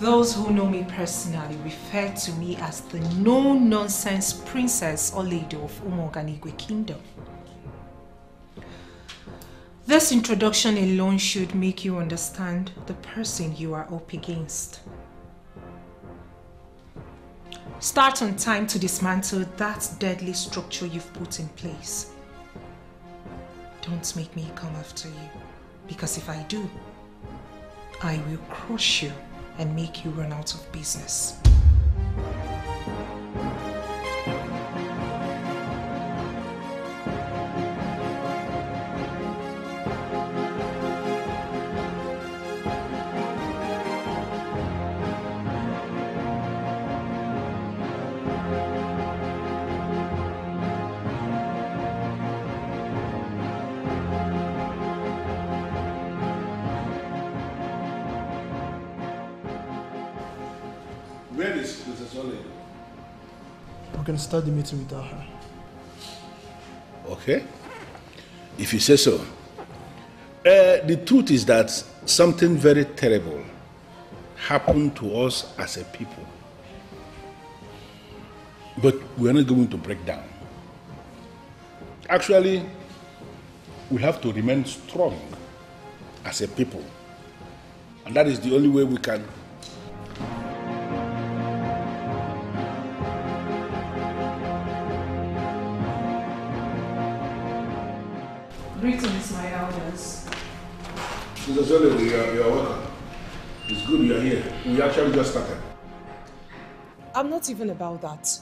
Those who know me personally refer to me as the no-nonsense princess or lady of Umoganigwe Kingdom. This introduction alone should make you understand the person you are up against. Start on time to dismantle that deadly structure you've put in place. Don't make me come after you, because if I do, I will crush you and make you run out of business. Where is Mrs. Ole? We can start the meeting without her. Okay. If you say so. The truth is that something very terrible happened to us as a people. But we're not going to break down. Actually, we have to remain strong as a people. And that is the only way we can. Greetings, my elders. Mrs. Oliver, you are welcome. It's good you are here. We actually just started. I'm not even about that.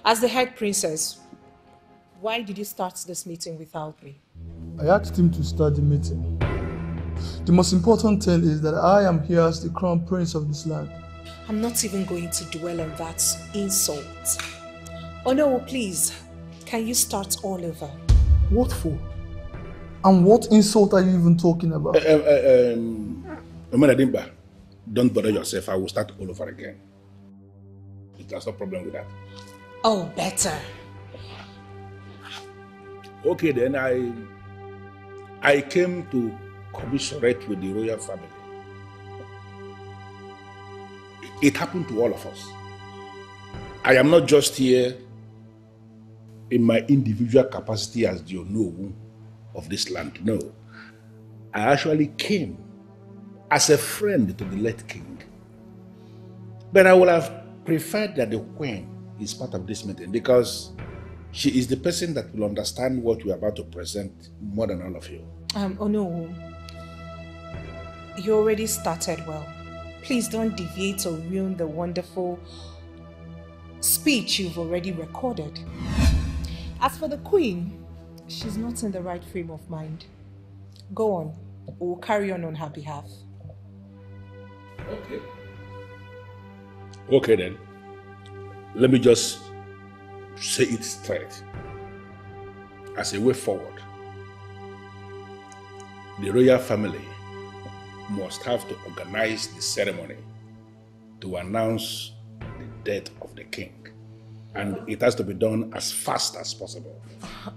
As the head princess, why did you start this meeting without me? I asked him to start the meeting. The most important thing is that I am here as the crown prince of this land. I'm not even going to dwell on that insult. Oh no, please, can you start all over? What for? And what insult are you even talking about? Omenadimba, don't bother yourself. I will start all over again. There's no problem with that. Oh, better. Okay, then I came to commiserate with the royal family. It happened to all of us. I am not just here in my individual capacity as the Onowu of this land. No. I actually came as a friend to the late king. But I would have preferred that the queen is part of this meeting because she is the person that will understand what we are about to present more than all of you. Oh no. You already started well. Please don't deviate or ruin the wonderful speech you've already recorded. As for the queen, she's not in the right frame of mind. Go on. We'll carry on her behalf. Okay. Okay then. Let me just say it straight. As a way forward, the royal family must have to organize the ceremony to announce the death of the king. And it has to be done as fast as possible.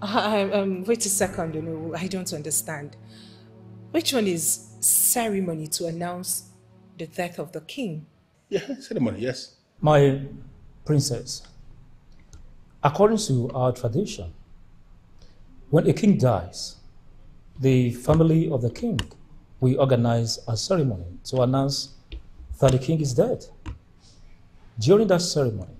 Wait a second, I don't understand. Which one is ceremony to announce the death of the king? Yeah, ceremony, yes. My princess, according to our tradition, when a king dies, the family of the king will organize a ceremony to announce that the king is dead. During that ceremony,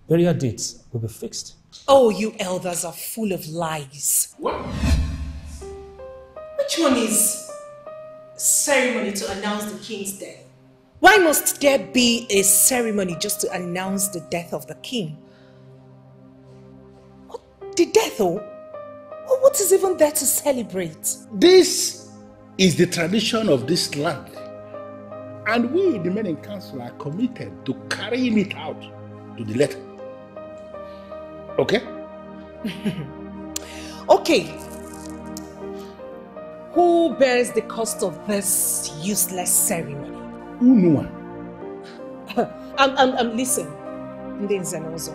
burial dates will be fixed. Oh, you elders are full of lies. What? Which one is ceremony to announce the king's death? Why must there be a ceremony just to announce the death of the king? What? The death, oh? What is even there to celebrate? This is the tradition of this land. And we, the men in council, are committed to carrying it out to the letter. Okay? Okay. Who bears the cost of this useless ceremony? Unua. Listen, Ndenzenozo.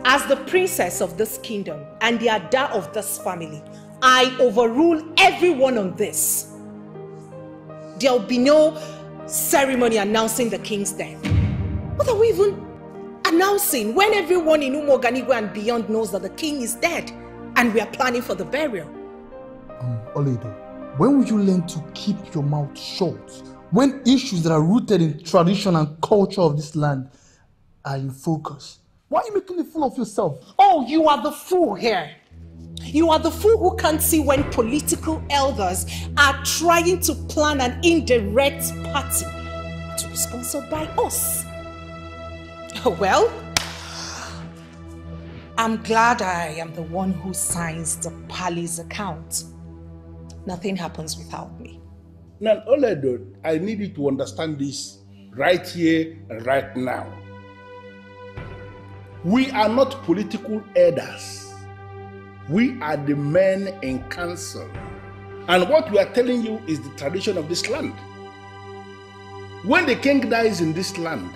As the princess of this kingdom and the Ada of this family, I overrule everyone on this. There will be no ceremony announcing the king's death? What are we even announcing when everyone in Umoganigwe and beyond knows that the king is dead and we are planning for the burial? Oledo, when will you learn to keep your mouth shut when issues that are rooted in tradition and culture of this land are in focus? Why are you making a fool of yourself? Oh, you are the fool here. You are the fool who can't see when political elders are trying to plan an indirect party to be sponsored by us. Well, I'm glad I am the one who signs the palace account. Nothing happens without me. Now, Oledo, I need you to understand this right here and right now. We are not political elders. We are the men in council. And what we are telling you is the tradition of this land. When the king dies in this land,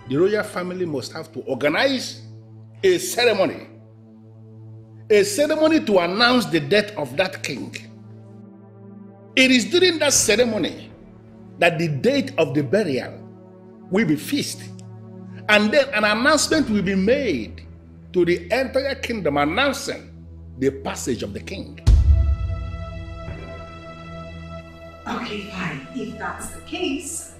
the royal family must have to organize a ceremony to announce the death of that king. It is during that ceremony that the date of the burial will be fixed. And then an announcement will be made to the entire kingdom announcing the passage of the king. Okay, fine. If that's the case,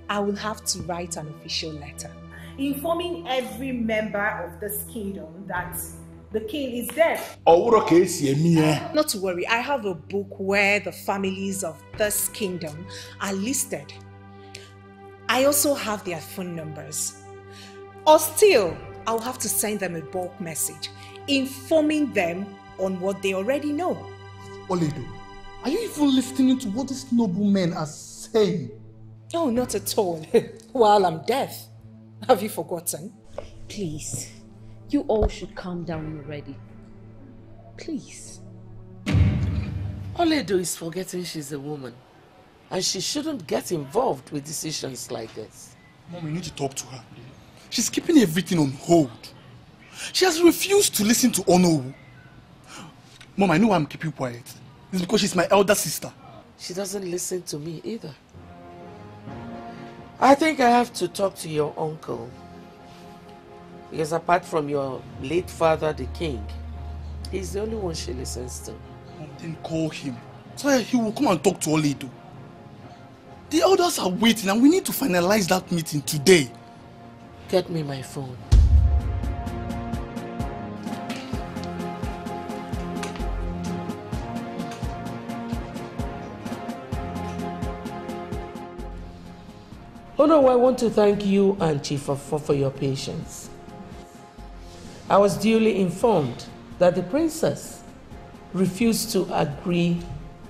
I will have to write an official letter informing every member of this kingdom that the king is dead. Not to worry, I have a book where the families of this kingdom are listed. I also have their phone numbers. Or still, I'll have to send them a bulk message informing them on what they already know. Oledo, are you even listening to what these noblemen are saying? Oh, not at all. While I'm deaf. Have you forgotten? Please, you all should calm down already. Please. Oledo is forgetting she's a woman. And she shouldn't get involved with decisions like this. Mom, we need to talk to her. She's keeping everything on hold. She has refused to listen to Onowu. Mom, I know why I'm keeping quiet. It's because she's my elder sister. She doesn't listen to me either. I think I have to talk to your uncle. Because apart from your late father, the king, he's the only one she listens to. Mom, then call him. So he will come and talk to Oledo. The elders are waiting and we need to finalize that meeting today. Get me my phone. Oh no, I want to thank you and Chief Afo for your patience. I was duly informed that the princess refused to agree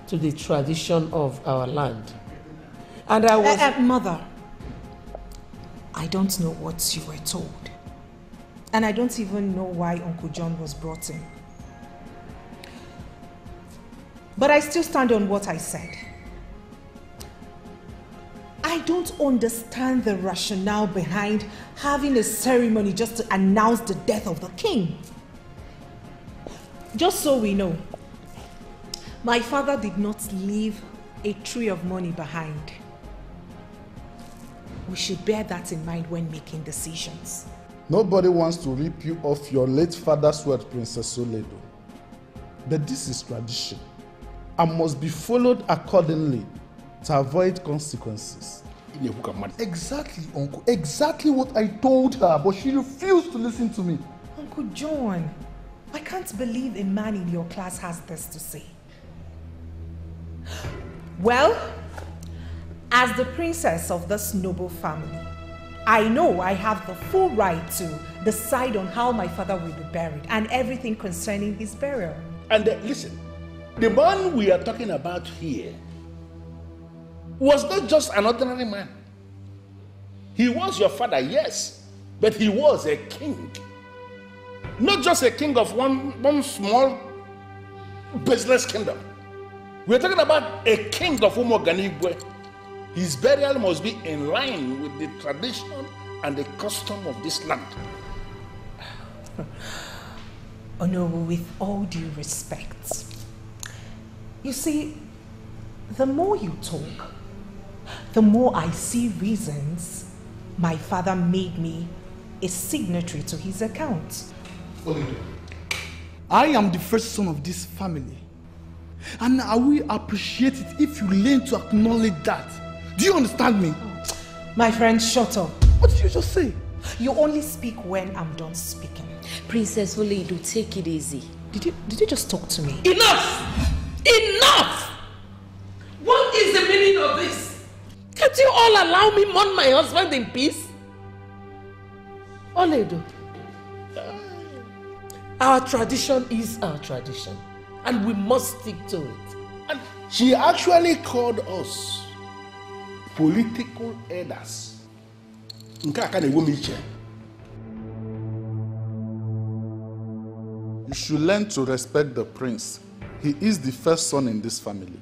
to the tradition of our land. And I was... Mother, I don't know what you were told. And I don't even know why Uncle John was brought in. But I still stand on what I said. I don't understand the rationale behind having a ceremony just to announce the death of the king. Just so we know, my father did not leave a tree of money behind. We should bear that in mind when making decisions. Nobody wants to rip you off your late father's word, Princess Oledo. But this is tradition and must be followed accordingly to avoid consequences. Exactly, Uncle. Exactly what I told her, but she refused to listen to me. Uncle John, I can't believe a man in your class has this to say. Well, as the princess of this noble family, I know I have the full right to decide on how my father will be buried and everything concerning his burial. And listen, the man we are talking about here was not just an ordinary man. He was your father, yes, but he was a king. Not just a king of one small business kingdom. We're talking about a king of Umoganigwe. His burial must be in line with the tradition and the custom of this land. Oh no, with all due respect. You see, the more you talk, The more I see reasons, my father made me a signatory to his account. Oledo, I am the first son of this family. And I will appreciate it if you learn to acknowledge that. Do you understand me? My friend, shut up. What did you just say? You only speak when I'm done speaking. Princess Oledo, take it easy. Did you just talk to me? Enough! Enough! What is the meaning of this? Can't you all allow me mourn my husband in peace? Oledo, our tradition is our tradition, and we must stick to it. And she actually called us political elders. You should learn to respect the prince. He is the first son in this family.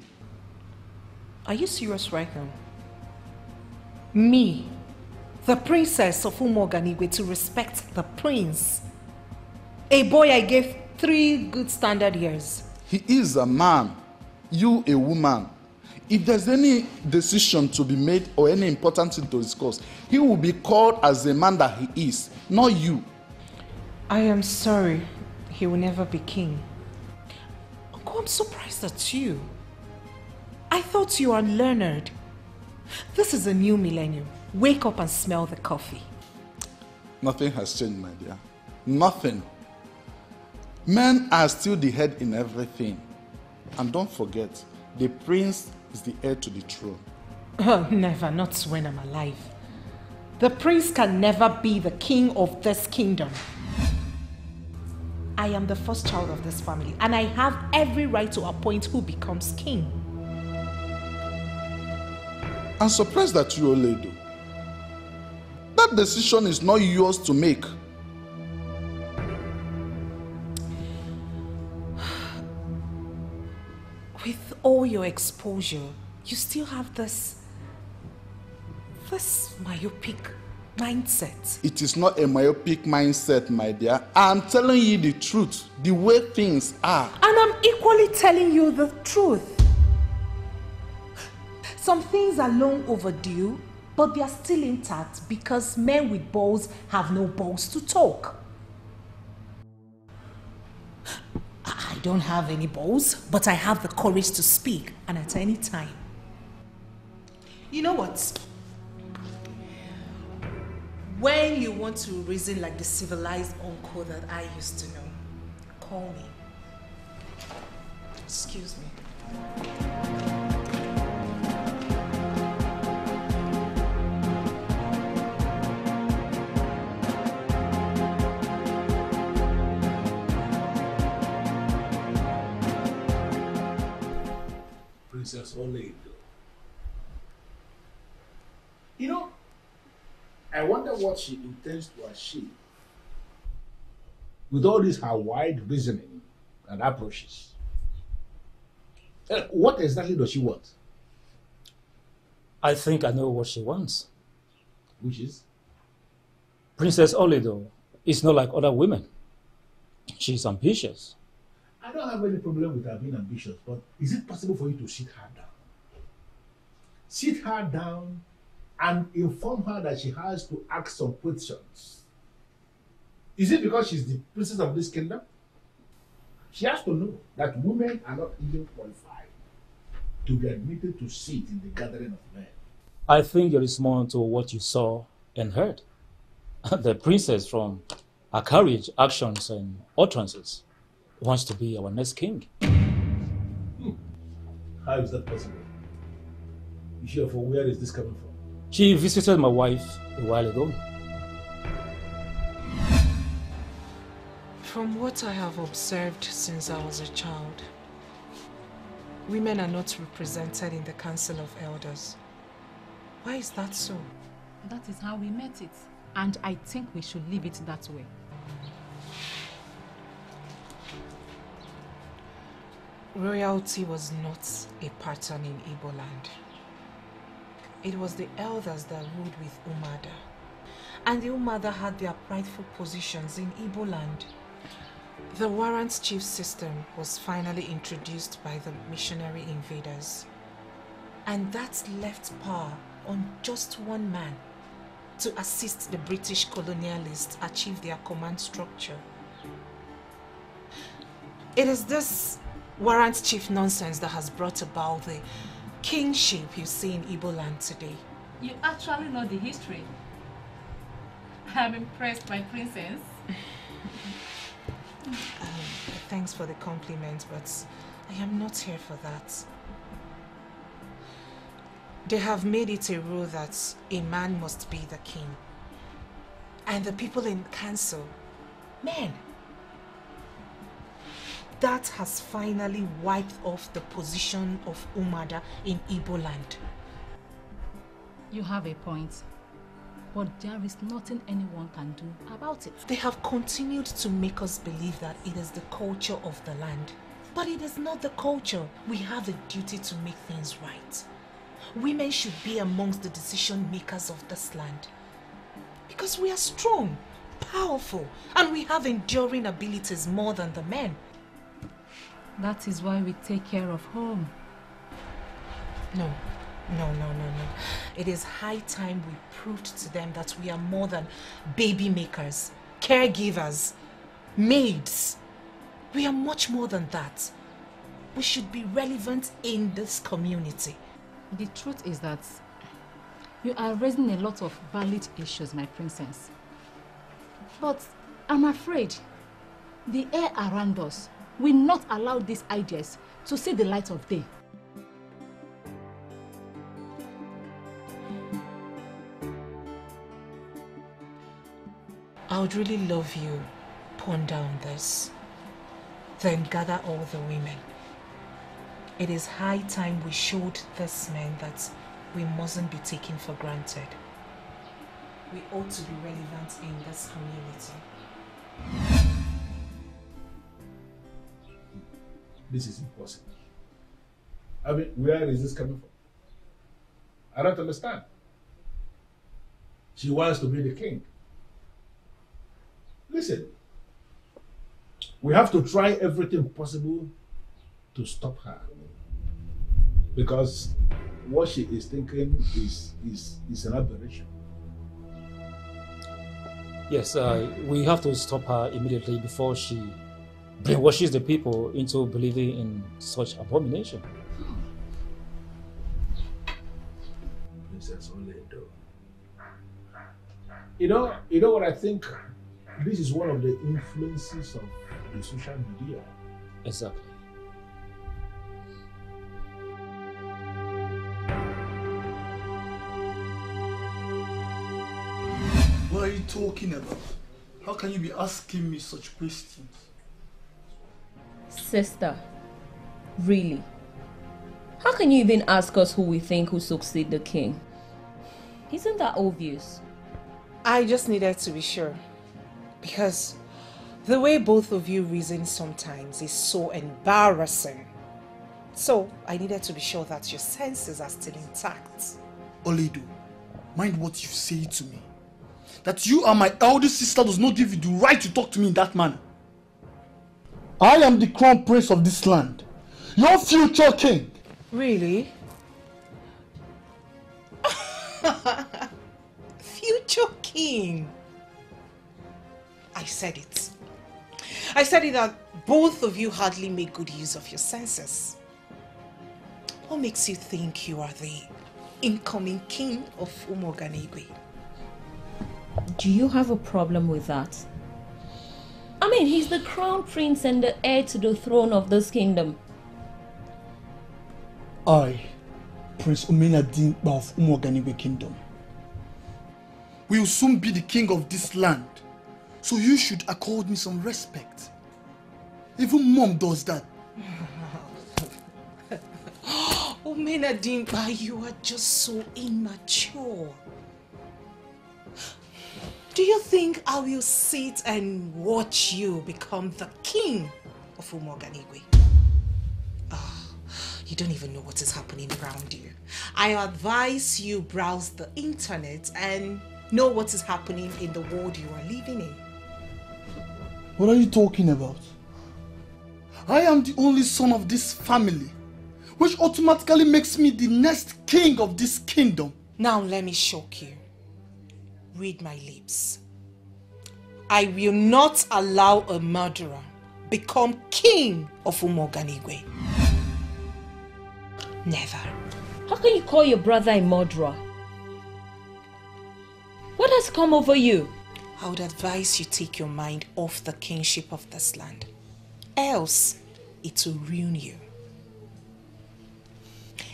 Are you serious right now? Me, the princess of Umoganigwe, to respect the prince? A boy I gave 3 good standard years. He is a man, you a woman. If there's any decision to be made or any important thing to discuss, he will be called as the man that he is, not you. I am sorry. He will never be king. Uncle, I'm surprised at you. I thought you were learned. This is a new millennium. Wake up and smell the coffee. Nothing has changed, my dear. Nothing. Men are still the head in everything. And don't forget, the prince is the heir to the throne. Oh, never, not when I'm alive. The prince can never be the king of this kingdom. I am the first child of this family, and I have every right to appoint who becomes king. I'm surprised at you, Oledo. That decision is not yours to make. With all your exposure, you still have this myopic mindset. It is not a myopic mindset, my dear. I'm telling you the truth, the way things are. And I'm equally telling you the truth. Some things are long overdue, but they are still intact because men with balls have no balls to talk. I don't have any balls, but I have the courage to speak, and at any time. You know what? When you want to reason like the civilized uncle that I used to know, call me. Excuse me. Princess Oledo. You know, I wonder what she intends to achieve with all this her wide reasoning and approaches. What exactly does she want? I think I know what she wants. Which is? Princess Oledo is not like other women. She's ambitious. I don't have any problem with her being ambitious, but is it possible for you to sit her down? Sit her down and inform her that she has to ask some questions. Is it because she's the princess of this kingdom? She has to know that women are not even qualified to be admitted to sit in the gathering of men. I think there is more to what you saw and heard. The princess, from her courage, actions, and utterances, wants to be our next king. How is that possible? You sure for where is this coming from? She visited my wife a while ago. From what I have observed since I was a child, women are not represented in the Council of Elders. Why is that so? That is how we met it. And I think we should leave it that way. Royalty was not a pattern in Igbo land. It was the elders that ruled with Umada. And the Umada had their rightful positions in Igbo land. The warrant chief system was finally introduced by the missionary invaders. And that left power on just one man to assist the British colonialists achieve their command structure. It is this warrant chief nonsense that has brought about the kingship you see in Igbo land today. You actually know the history. I'm impressed by Princess. Thanks for the compliment, but I am not here for that. They have made it a rule that a man must be the king. And the people in council, men. That has finally wiped off the position of Umada in Igbo land. You have a point. But there is nothing anyone can do about it. They have continued to make us believe that it is the culture of the land. But it is not the culture. We have a duty to make things right. Women should be amongst the decision makers of this land. Because we are strong, powerful, and we have enduring abilities more than the men. That is why we take care of home. No. It is high time we proved to them that we are more than baby makers, caregivers, maids. We are much more than that. We should be relevant in this community. The truth is that you are raising a lot of valid issues, my princess. But I'm afraid the air around us will not allow these ideas to see the light of day. I would really love you ponder on this, then gather all the women. It is high time we showed these men that we mustn't be taken for granted. We ought to be relevant in this community. This is impossible. I mean, where is this coming from? I don't understand. She wants to be the king. Listen, we have to try everything possible to stop her. Because what she is thinking is an aberration. Yes, we have to stop her immediately before she brainwashes the people into believing in such abomination. Princess Oledo. You know what I think? This is one of the influences of the social media. Exactly. What are you talking about? How can you be asking me such questions? Sister, really? How can you even ask us who we think will succeed the king? Isn't that obvious? I just needed to be sure. Because the way both of you reason sometimes is so embarrassing. So I needed to be sure that your senses are still intact. Oledo, mind what you say to me. That you are my eldest sister does not give you the right to talk to me in that manner. I am the crown prince of this land. Your future king. Really? Future king. I said it. I said it that both of you hardly make good use of your senses. What makes you think you are the incoming king of Umoganigwe? Do you have a problem with that? I mean, he's the crown prince and the heir to the throne of this kingdom. I, Prince Omenadin of Umoganigwe Kingdom, will soon be the king of this land. So you should accord me some respect. Even mom does that. Omenadimba, you are just so immature. Do you think I will sit and watch you become the king of Umoganigwe? Oh, you don't even know what is happening around you. I advise you browse the internet and know what is happening in the world you are living in. What are you talking about? I am the only son of this family, which automatically makes me the next king of this kingdom. Now let me shock you. Read my lips. I will not allow a murderer become king of Umoganigwe. Never. How can you call your brother a murderer? What has come over you? I would advise you take your mind off the kingship of this land. Else, it will ruin you.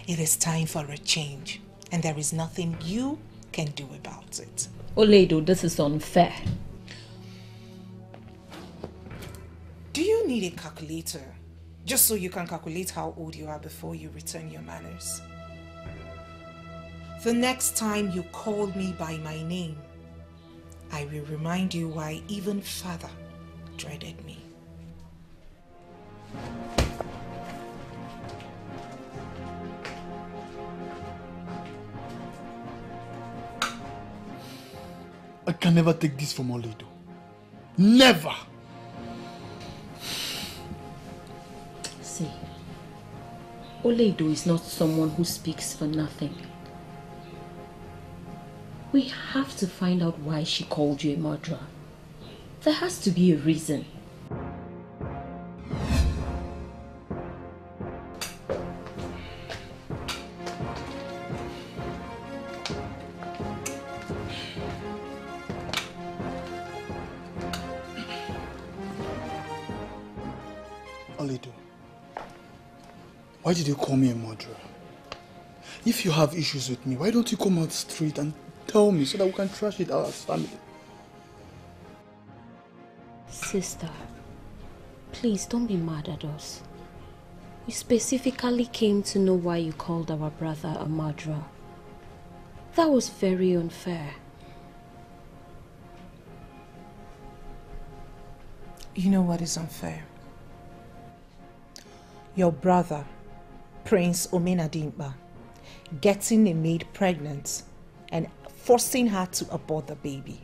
It is time for a change, and there is nothing you can do about it. Oledo, this is unfair. Do you need a calculator just so you can calculate how old you are before you return your manners? The next time you call me by my name, I will remind you why even father dreaded me. I can never take this from Oledo. Never! See, Oledo is not someone who speaks for nothing. We have to find out why she called you a murderer. There has to be a reason. Oledo, why did you call me a murderer? If you have issues with me, why don't you come out straight and tell me so that we can trash it out as family? Sister, please don't be mad at us. We specifically came to know why you called our brother a murderer. That was very unfair. You know what is unfair? Your brother, Prince Omenadimba, getting a maid pregnant and forcing her to abort the baby.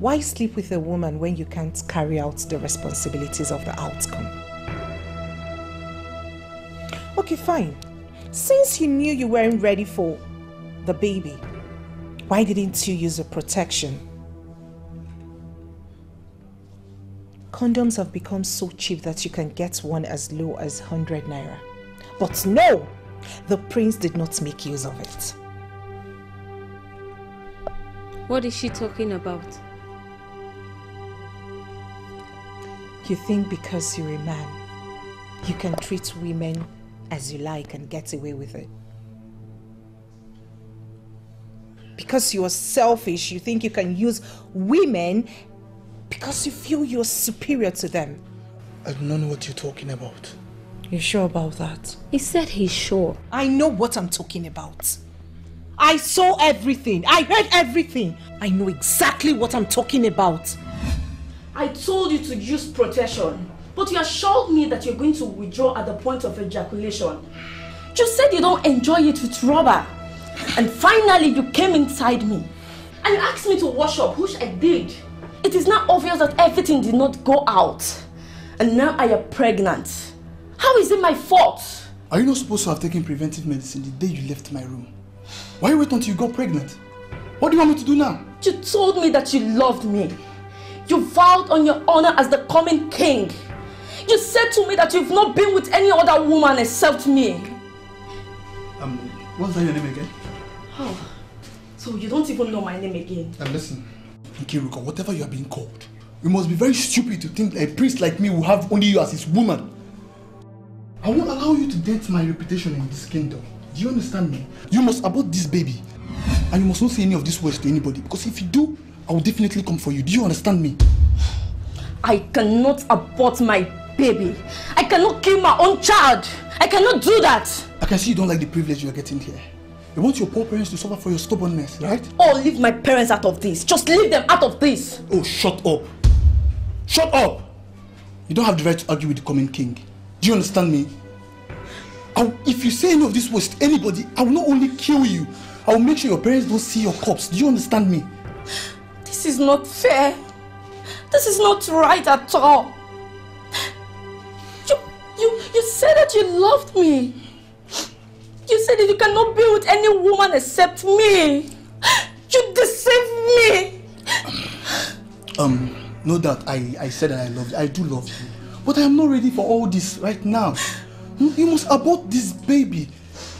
Why sleep with a woman when you can't carry out the responsibilities of the outcome? Okay, fine. Since you knew you weren't ready for the baby, why didn't you use a protection? Condoms have become so cheap that you can get one as low as 100 naira. But no! The prince did not make use of it. What is she talking about? You think because you're a man, you can treat women as you like and get away with it? Because you are selfish, you think you can use women because you feel you're superior to them. I do not know what you're talking about. You sure about that? He said he's sure. I know what I'm talking about. I saw everything. I heard everything. I know exactly what I'm talking about. I told you to use protection, but you assured me that you're going to withdraw at the point of ejaculation. You said you don't enjoy it with rubber. And finally you came inside me. And you asked me to wash up, which I did. It is now obvious that everything did not go out. And now I am pregnant. How is it my fault? Are you not supposed to have taken preventive medicine the day you left my room? Why wait until you got pregnant? What do you want me to do now? You told me that you loved me. You vowed on your honor as the coming king. You said to me that you've not been with any other woman except me. What's that your name again? Oh, so you don't even know my name again. Listen, Nkiruka, whatever you are being called, you must be very stupid to think a priest like me will have only you as his woman. I won't allow you to dent my reputation in this kingdom. Do you understand me? You must abort this baby. And you must not say any of these words to anybody, because if you do, I will definitely come for you. Do you understand me? I cannot abort my baby. I cannot kill my own child. I cannot do that. I can see you don't like the privilege you are getting here. You want your poor parents to suffer for your stubbornness, right? Oh, leave my parents out of this. Just leave them out of this. Oh, shut up. Shut up! You don't have the right to argue with the coming king. Do you understand me? If you say any of this words to anybody, I will not only kill you, I will make sure your parents don't see your corpse. Do you understand me? This is not fair. This is not right at all. You said that you loved me. You said said that you cannot be with any woman except me. You deceived me. No doubt I said that I love you. I do love you. But I am not ready for all this right now. You must abort this baby.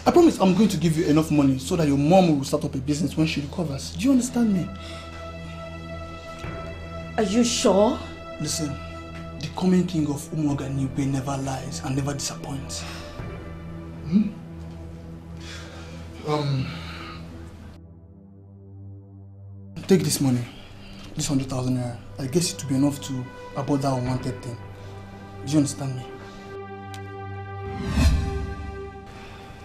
I promise I'm going to give you enough money so that your mom will start up a business when she recovers. Do you understand me? Are you sure? Listen, the coming king of Umuoganiwe never lies and never disappoints. Take this money, this 100,000 naira. I guess it will be enough to abort that unwanted thing. Do you understand me?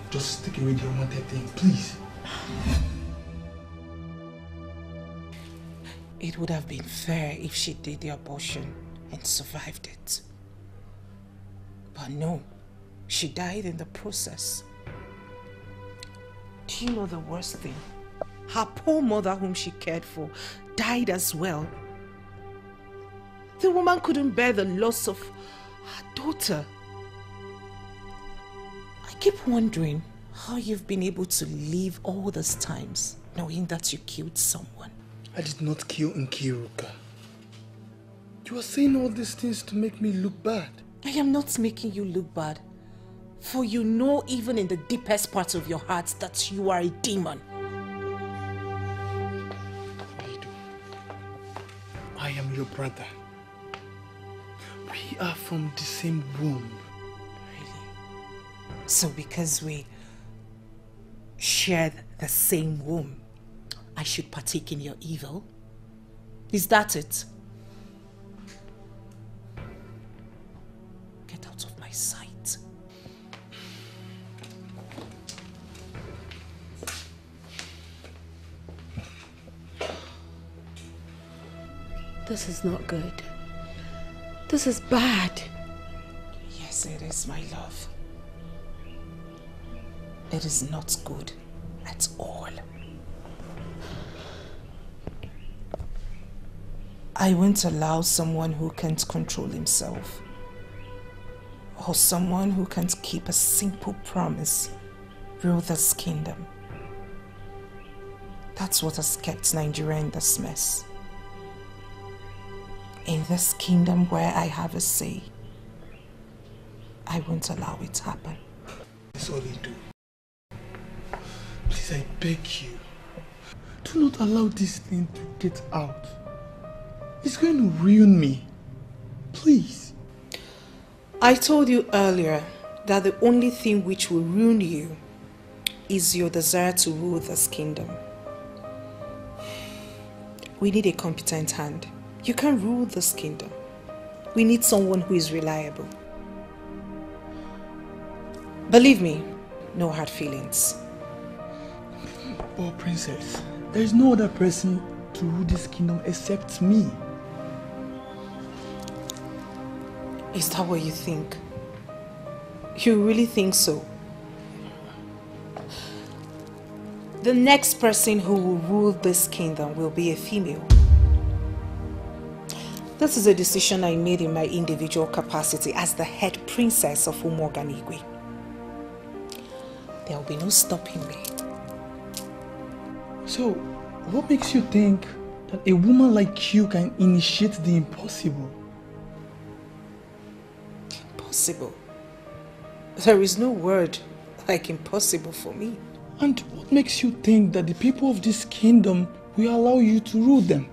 Just take away the unwanted thing, please. It would have been fair if she did the abortion and survived it. But no, she died in the process. Do you know the worst thing? Her poor mother, whom she cared for, died as well. The woman couldn't bear the loss of her daughter. I keep wondering how you've been able to live all these times knowing that you killed someone. I did not kill Nkiruka. You are saying all these things to make me look bad. I am not making you look bad. For you know even in the deepest parts of your heart that you are a demon. I am your brother. We are from the same womb. Really? So because we share the same womb, I should partake in your evil? Is that it? Get out of my sight. This is not good. This is bad. Yes, it is, my love. It is not good at all. I won't allow someone who can't control himself, or someone who can't keep a simple promise, rule this kingdom. That's what has kept Nigeria in this mess. In this kingdom where I have a say, I won't allow it to happen. That's all they do. Please, I beg you, do not allow this thing to get out. It's going to ruin me. Please. I told you earlier that the only thing which will ruin you is your desire to rule this kingdom. We need a competent hand. You can't rule this kingdom. We need someone who is reliable. Believe me, no hard feelings. Oh, princess, there is no other person to rule this kingdom except me. Is that what you think? You really think so? The next person who will rule this kingdom will be a female. This is a decision I made in my individual capacity as the head princess of Umuoganiwe. There will be no stopping me. So, what makes you think that a woman like you can initiate the impossible? Impossible? There is no word like impossible for me. And what makes you think that the people of this kingdom will allow you to rule them?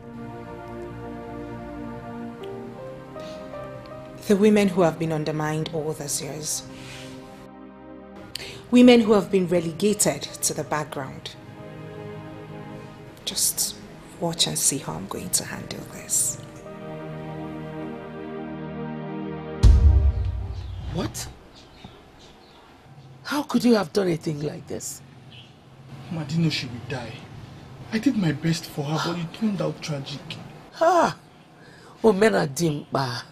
The women who have been undermined all these years. Women who have been relegated to the background. Just watch and see how I'm going to handle this. What? How could you have done a thing like this? I didn't know she would die. I did my best for her, but it turned out tragic. Ah, Omena Dimba,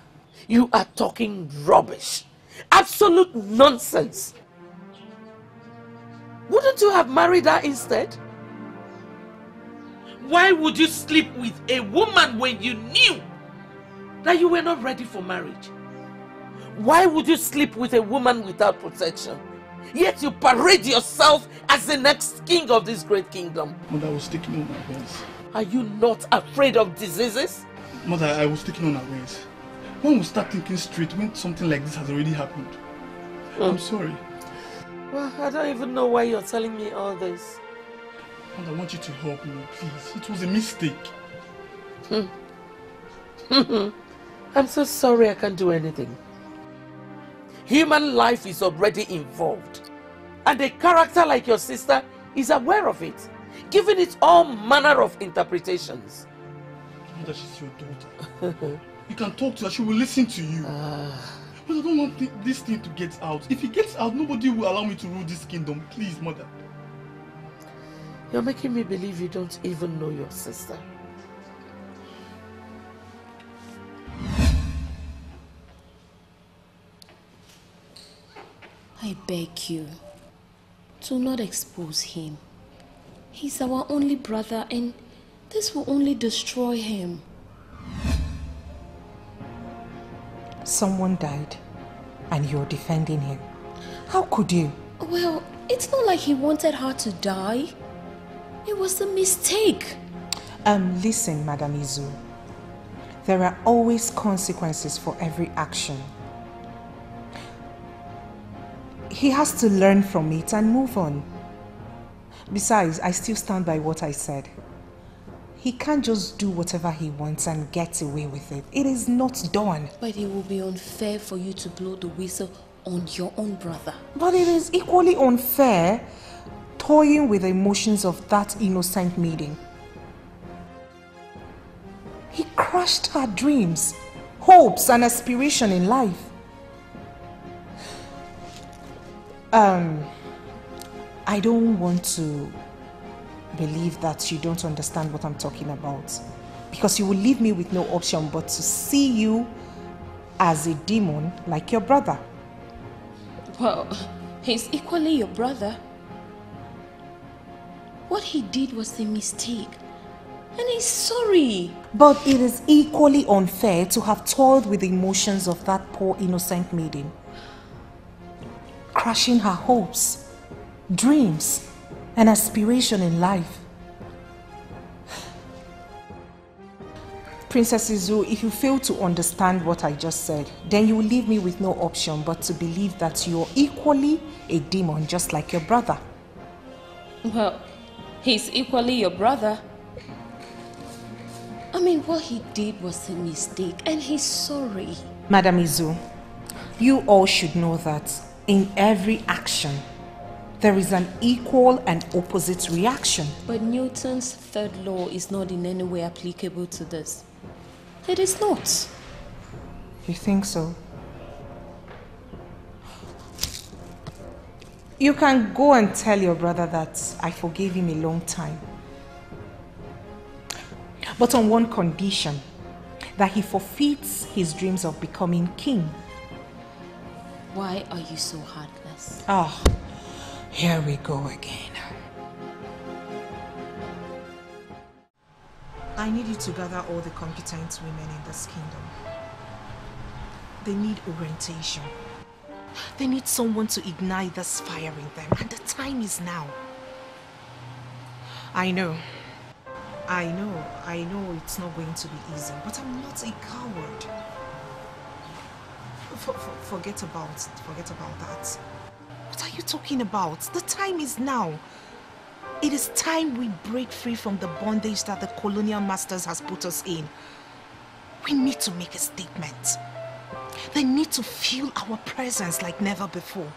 you are talking rubbish. Absolute nonsense. Wouldn't you have married her instead? Why would you sleep with a woman when you knew that you were not ready for marriage? Why would you sleep with a woman without protection? Yet you parade yourself as the next king of this great kingdom. Mother, I was taking unawares. Are you not afraid of diseases? Mother, I was taking unawares. When we start thinking straight, when something like this has already happened. I'm sorry. Well, I don't even know why you're telling me all this. Mother, I want you to help me, please. It was a mistake. I'm so sorry I can't do anything. Human life is already involved. And a character like your sister is aware of it, giving it all manner of interpretations. Mother, she's your daughter. You can talk to her, she will listen to you. But I don't want this thing to get out. If it gets out, nobody will allow me to rule this kingdom. Please, Mother. You're making me believe you don't even know your sister. I beg you, do not expose him. He's our only brother and this will only destroy him. Someone died and you're defending him. How could you? Well, it's not like he wanted her to die. It was a mistake. Listen, Madam Izu. There are always consequences for every action. He has to learn from it and move on. Besides, I still stand by what I said. He can't just do whatever he wants and get away with it. It is not done. But it will be unfair for you to blow the whistle on your own brother. But it is equally unfair toying with the emotions of that innocent maiden. He crushed her dreams, hopes, and aspiration in life. I don't want to believe that you don't understand what I'm talking about, because you will leave me with no option but to see you as a demon like your brother. Well, he's equally your brother. What he did was a mistake, and he's sorry. But it is equally unfair to have toiled with the emotions of that poor innocent maiden, crushing her hopes, dreams, and aspiration in life. Princess Izu, if you fail to understand what I just said, then you will leave me with no option but to believe that you're equally a demon just like your brother. Well, he's equally your brother. I mean, what he did was a mistake and he's sorry. Madam Izu, you all should know that in every action, there is an equal and opposite reaction. But Newton's third law is not in any way applicable to this. It is not. You think so? You can go and tell your brother that I forgave him a long time. But on one condition, that he forfeits his dreams of becoming king. Why are you so heartless? Ah, here we go again. I need you to gather all the competent women in this kingdom. They need orientation. They need someone to ignite this fire in them, and the time is now. I know it's not going to be easy, but I'm not a coward. Forget about that. What are you talking about? The time is now. It is time we break free from the bondage that the colonial masters has put us in. We need to make a statement. They need to feel our presence like never before.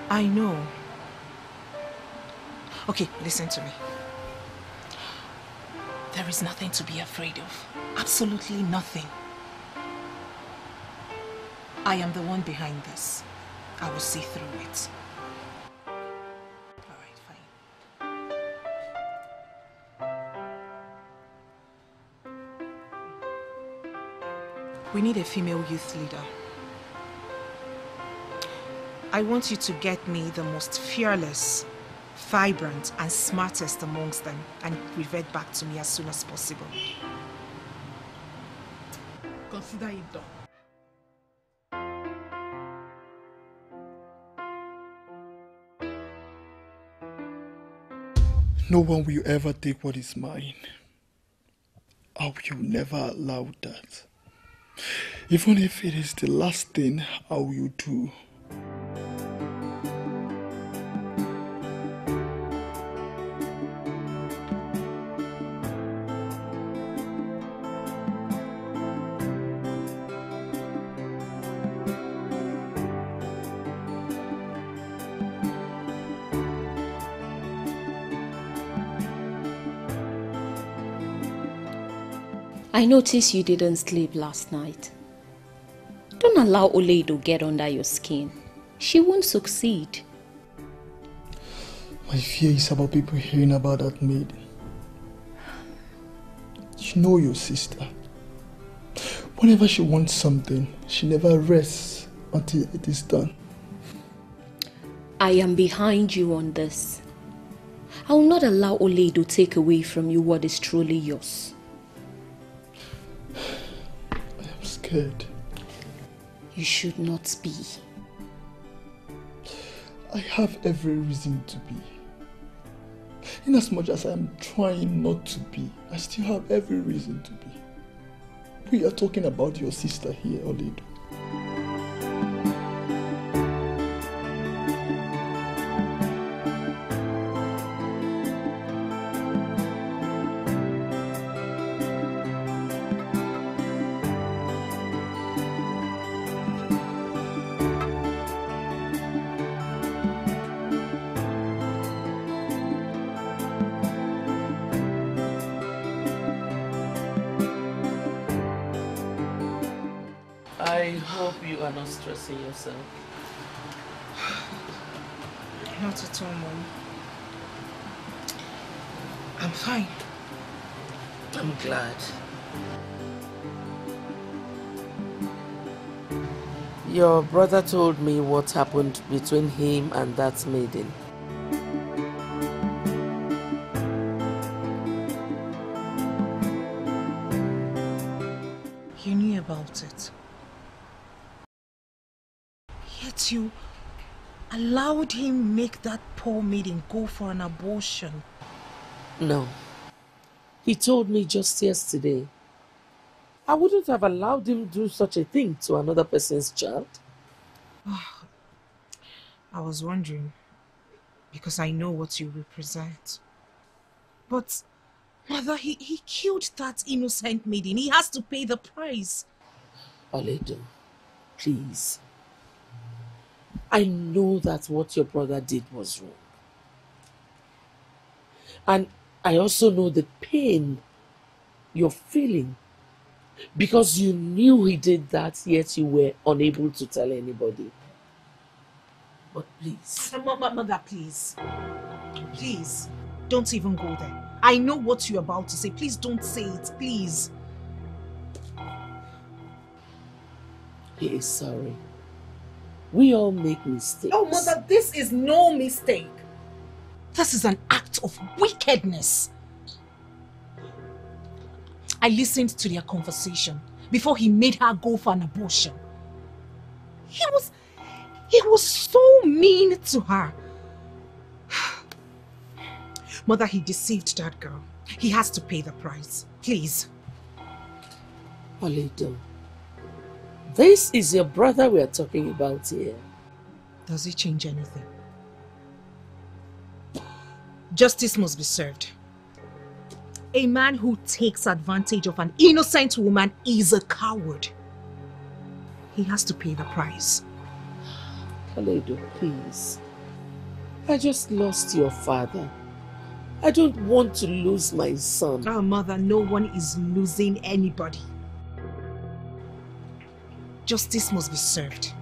I know. Okay, listen to me. There is nothing to be afraid of. Absolutely nothing. I am the one behind this. I will see through it. Alright, fine. We need a female youth leader. I want you to get me the most fearless, vibrant, and smartest amongst them and revert back to me as soon as possible. Consider it done. No one will ever take what is mine. I will never allow that. Even if it is the last thing I will do. I noticed you didn't sleep last night. Don't allow Ole to get under your skin. She won't succeed. My fear is about people hearing about that maid. You know your sister. Whenever she wants something, she never rests until it is done. I am behind you on this. I will not allow Ole to take away from you what is truly yours. I am scared. You should not be. I have every reason to be. In as much as I am trying not to be, I still have every reason to be. We are talking about your sister here, Oledo. I hope you are not stressing yourself. Not at all, Mom. I'm fine. I'm glad. Your brother told me what happened between him and that maiden. You knew about it. Yet you allowed him make that poor maiden go for an abortion. No. He told me just yesterday. I wouldn't have allowed him do such a thing to another person's child. I was wondering, because I know what you represent. But, Mother, he killed that innocent maiden. He has to pay the price. Oledo, please. I know that what your brother did was wrong. And I also know the pain you're feeling because you knew he did that, yet you were unable to tell anybody. But please. Mother, please. Please, don't even go there. I know what you're about to say. Please don't say it, please. He is sorry. We all make mistakes. Oh, Mother, this is no mistake. This is an act of wickedness. I listened to their conversation before he made her go for an abortion. He was so mean to her. Mother, he deceived that girl. He has to pay the price. Please. Oledo, this is your brother we are talking about here. Does it change anything? Justice must be served. A man who takes advantage of an innocent woman is a coward. He has to pay the price. Oledo, please. I just lost your father. I don't want to lose my son. Oh, Mother, no one is losing anybody. Justice must be served.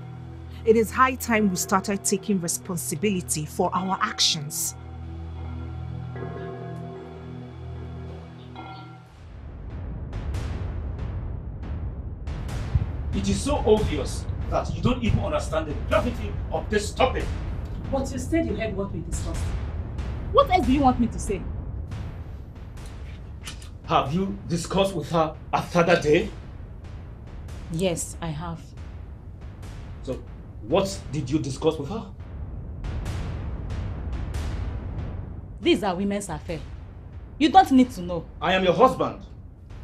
It is high time we started taking responsibility for our actions. It is so obvious that you don't even understand the gravity of this topic. But you said you heard what we discussed. What else do you want me to say? Have you discussed with her after that day? Yes, I have. So, what did you discuss with her? These are women's affairs. You don't need to know. I am your husband.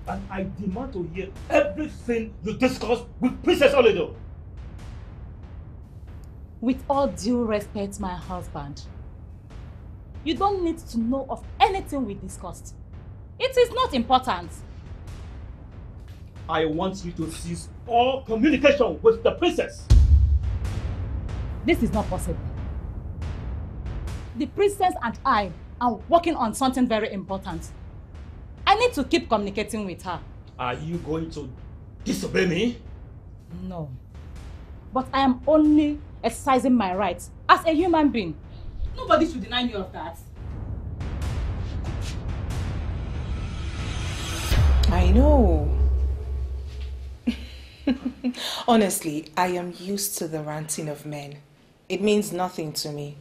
And I demand to hear everything you discuss with Princess Oledo. With all due respect, my husband, you don't need to know of anything we discussed. It is not important. I want you to cease all communication with the princess. This is not possible. The princess and I are working on something very important. I need to keep communicating with her. Are you going to disobey me? No. But I am only exercising my rights as a human being. Nobody should deny me of that. I know. Honestly, I am used to the ranting of men. It means nothing to me.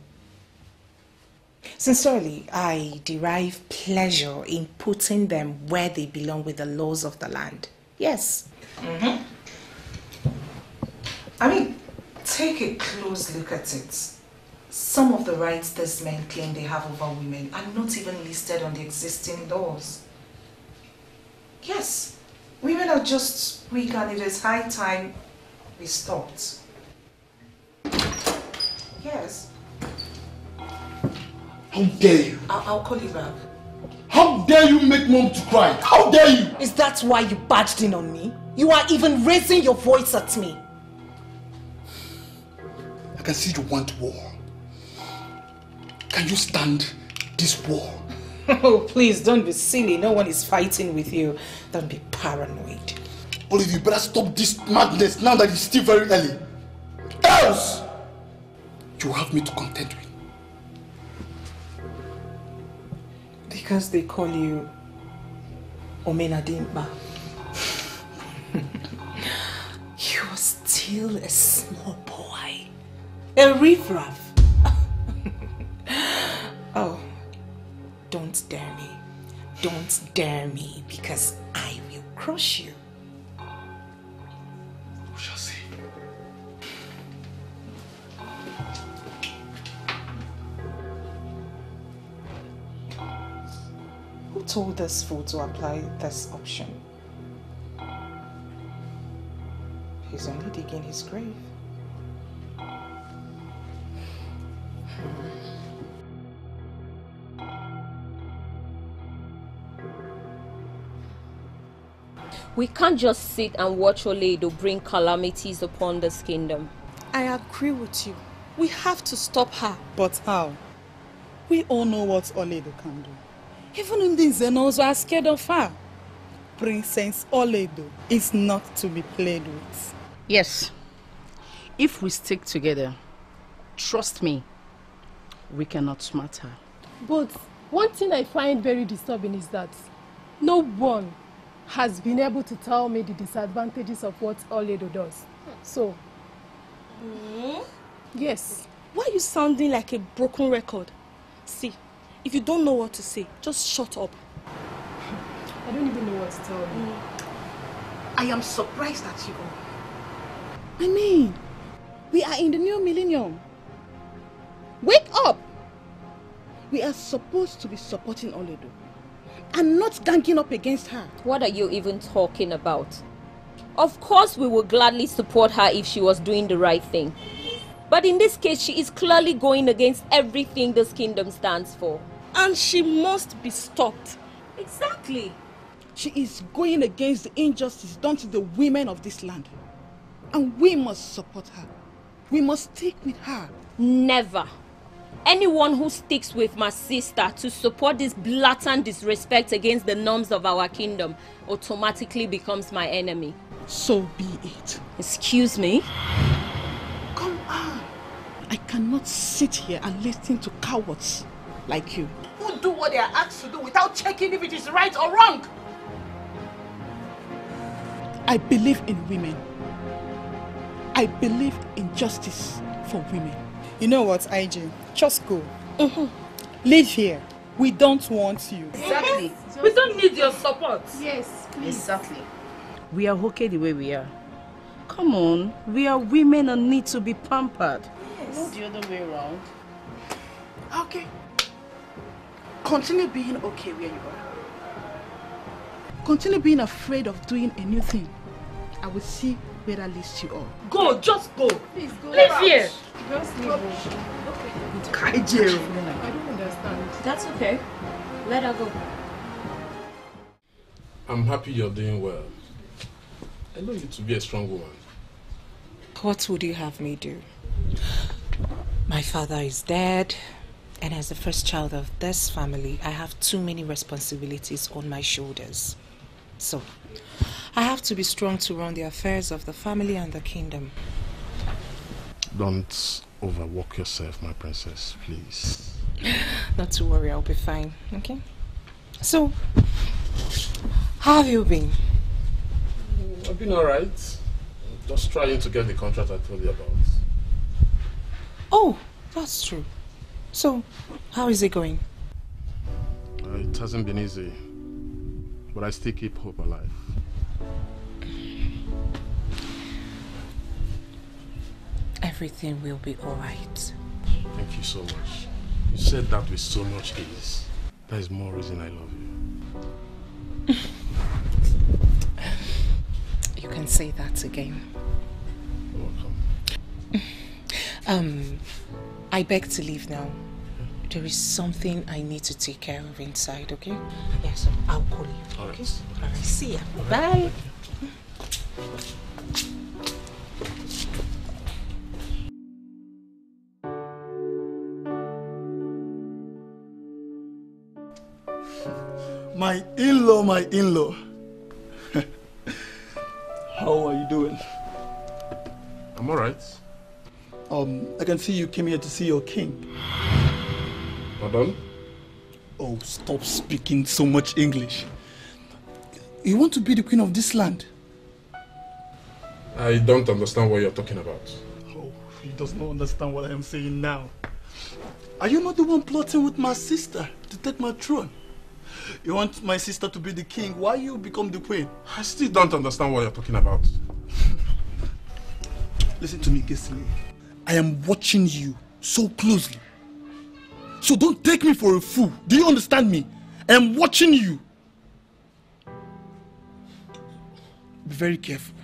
Sincerely, I derive pleasure in putting them where they belong with the laws of the land. Yes. I mean, take a close look at it. Some of the rights these men claim they have over women are not even listed on the existing laws. Yes, women are just weak and it is high time we stopped. Yes. How dare you? I'll call you back. How dare you make mom to cry? How dare you? Is that why you barged in on me? You are even raising your voice at me. I can see you want war. Can you stand this war? Oh, please don't be silly. No one is fighting with you. Don't be paranoid. Olive, you better stop this madness now that it's still very early. Else, you have me to contend with. Because they call you Omenadimba. You are still a small boy. A riffraff. Oh, don't dare me. Don't dare me because I will crush you. We shall see. Who told this fool to apply this option? He's only digging his grave. We can't just sit and watch Oledo bring calamities upon this kingdom. I agree with you. We have to stop her. But how? We all know what Oledo can do. Even the Zenos are scared of her. Princess Oledo is not to be played with. Yes. If we stick together, trust me, we cannot smart her. But one thing I find very disturbing is that no one has been able to tell me the disadvantages of what Oledo does. So, yes. Why are you sounding like a broken record? See, if you don't know what to say, just shut up. I don't even know what to tell you. I am surprised at you all. I mean, we are in the new millennium. Wake up! We are supposed to be supporting Oledo and not ganging up against her. What are you even talking about? Of course we would gladly support her if she was doing the right thing. But in this case, she is clearly going against everything this kingdom stands for. And she must be stopped. Exactly. She is going against the injustice done to the women of this land. And we must support her. We must stick with her. Never. Anyone who sticks with my sister to support this blatant disrespect against the norms of our kingdom automatically becomes my enemy. So be it. Excuse me? Come on. I cannot sit here and listen to cowards like you who do what they are asked to do without checking if it is right or wrong. I believe in women. I believe in justice for women. You know what, IJ? Just go. Leave here. We don't want you. Exactly. We don't need your support. Yes, please. Exactly. We are okay the way we are. Come on, we are women and need to be pampered. Yes. Not the other way around. Okay. Continue being okay where you are. Continue being afraid of doing a new thing. I will see where that leads you all. Go, just go. Please go. Leave here. Just leave. Okay. I don't understand. That's okay. Let her go. I'm happy you're doing well. I know you to be a strong woman. What would you have me do? My father is dead, and as the first child of this family, I have too many responsibilities on my shoulders. So, I have to be strong to run the affairs of the family and the kingdom. Don't overwork yourself, my princess, please. Not to worry, I'll be fine, okay? So, how have you been? I've been alright. Just trying to get the contract I told you about. Oh, that's true. So, how is it going? It hasn't been easy, but I still keep hope alive. Everything will be alright. Thank you so much. You said that with so much ease. That is more reason I love you. You can say that again. You're welcome. I beg to leave now. There is something I need to take care of inside, okay? Yeah, so I'll call you. All right. Okay? All right, see ya. All right. Bye. My in-law. How are you doing? I'm alright. I can see you came here to see your king. Pardon? Oh, stop speaking so much English. You want to be the queen of this land? I don't understand what you're talking about. Oh, he does not understand what I am saying now. Are you not the one plotting with my sister to take my throne? You want my sister to be the king, why you become the queen? I still don't understand what you're talking about. Listen to me, Gisli. I am watching you so closely. So don't take me for a fool. Do you understand me? I am watching you. Be very careful.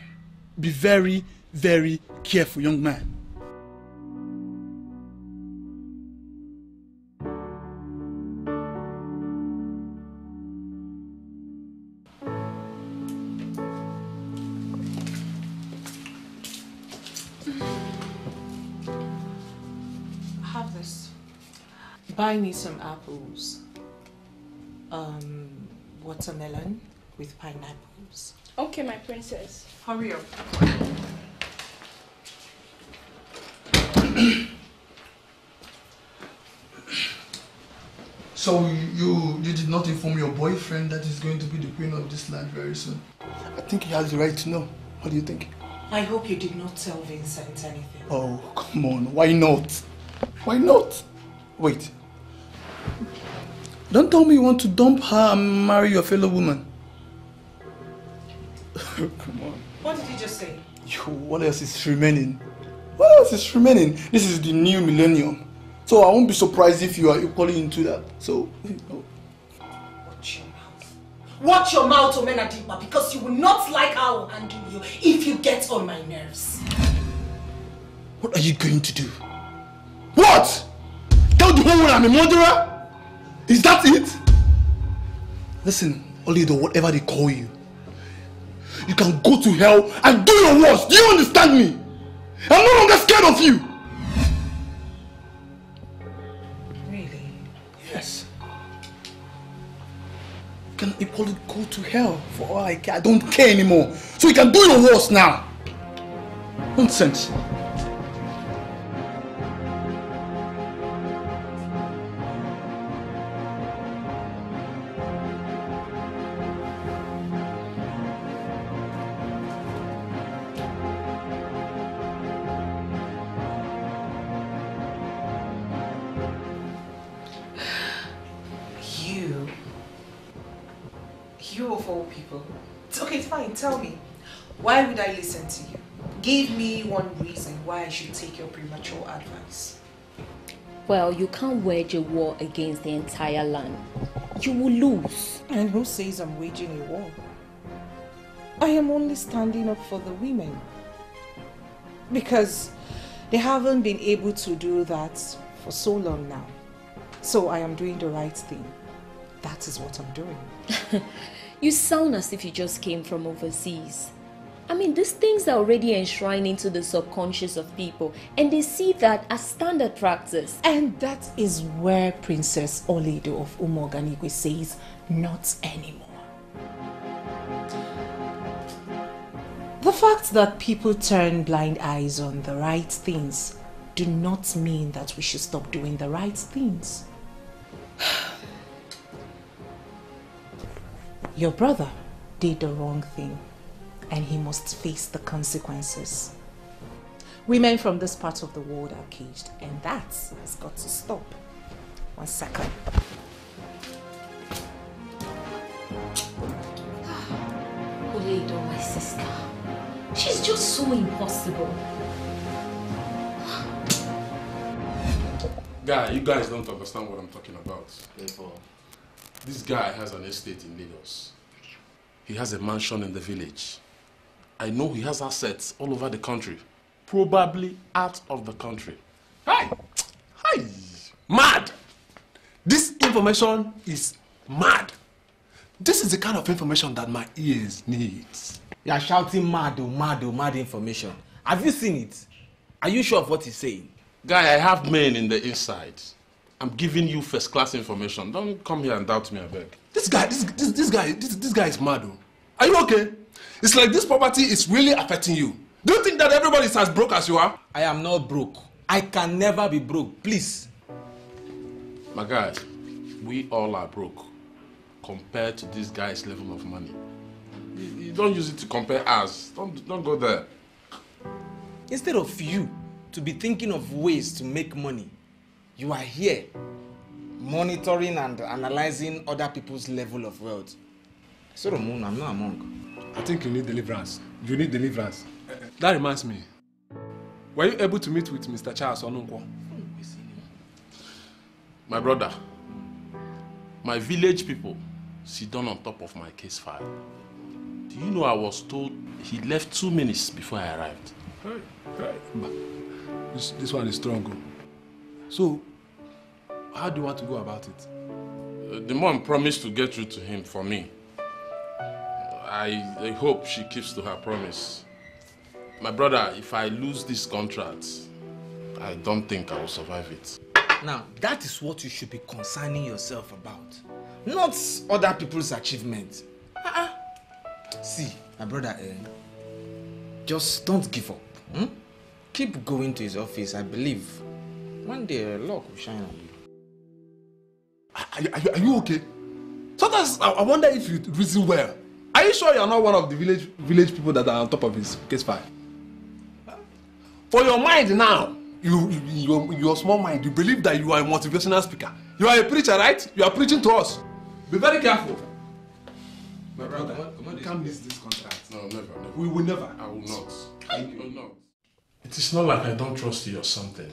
Be very, very careful, young man. Have this. Buy me some apples. Watermelon with pineapples. Okay, my princess. Hurry up. So you did not inform your boyfriend that he's going to be the queen of this land very soon? I think he has the right to know. What do you think? I hope you did not tell Vincent anything. Oh, come on. Why not? Why not? Wait. Don't tell me you want to dump her and marry your fellow woman. Come on. What did you just say? What else is remaining? What else is remaining? This is the new millennium. So I won't be surprised if you are equally into that. So, Watch your mouth. Watch your mouth, Omenadipa, because you will not like how I will handle you if you get on my nerves. what are you going to do? What? Tell the whole world I'm a murderer? Is that it? Listen, Olido, whatever they call you, you can go to hell and do your worst. Do you understand me? I'm no longer scared of you. Really? Yes. You can equally go to hell for all I care. I don't care anymore. So you can do your worst now. Nonsense. You of all people. It's okay, it's fine, tell me. Why would I listen to you? Give me one reason why I should take your premature advice. Well, you can't wage a war against the entire land. You will lose. And who says I'm waging a war? I am only standing up for the women. Because they haven't been able to do that for so long now. So I am doing the right thing. That is what I'm doing. You sound as if you just came from overseas. I mean, these things are already enshrined into the subconscious of people, and they see that as standard practice. And that is where Princess Oledo of Umoganigwe says, not anymore. The fact that people turn blind eyes on the right things do not mean that we should stop doing the right things. Your brother did the wrong thing, and he must face the consequences. Women from this part of the world are caged, and that has got to stop. 1 second. Oledo, my sister. She's just so impossible. Guy, you guys don't understand what I'm talking about. This guy has an estate in Lagos. He has a mansion in the village. I know he has assets all over the country. Probably out of the country. Hi! Hi! Mad! This information is mad. This is the kind of information that my ears needs. You are shouting mad information. Have you seen it? Are you sure of what he's saying? Guy, I have men in the inside. I'm giving you first class information. Don't come here and doubt me, I beg. This guy is mad. Oh. Are you okay? It's like this property is really affecting you. Do you think that everybody is as broke as you are? I am not broke. I can never be broke. Please. My guy, we all are broke compared to this guy's level of money. You don't use it to compare us. Don't go there. Instead of you to be thinking of ways to make money, you are here monitoring and analyzing other people's level of wealth. Solomon, I'm not a monk. I think you need deliverance. You need deliverance. That reminds me. Were you able to meet with Mr. Charles Onunkwo? My brother, my village people sit down on top of my case file. Do you know I was told he left 2 minutes before I arrived? Hey. This one is strong. So, how do you want to go about it? The mom promised to get through to him for me. I hope she keeps to her promise. My brother, if I lose this contract, I don't think I will survive it. Now, that is what you should be concerning yourself about. Not other people's achievements. See, my brother, just don't give up. Keep going to his office. I believe one day luck will shine on you. Are you okay? Sometimes I wonder if you reason well. Are you sure you're not one of the village people that are on top of his case file? For your mind now, your small mind, you believe that you are a motivational speaker. You are a preacher, right? You are preaching to us. Be very careful. My brother, you can't miss this contract. No, never. We will never. I will not. I will not. It is not like I don't trust you or something.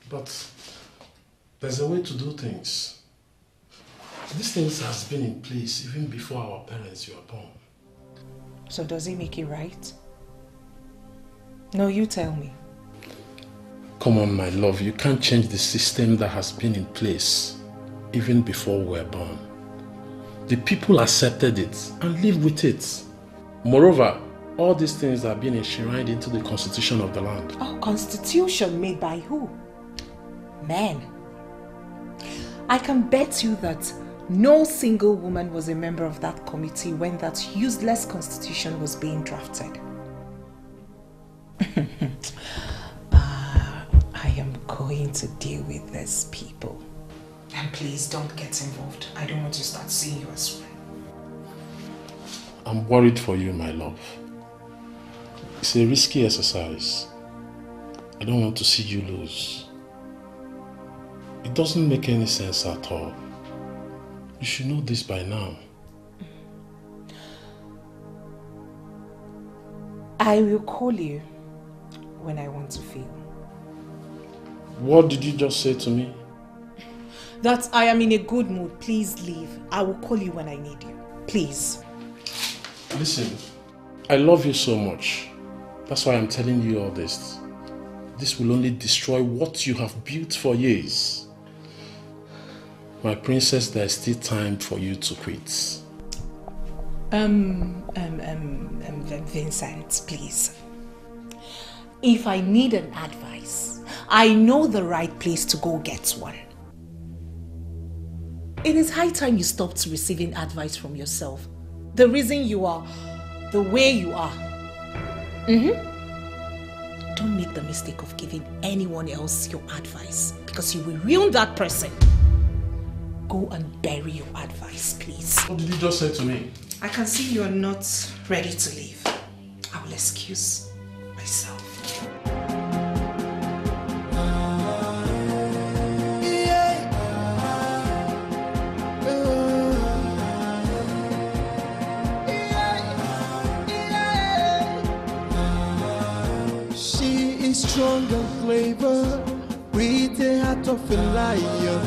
But there's a way to do things. These things has been in place even before our parents were born. So does it make it right? No, you tell me. Come on, my love. You can't change the system that has been in place even before we were born. The people accepted it and live with it. Moreover, all these things are being enshrined into the constitution of the land. Oh, constitution made by who? Men. I can bet you that no single woman was a member of that committee when that useless constitution was being drafted. I am going to deal with these people. And please don't get involved. I don't want to start seeing you as well. I'm worried for you, my love. It's a risky exercise. I don't want to see you lose. It doesn't make any sense at all. You should know this by now. I will call you when I want to feel. What did you just say to me? That I am in a good mood. Please leave. I will call you when I need you. Please. Listen, I love you so much. That's why I'm telling you all this. This will only destroy what you have built for years. My princess, there's still time for you to quit. Vincent, please. If I need an advice, I know the right place to go get one. It is high time you stopped receiving advice from yourself. The reason you are the way you are. Don't make the mistake of giving anyone else your advice because you will ruin that person. Go and bury your advice, please. What did you just say to me? I can see you are not ready to leave. I will excuse myself. She is strong and clever, with the heart of a lion.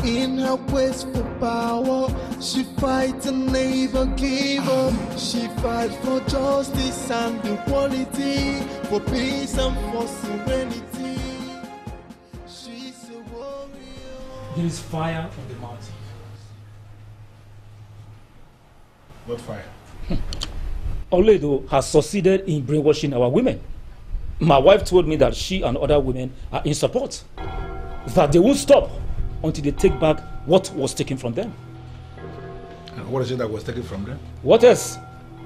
In her quest for power, she fights and never give up. She fights for justice and equality, for peace and for serenity. She's a warrior. There is fire on the mountain. What fire? Oledo has succeeded in brainwashing our women. My wife told me that she and other women are in support. That they won't stop until they take back what was taken from them. And what is it that was taken from them? What else,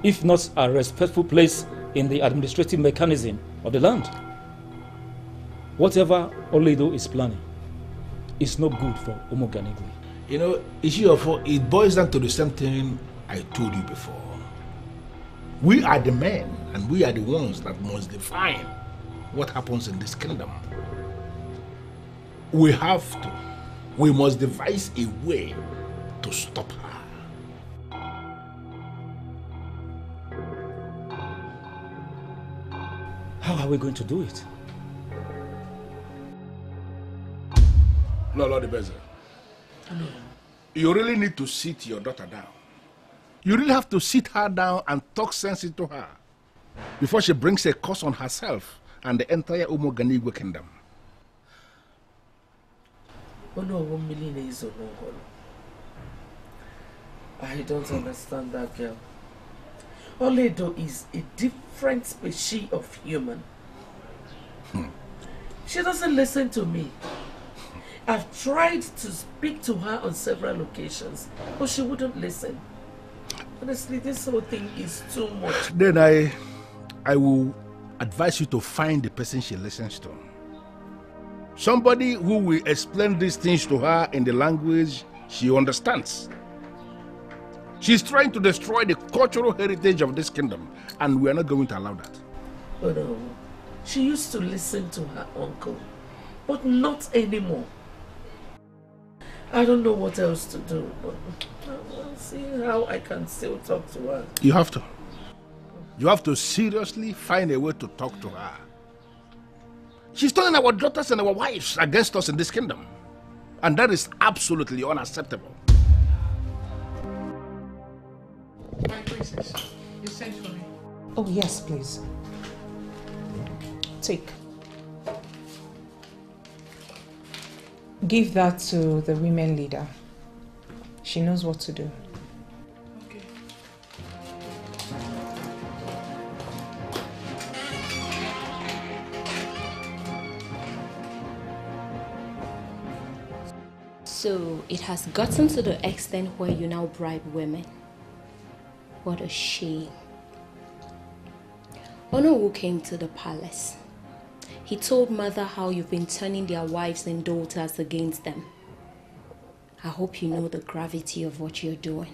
if not a respectful place in the administrative mechanism of the land? Whatever Oledo is planning is not good for Omoganigwe. You know, it boils down to the same thing I told you before. We are the men, and we are the ones that must define what happens in this kingdom. We must devise a way to stop her. How are we going to do it? No, Lord J.UGEZE. You really need to sit your daughter down. You really have to sit her down and talk sense into her before she brings a curse on herself and the entire Omoganigwe kingdom. I don't understand that girl. Oledo is a different species of human. She doesn't listen to me. I've tried to speak to her on several occasions, but she wouldn't listen. Honestly, this whole thing is too much. Then I will advise you to find the person she listens to. Somebody who will explain these things to her in the language she understands. She's trying to destroy the cultural heritage of this kingdom, and we are not going to allow that. Oh no. She used to listen to her uncle, but not anymore. I don't know what else to do, but I'll see how I can still talk to her. You have to. You have to seriously find a way to talk to her. She's turning our daughters and our wives against us in this kingdom. And that is absolutely unacceptable. My princess, you sent for me. Oh, yes, please. Take. Give that to the women leader. She knows what to do. Okay. So it has gotten to the extent where you now bribe women. What a shame. Onowu came to the palace. He told mother how you've been turning their wives and daughters against them. I hope you know the gravity of what you're doing.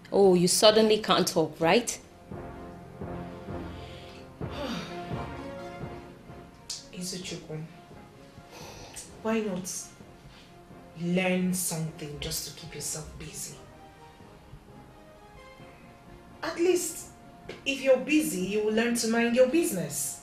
Oh, you suddenly can't talk, right? Izuchukwu, why not learn something just to keep yourself busy? At least, if you're busy, you will learn to mind your business.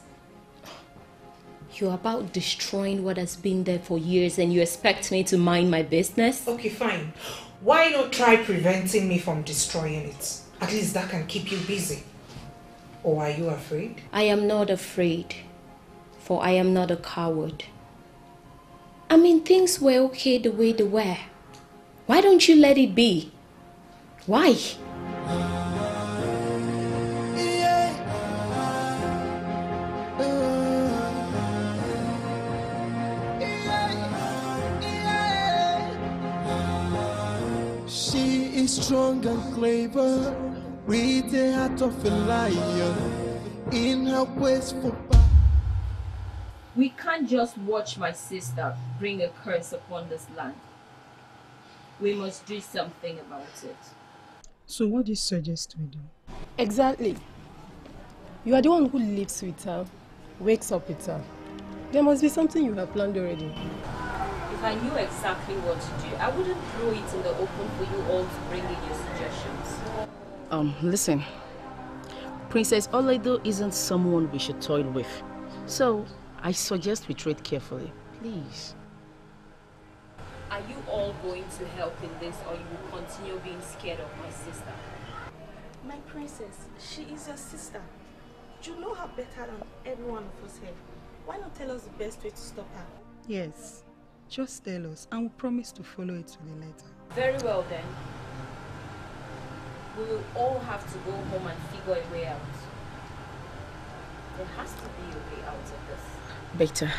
You're about destroying what has been there for years and you expect me to mind my business? Okay, fine. Why not try preventing me from destroying it? At least that can keep you busy. Or are you afraid? I am not afraid, for I am not a coward. I mean, things were okay the way they were. Why don't you let it be? Why? She is strong and clever, with the heart of a lion, in her quest for power. We can't just watch my sister bring a curse upon this land. We must do something about it. So what do you suggest we do? Exactly. You are the one who lives with her, wakes up with her. There must be something you have planned already. If I knew exactly what to do, I wouldn't throw it in the open for you all to bring in your suggestions. Listen. Princess Oledo isn't someone we should toy with. So, I suggest we tread carefully. Please. Are you all going to help in this, or you will continue being scared of my sister? My princess, she is your sister. You know her better than every one of us here. Why not tell us the best way to stop her? Yes. Just tell us and we promise to follow it to the letter. Very well then. We will all have to go home and figure a way out. There has to be a way out of this. Better.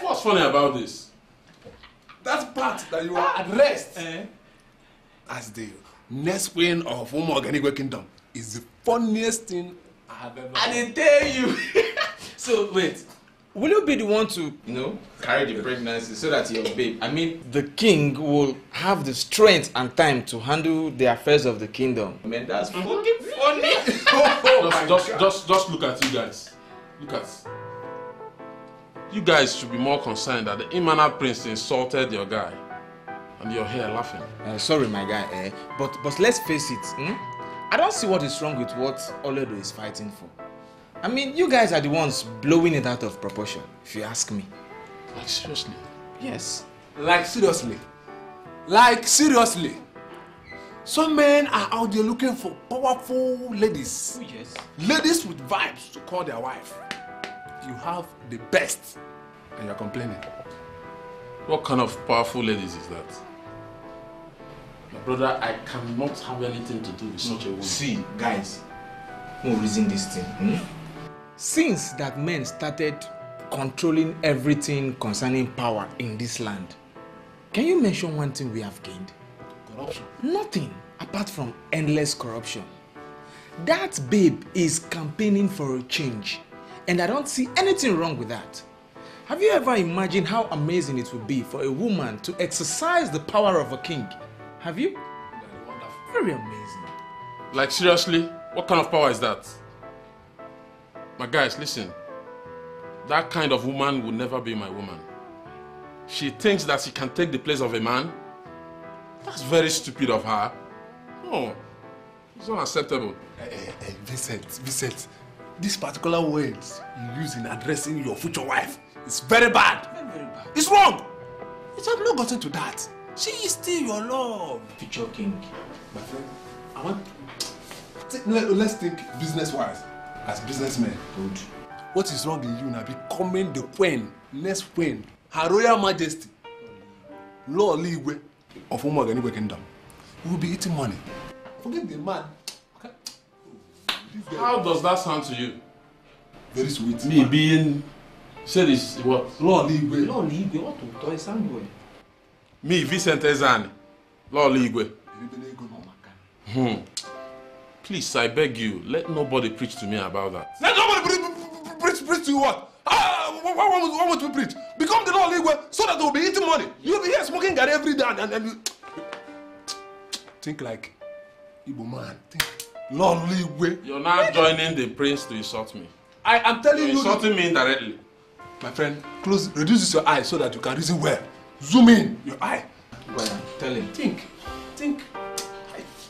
What's funny about this? That part that you are at rest as the next queen of Umu Organic Kingdom is the funniest thing I have ever I didn't tell you. So wait, will you be the one to, carry the pregnancy so that your babe, the king will have the strength and time to handle the affairs of the kingdom? Man, that's fucking funny. Just look at you guys. Look at. You guys should be more concerned that the Imana prince insulted your guy, and you're here laughing. Sorry, my guy, but let's face it. I don't see what is wrong with what Oledo is fighting for. You guys are the ones blowing it out of proportion, if you ask me. Like, seriously? Yes. Like, seriously? Like, seriously? Some men are out there looking for powerful ladies. Oh, yes. Ladies with vibes to call their wife. You have the best, and you're complaining. What kind of powerful ladies is that? My brother, I cannot have anything to do with such a woman. See, guys, we'll reason this thing. Since that men started controlling everything concerning power in this land, can you mention one thing we have gained? Corruption. Nothing apart from endless corruption. That babe is campaigning for a change, and I don't see anything wrong with that. Have you ever imagined how amazing it would be for a woman to exercise the power of a king? Have you? Very wonderful. Very amazing. Like, seriously? What kind of power is that? My guys, listen. That kind of woman will never be my woman. She thinks that she can take the place of a man? That's very stupid of her. No, it's unacceptable. Vincent, these particular words you use in addressing your future wife is very bad. Very bad. It's wrong. It has not gotten to that. She is still your love. Future king. My friend, let's think business-wise. As businessmen. Good. What is wrong in you now becoming the queen, next queen, Her Royal Majesty, Lord Ligwe of Umu Organic Kingdom? We will be eating money. Forget the man. Okay. How does that sound to you? Very sweet. Me being said is what? Lord Ligwe. Lord Ligwe, what to do? It's angry. Me, Vincent Ezani. Lord Ligwe. Please, I beg you, let nobody preach to me about that. Let nobody preach to you what? What would we preach? Become the Lord Ligwe so that we'll be eating money. You'll be here smoking gari every day and you... Think like Igbo man. Think Lord Ligwe. You're not joining the prince to insult me. I am telling you... You're insulting me indirectly. My friend, reduce your eyes so that you can reason well. Zoom in your eye. Well, tell him. Think.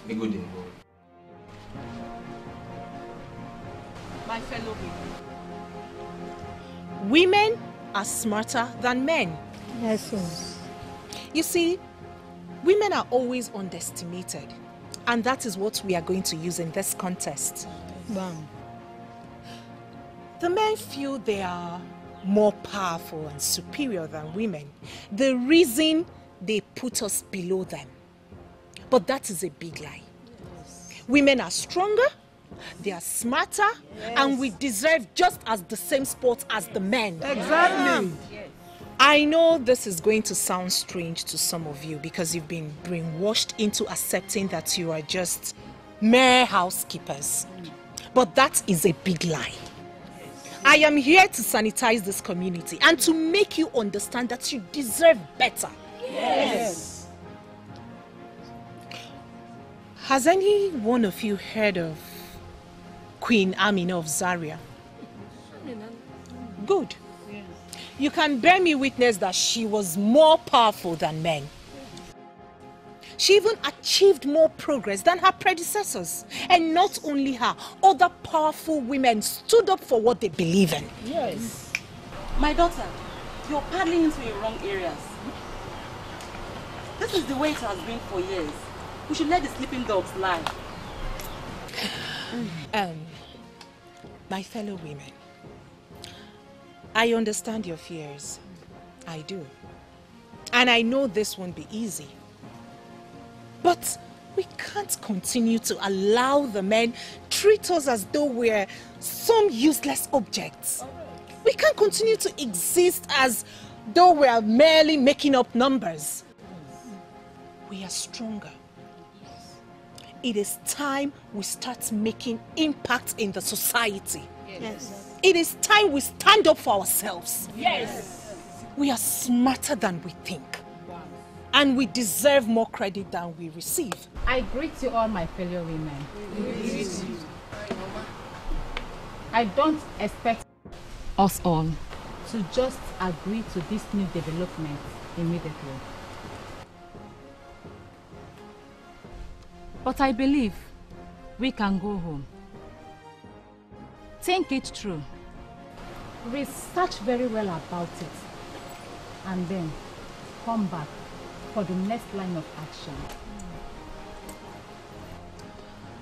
Be good in. My fellow women. Women are smarter than men. Yes, sir. You see, women are always underestimated. And that is what we are going to use in this contest. Bam. The men feel they are more powerful and superior than women. The reason they put us below them. But that is a big lie. Yes. Women are stronger, they are smarter, and we deserve just as the same sport as the men. Exactly. I know this is going to sound strange to some of you because you've been brainwashed into accepting that you are just mere housekeepers. But that is a big lie. I am here to sanitize this community and to make you understand that you deserve better. Yes. Has any one of you heard of Queen Amina of Zaria? Good. You can bear me witness that she was more powerful than men. She even achieved more progress than her predecessors. And not only her, other powerful women stood up for what they believe in. Yes. My daughter, you're paddling into the wrong areas. This is the way it has been for years. We should let the sleeping dogs lie. My fellow women, I understand your fears. I do. And I know this won't be easy. But we can't continue to allow the men treat us as though we're some useless objects. We can't continue to exist as though we're merely making up numbers. We are stronger. It is time we start making impact in the society. Yes. It is time we stand up for ourselves. Yes. We are smarter than we think. And we deserve more credit than we receive. I greet you all, my fellow women. I don't expect us all to just agree to this new development immediately. But I believe we can go home. Think it through. Research very well about it. And then come back for the next line of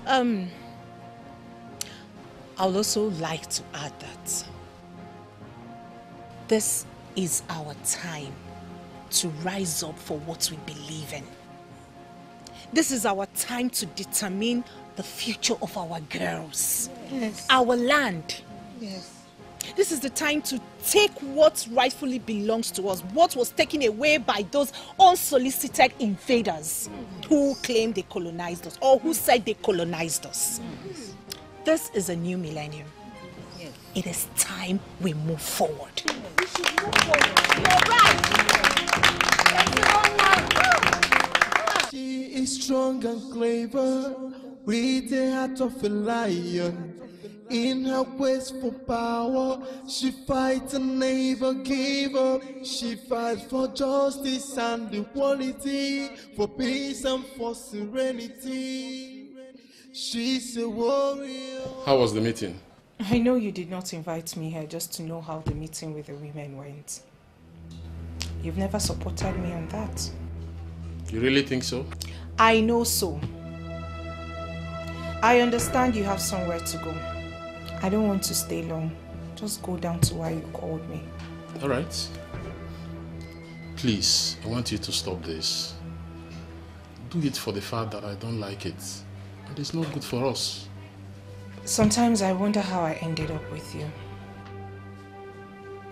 action. I'll also like to add that this is our time to rise up for what we believe in. This is our time to determine the future of our girls, our land. Yes. This is the time to take what rightfully belongs to us, what was taken away by those unsolicited invaders who claimed they colonized us or who said they colonized us. This is a new millennium. It is time we move forward. We should move forward. You're right. She is strong and clever, with the heart of a lion. In her quest for power, she fights and never give up. She fights for justice and equality, for peace and for serenity. She's a warrior. How was the meeting? I know you did not invite me here just to know how the meeting with the women went. You've never supported me on that. You really think so? I know so. I understand you have somewhere to go. I don't want to stay long. Just go down to why you called me. All right. Please, I want you to stop this. Do it for the fact that I don't like it. And it's not good for us. Sometimes I wonder how I ended up with you.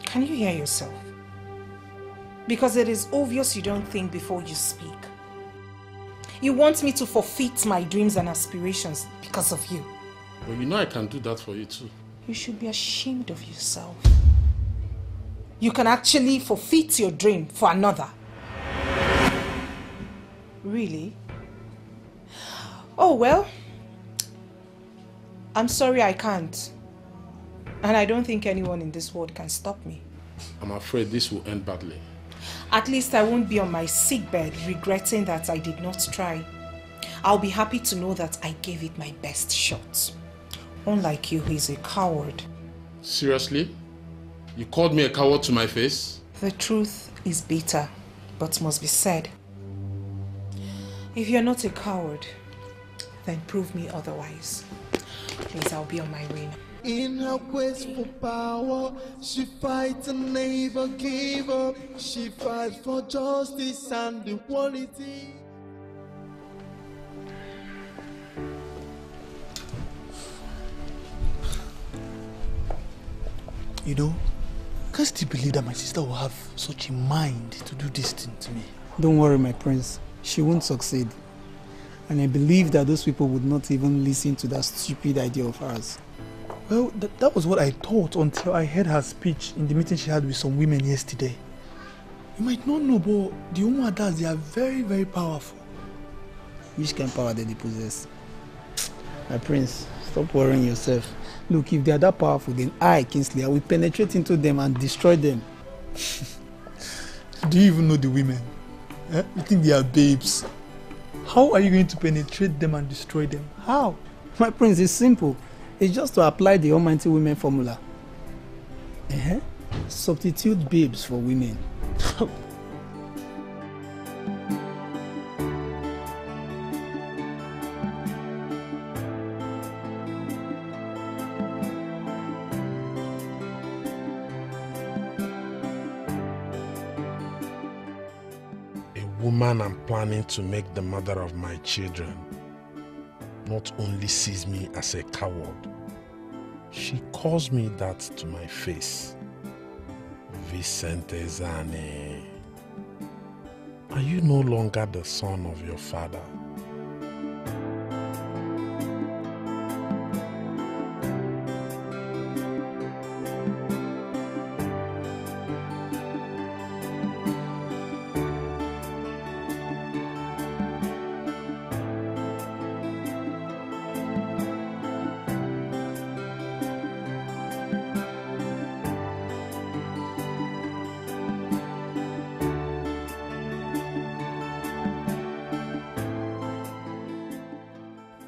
Can you hear yourself? Because it is obvious you don't think before you speak. You want me to forfeit my dreams and aspirations because of you. But you know I can do that for you too. You should be ashamed of yourself. You can actually forfeit your dream for another. Really? Oh well. I'm sorry I can't. And I don't think anyone in this world can stop me. I'm afraid this will end badly. At least I won't be on my sickbed regretting that I did not try. I'll be happy to know that I gave it my best shot. Unlike you, he's a coward. Seriously? You called me a coward to my face? The truth is bitter, but must be said. If you're not a coward, then prove me otherwise. Please, I'll be on my way now. In her quest for power, she fights and never give up. She fights for justice and equality. You know, I can't still believe that my sister will have such a mind to do this thing to me. Don't worry, my prince. She won't succeed. And I believe that those people would not even listen to that stupid idea of hers. Well, that was what I thought until I heard her speech in the meeting she had with some women yesterday. You might not know, but the Umuadas, they are very, very powerful. Which kind of power do they possess? My prince, stop worrying yourself. Look, if they are that powerful, then I, Kingsley, I will penetrate into them and destroy them. Do you even know the women? Eh? You think they are babes? How are you going to penetrate them and destroy them? How? My prince, it's simple. It's just to apply the almighty women formula. Substitute babes for women. Woman I'm planning to make the mother of my children not only sees me as a coward, she calls me that to my face. Vicente Zane, are you no longer the son of your father?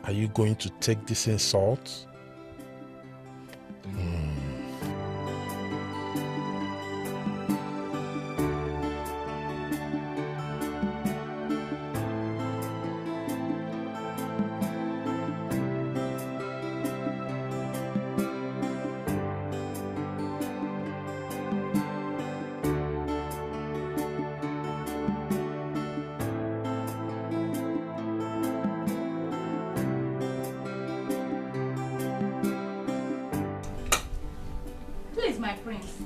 Are you going to take this insult? My prince,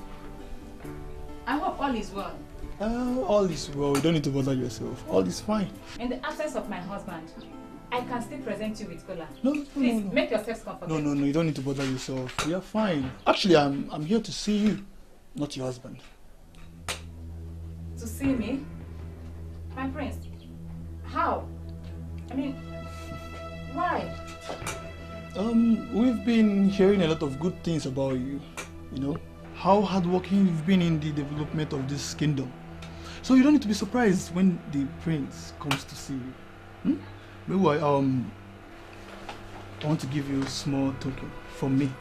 I hope all is well. All is well. You don't need to bother yourself. All is fine. In the absence of my husband, I can still present you with cola. No, please no. Make yourself comfortable. No. You don't need to bother yourself. You're fine. Actually, I'm here to see you, not your husband. To see me, my prince? How? I mean, why? We've been hearing a lot of good things about you. You know, how hardworking you've been in the development of this kingdom. So you don't need to be surprised when the prince comes to see you. Meanwhile, I want to give you a small token from me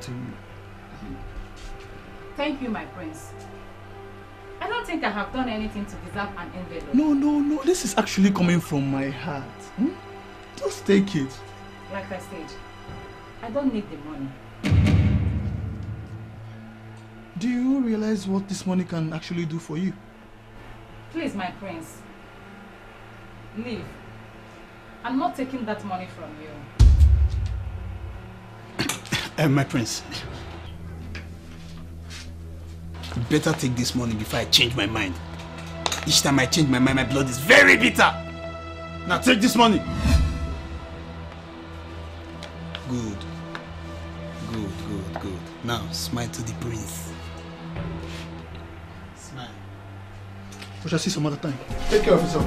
to you. Thank you, my prince. I don't think I have done anything to deserve an envelope. No. This is actually coming from my heart. Just take it. Like I said, I don't need the money. Do you realize what this money can actually do for you? Please, my prince, leave. I'm not taking that money from you. My prince, you better take this money before I change my mind. Each time I change my mind, my blood is very bitter. Now take this money. Good. Now smile to the prince. Smile. We shall see some other time. Take care of yourself.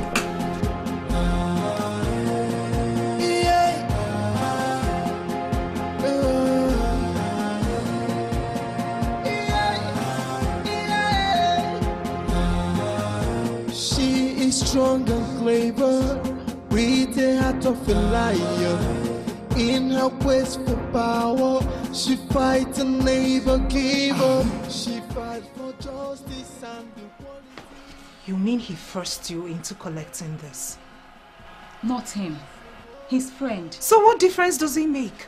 She is strong and clever, with a heart of a lion. In her quest for power, she fights and never give up. She fights for justice and equality. You mean he forced you into collecting this? Not him. His friend. So what difference does he make?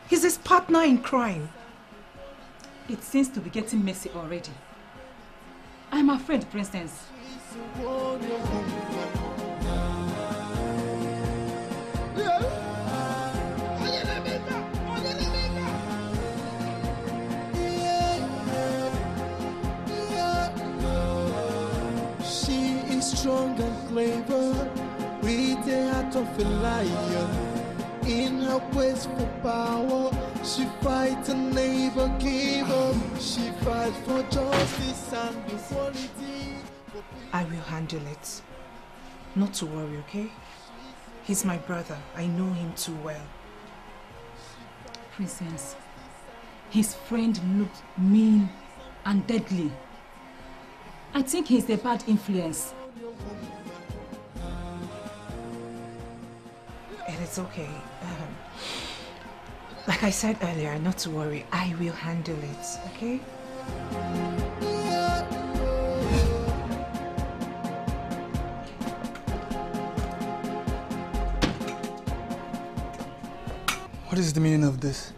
He's his partner in crime. It seems to be getting messy already. I'm afraid, Princess. She is strong and clever, with the heart of a lion. In her quest for power, she fights and never give up. She fights for justice and equality. I will handle it. Not to worry, okay? He's my brother. I know him too well. Princess, his friend looked mean and deadly. I think he's a bad influence. And it's okay. Like I said earlier, not to worry. I will handle it, okay? What is the meaning of this?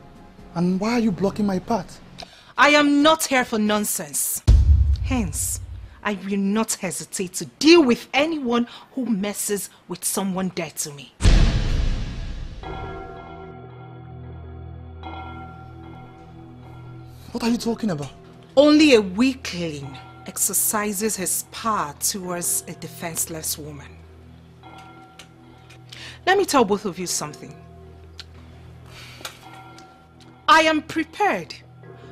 And why are you blocking my path? I am not here for nonsense. Hence, I will not hesitate to deal with anyone who messes with someone dear to me. What are you talking about? Only a weakling exercises his power towards a defenseless woman. Let me tell both of you something. I am prepared,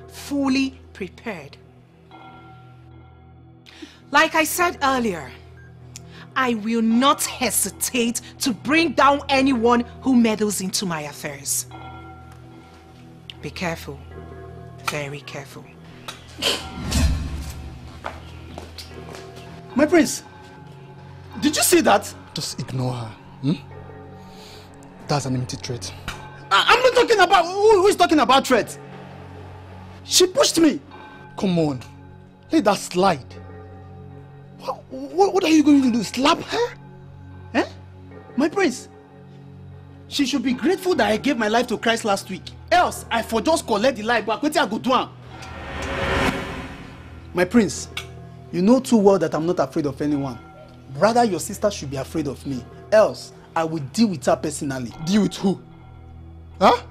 fully prepared. Like I said earlier, I will not hesitate to bring down anyone who meddles into my affairs. Be careful, very careful. My prince, did you see that? Just ignore her. That's an empty threat. I'm not talking about... Who is talking about threat? She pushed me. Come on. Let that slide. What are you going to do? Slap her? Eh? My prince, she should be grateful that I gave my life to Christ last week. Else, I for just collect the life back. What I go do? My prince, you know too well that I'm not afraid of anyone. Rather, your sister should be afraid of me. Else, I will deal with her personally. Deal with who? Huh?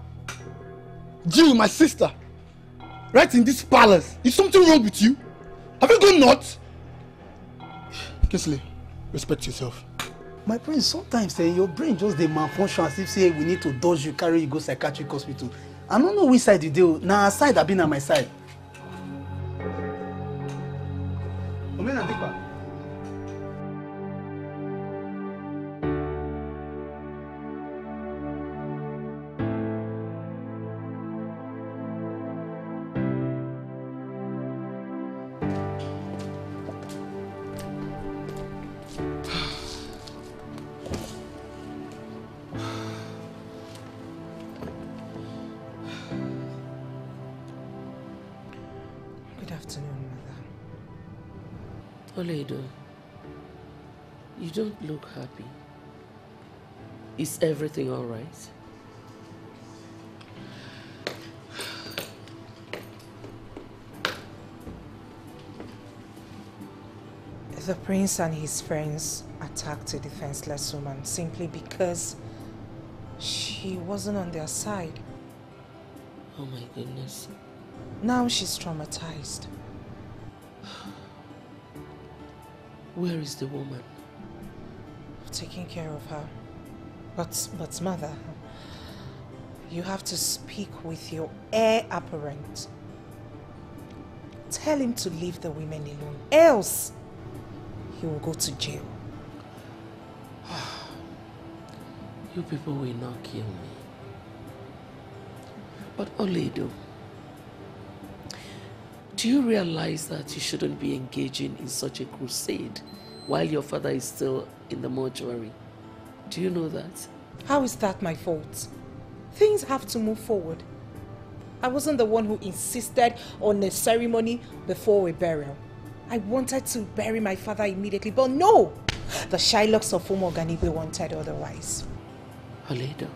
Deal with my sister? Right in this palace? Is something wrong with you? Have you gone nuts? Kingsley, respect yourself. My prince, sometimes your brain just dey malfunction as if say we need to dodge you, carry you go psychiatric hospital. I don't know which side you do. Now side I been on my side. Oledo, you don't look happy. Is everything all right? The prince and his friends attacked a defenseless woman simply because she wasn't on their side. Oh my goodness. Now she's traumatized. Where is the woman? I've taken care of her. But mother, you have to speak with your heir apparent. Tell him to leave the women alone, else he will go to jail. You people will not kill me. But Oledo, do you realize that you shouldn't be engaging in such a crusade while your father is still in the mortuary? Do you know that? How is that my fault? Things have to move forward. I wasn't the one who insisted on a ceremony before a burial. I wanted to bury my father immediately, but no! The Shylocks of Omoganibe wanted otherwise. Oledo,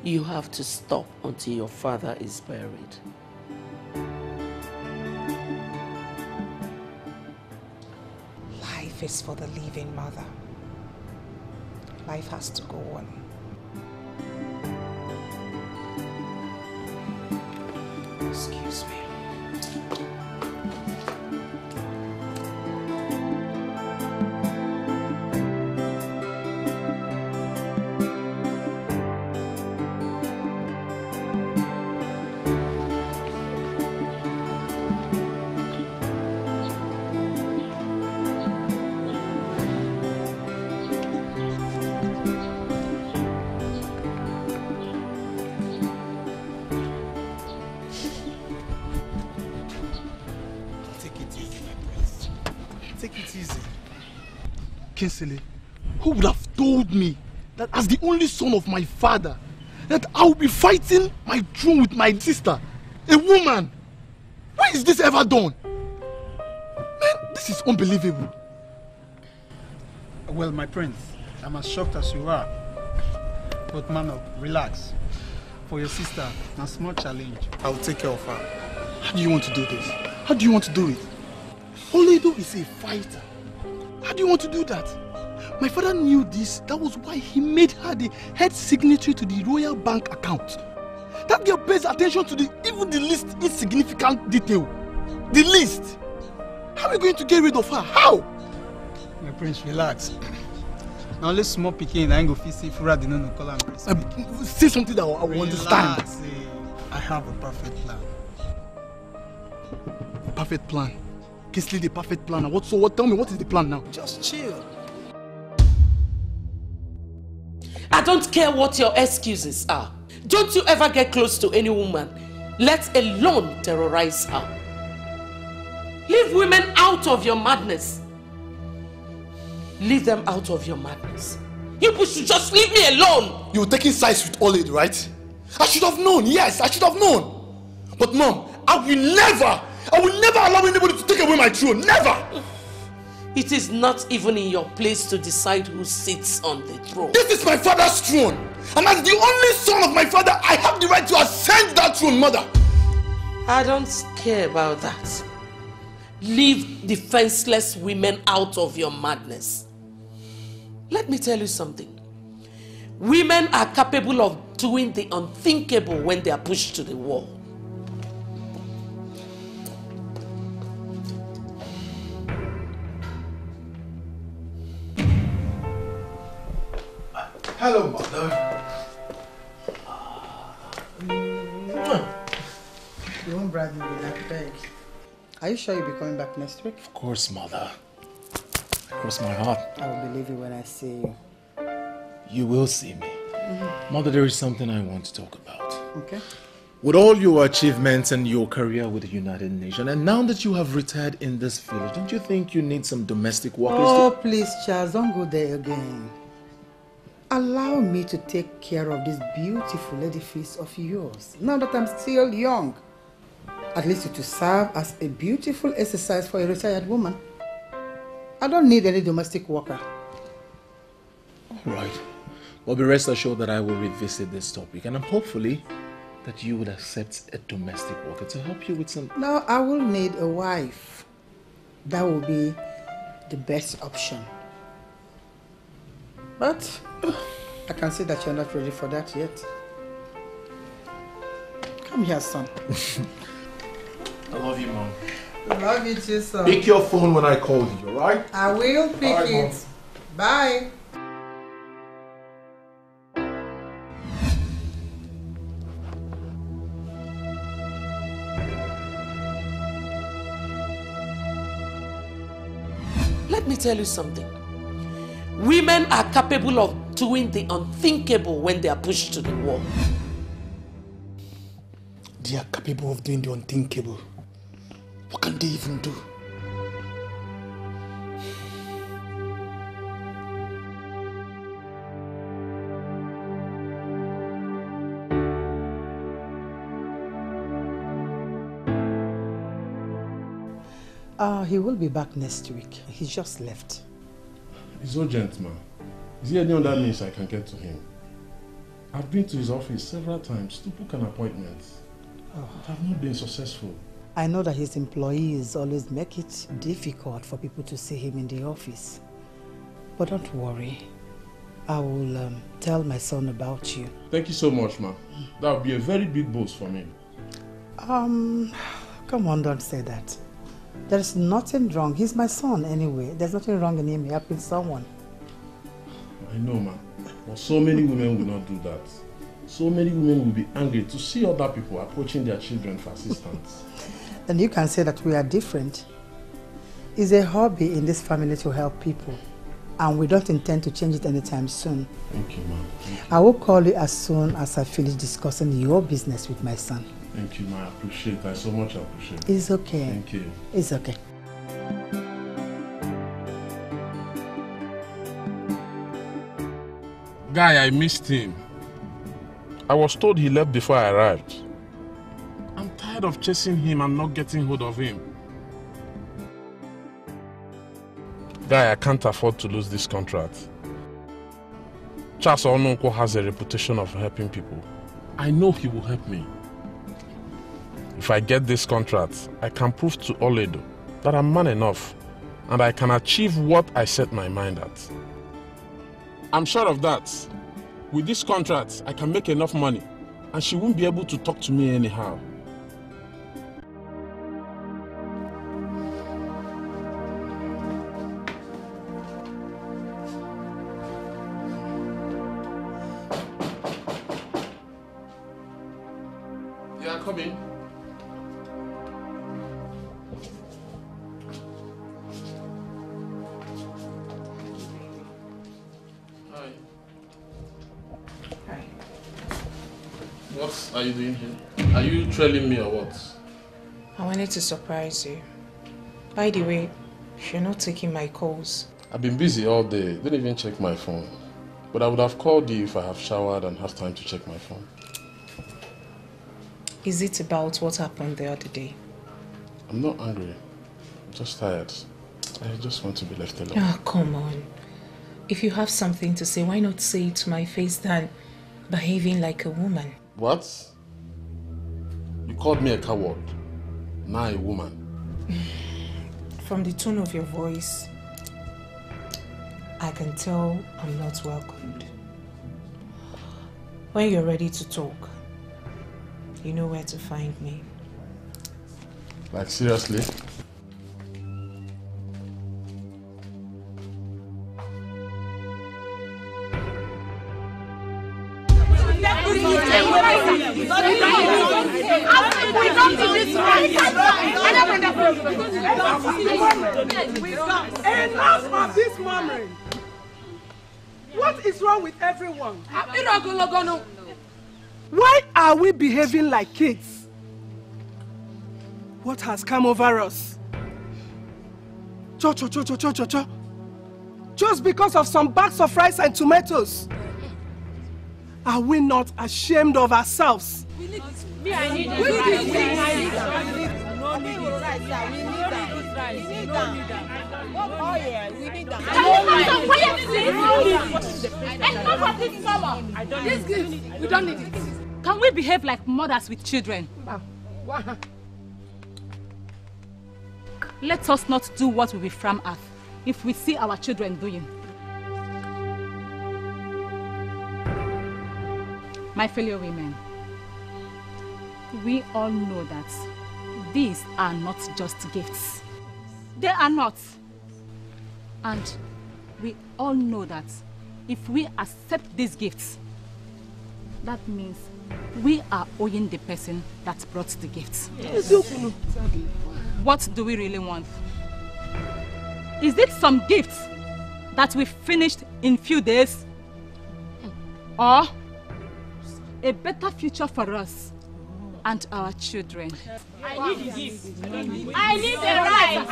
you have to stop until your father is buried. Life is for the living, mother. Life has to go on. Excuse me. Kinsley, who would have told me that as the only son of my father, that I will be fighting my throne with my sister, a woman? Why is this ever done? Man, this is unbelievable. Well, my prince, I'm as shocked as you are. But Mano, relax. For your sister, a small challenge. I'll take care of her. How do you want to do this? How do you want to do it? Oledo is a fighter. How do you want to do that? My father knew this. That was why he made her the head signatory to the royal bank account. That girl pays attention to even the least insignificant detail. The least. How are we going to get rid of her? How? My prince, relax. Now let's small picking. I ain't go see Fura the no call and press. Say something that I will understand. I have a perfect plan. Perfect plan. Kinsley, the perfect plan. What? Tell me, what is the plan now? Just chill. I don't care what your excuses are. Don't you ever get close to any woman, let alone terrorize her. Leave women out of your madness. Leave them out of your madness. You people should just leave me alone. You were taking sides with Olid, right? I should have known. Yes, I should have known. But Mom, I will never allow anybody to take away my throne. Never! It is not even in your place to decide who sits on the throne. This is my father's throne. And as the only son of my father, I have the right to ascend that throne, Mother. I don't care about that. Leave defenseless women out of your madness. Let me tell you something. Women are capable of doing the unthinkable when they are pushed to the wall. Hello, Mother. You won't bribe me with that bag. Are you sure you'll be coming back next week? Of course, Mother. Cross my heart. I will believe you when I see you. You will see me. Mother, there is something I want to talk about. Okay. With all your achievements and your career with the United Nations, and now that you have retired in this village, don't you think you need some domestic workers? Oh, please, Charles, don't go there again. Allow me to take care of this beautiful edifice of yours, now that I'm still young. At least to serve as a beautiful exercise for a retired woman. I don't need any domestic worker. All right. Well, be rest assured that I will revisit this topic, and I'm hopefully that you would accept a domestic worker to help you with some... No, I will need a wife. That will be the best option. But I can see that you're not ready for that yet. Come here, son. I love you, Mom. I love you too, son. Pick your phone when I call you, alright? I will pick it. Mom. Bye. Let me tell you something. Women are capable of doing the unthinkable when they are pushed to the wall. They are capable of doing the unthinkable. What can they even do? He will be back next week. He just left. It's urgent, man. Is there any other means I can get to him? I've been to his office several times to book an appointment. But I've not been successful. I know that his employees always make it difficult for people to see him in the office. But don't worry. I will tell my son about you. Thank you so much, ma. That would be a very big boost for me. Come on, don't say that. There's nothing wrong. He's my son anyway. There's nothing wrong in him helping someone. I know, ma. But so many women will not do that. So many women will be angry to see other people approaching their children for assistance. Then you can say that we are different. It's a hobby in this family to help people. And we don't intend to change it anytime soon. Thank you, ma'am. I will call you as soon as I finish discussing your business with my son. Thank you, ma. I appreciate it. I so much appreciate it. It's okay. Thank you. It's okay. Guy, I missed him. I was told he left before I arrived. I'm tired of chasing him and not getting hold of him. Guy, I can't afford to lose this contract. Charles Ononko has a reputation of helping people. I know he will help me. If I get this contract, I can prove to Oledo that I'm man enough and I can achieve what I set my mind at. I'm sure of that. With this contract, I can make enough money and she won't be able to talk to me anyhow. Yeah, come in. Hi. Hi. What are you doing here? Are you trailing me or what? I wanted to surprise you. By the way, you're not taking my calls. I've been busy all day. Didn't even check my phone. But I would have called you if I have showered and have time to check my phone. Is it about what happened the other day? I'm not angry. I'm just tired. I just want to be left alone. Oh, come on. If you have something to say, why not say it to my face than behaving like a woman? What? You called me a coward. Now a woman. From the tone of your voice, I can tell I'm not welcomed. When you're ready to talk, you know where to find me. Like, seriously? Enough of this murmuring. What is wrong with everyone? Why are we behaving like kids? What has come over us? Just because of some bags of rice and tomatoes. Are we not ashamed of ourselves? We don't need it. Can we behave like mothers with children? Let us not do what we will frown at if we see our children doing. My fellow women, we all know that these are not just gifts. They are not. And we all know that if we accept these gifts, that means we are owing the person that brought the gifts. Yes. What do we really want? Is it some gifts that we finished in few days? Or a better future for us and our children? I need gifts. I need the rice.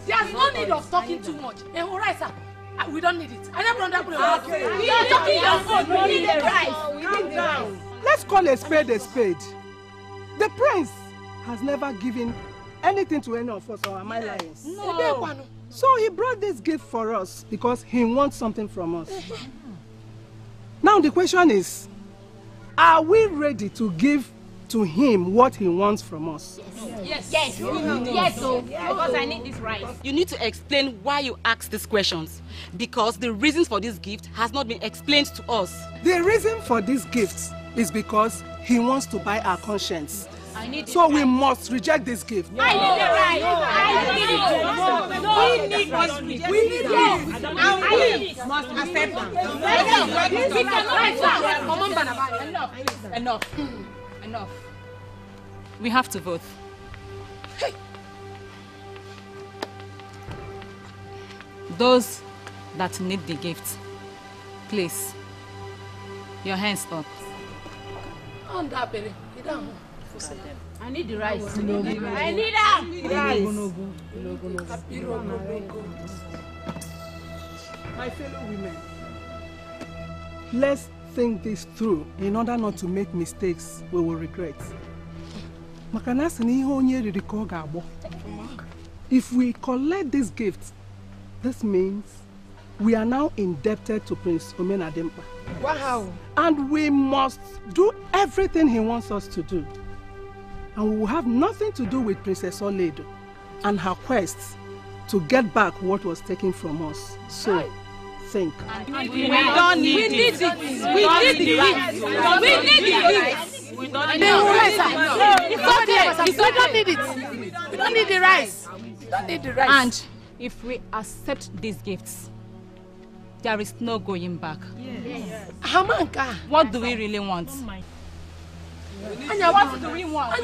There's no need of talking too much. We don't need it. We are talking your phone. We need the rice. Calm down. Let's call a spade a spade. The prince has never given anything to any of us, or am I lying? No. So he brought this gift for us because he wants something from us. Now the question is, are we ready to give to him what he wants from us? Yes. Because I need this rice. You need to explain why you ask these questions, because the reasons for this gift has not been explained to us. The reason for this gift is because he wants to buy our conscience. So we must reject this gift. I need the rice. We need it. And we must accept them. We cannot. Enough. We have to vote. Those that need the gift, please, your hands up. I need the rice. I need My fellow women, let's think this through in order not to make mistakes we will regret. If we collect this gift, this means we are now indebted to Prince Omenadimpa. Wow. And we must do everything he wants us to do. And we will have nothing to do with Princess Oledo and her quest to get back what was taken from us. So, think. We don't need it. We need the rice. We need the rice. We don't need the rice. We don't need it. We don't need the rice. We don't need the rice. And if we accept these gifts, there is no going back. Yes. Hamanka. What do we really want? What do we want?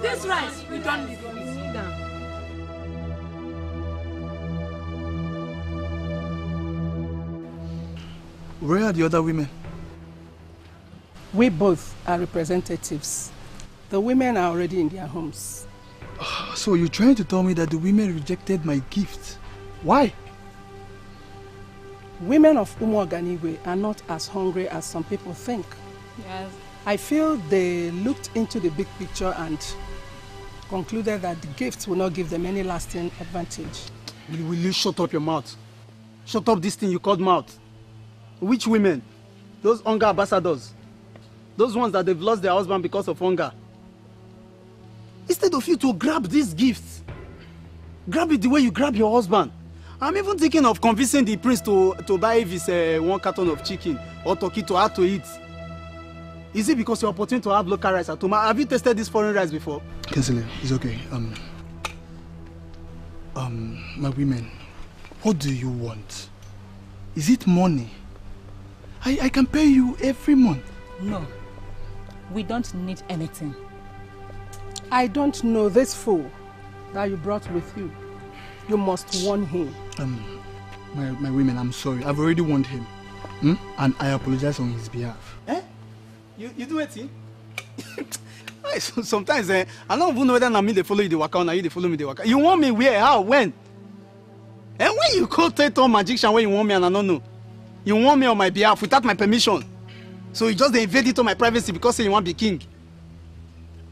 This rice, we don't need it. Where are the other women? We both are representatives. The women are already in their homes. So you're trying to tell me that the women rejected my gift? Why? Women of Umuoganigwe are not as hungry as some people think. Yes. I feel they looked into the big picture and concluded that the gift will not give them any lasting advantage. Will you shut up your mouth? Shut up this thing you called mouth. Which women? Those hunger ambassadors. Those ones that they've lost their husband because of hunger. Instead of you to grab this gift, grab it the way you grab your husband. I'm even thinking of convincing the prince to buy this 1 carton of chicken or turkey to add to it. Is it because you're opportune to have local rice at home? Have you tasted this foreign rice before? Kensile, it's okay. My women, what do you want? Is it money? I can pay you every month. No, we don't need anything. I don't know this fool that you brought with you. You must warn him. My women, I'm sorry. I've already warned him. And I apologize on his behalf. Eh? You do it? Sometimes I don't even know whether I mean they follow you the waka or you they follow me the waka. You want me where? How? When? And when you call Tato magician when you want me and I don't know. You want me on my behalf without my permission. So you just invade into my privacy because you want to be king.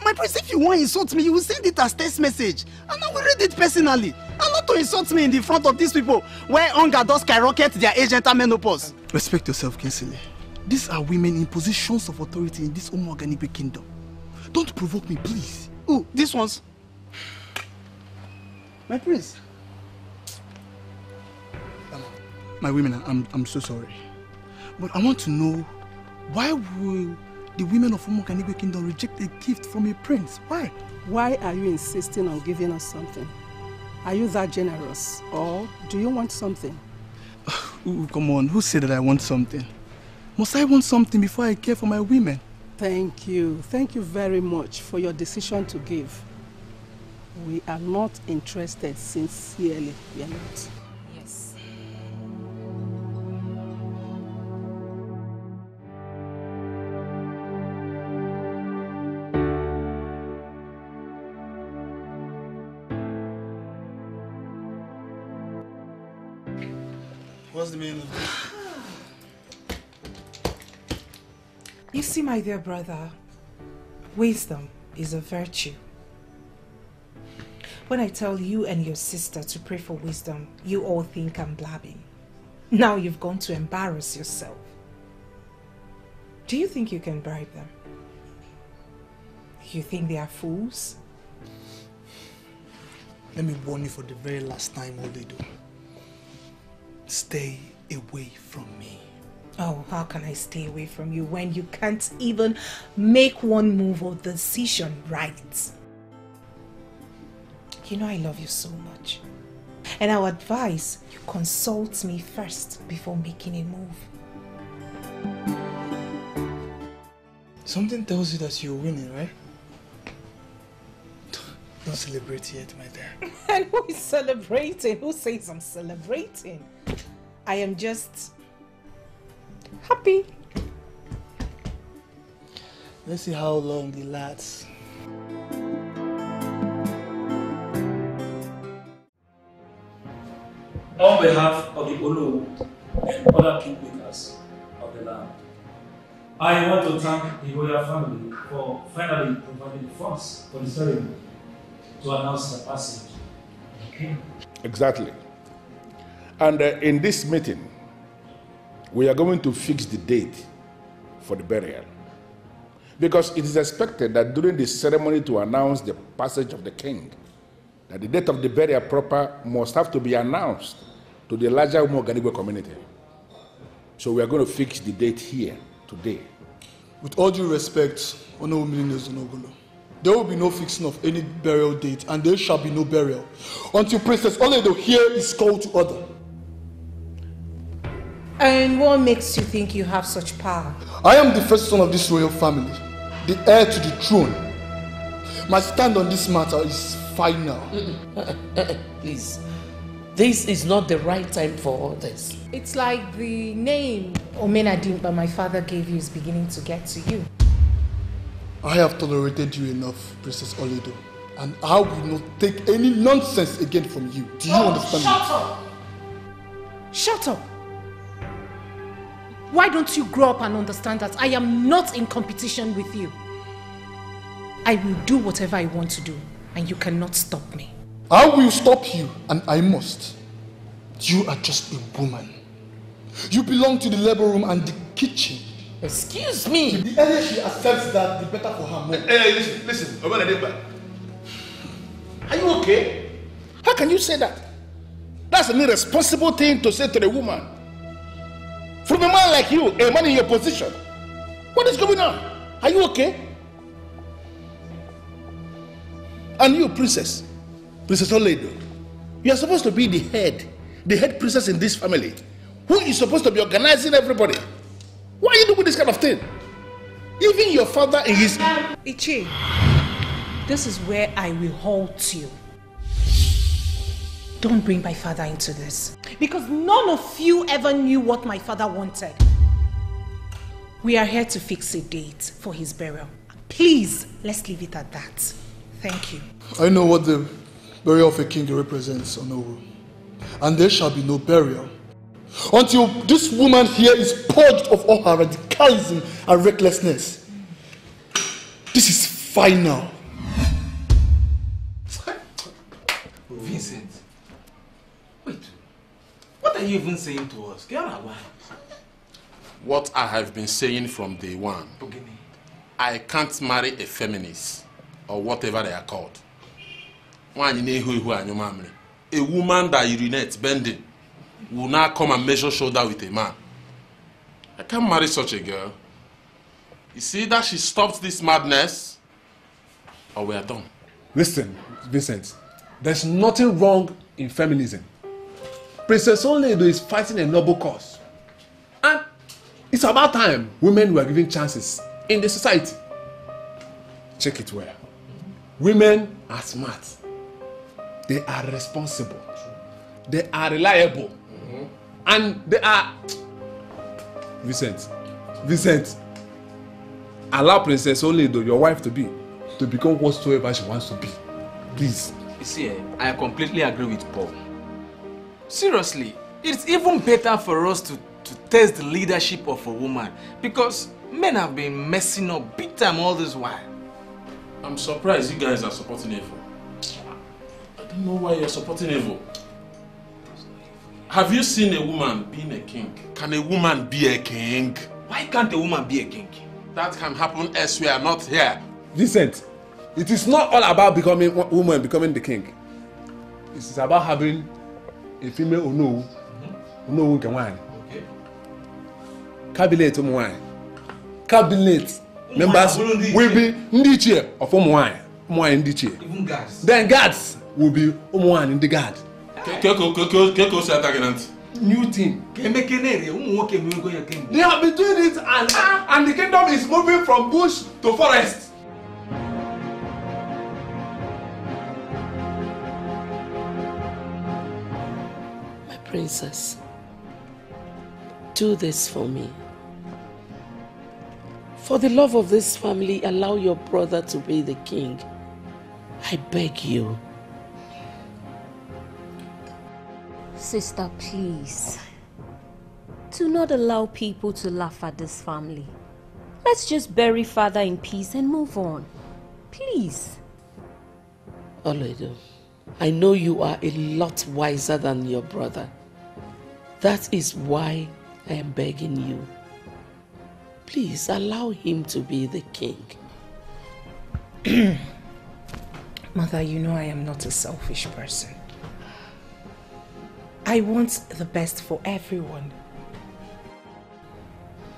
My prince, if you want to insult me, you will send it as text message. And I will read it personally. And not to insult me in the front of these people where hunger does skyrocket their age enter menopause. Respect yourself, Kensile. These are women in positions of authority in this Umuoganigwe kingdom. Don't provoke me, please. Oh, these ones. My prince. My women, I'm so sorry. But I want to know, why will the women of Umuoganigwe kingdom reject a gift from a prince? Why? Why are you insisting on giving us something? Are you that generous? Or do you want something? Ooh, come on, who said that I want something? Must I want something before I care for my women? Thank you. Thank you very much for your decision to give. We are not interested, sincerely. We are not. Yes. What's the meaning of this? You see, my dear brother, wisdom is a virtue. When I tell you and your sister to pray for wisdom, you all think I'm blabbing. Now you've gone to embarrass yourself. Do you think you can bribe them? You think they are fools? Let me warn you for the very last time, Oledo. Stay away from me. Oh, how can I stay away from you when you can't even make one move or decision right? You know I love you so much. And I would advise you consult me first before making a move. Something tells you that you're winning, right? Don't celebrate yet, my dear. And who is celebrating? Who says I'm celebrating? I am just happy. Let's see how long it lasts. On behalf of the Olo and other kingmakers of the land, I want to thank the royal family for finally providing funds for the ceremony to announce the passage of the king. Exactly. And in this meeting, we are going to fix the date for the burial. Because it is expected that during the ceremony to announce the passage of the king, that the date of the burial proper must have to be announced to the larger Umuoganigwe community. So we are going to fix the date here, today. With all due respect, Onogolo, there will be no fixing of any burial date, and there shall be no burial until Princess Oledo here is called to order. And what makes you think you have such power? I am the first son of this royal family, the heir to the throne. My stand on this matter is final. Please, this is not the right time for all this. It's like the name Omenadimba my father gave you is beginning to get to you. I have tolerated you enough, Princess Oledo, and I will not take any nonsense again from you. Do you understand me? Shut up! Shut up! Why don't you grow up and understand that I am not in competition with you? I will do whatever I want to do, and you cannot stop me. I will stop you, and I must. You are just a woman. You belong to the labor room and the kitchen. Excuse me. The earlier she accepts that, the better for her mom. Hey, listen, are you okay? How can you say that? That's an irresponsible thing to say to the woman. From a man like you, a man in your position. What is going on? Are you okay? And you, Princess Oledo, you are supposed to be the head princess in this family, who is supposed to be organizing everybody. Why are you doing this kind of thing? Even your father in his... Ichi, this is where I will halt you. Don't bring my father into this. Because none of you ever knew what my father wanted. We are here to fix a date for his burial. Please, let's leave it at that. Thank you. I know what the burial of a king represents, Onowu. And there shall be no burial until this woman here is purged of all her radicalism and recklessness. This is final. Vincent, wait. What are you even saying to us? What I have been saying from day one. I can't marry a feminist or whatever they are called. A woman that urinates bending will now come and measure shoulder with a man. I can't marry such a girl. You see that she stopped this madness, or we are done. Listen, Vincent, there's nothing wrong in feminism. Princess Oledo is fighting a noble cause. And it's about time women were given chances in the society. Check it well. Women are smart. They are responsible. They are reliable. And they are... Vincent, allow Princess Oledo, your wife, to become whatsoever she wants to be. Please. You see, I completely agree with Paul. Seriously, it's even better for us to to test the leadership of a woman because men have been messing up big time all this while. I'm surprised you guys are supporting evil. I don't know why you're supporting evil. Have you seen a woman being a king? Can a woman be a king? Why can't a woman be a king? That can happen elsewhere, not here. Vincent, it is not all about becoming woman, becoming the king. It is about having a female who knows who can. Cabinet wine. Cabinet members will be Ndichie of wine. Even guards. Then guards will be wine in the guard. New thing. They have been doing it and the kingdom is moving from bush to forest. My princess, do this for me. For the love of this family, allow your brother to be the king. I beg you. Sister, please. Do not allow people to laugh at this family. Let's just bury father in peace and move on. Please. Oledo, I know you are a lot wiser than your brother. That is why I am begging you. Please allow him to be the king. Mother, you know I am not a selfish person. I want the best for everyone.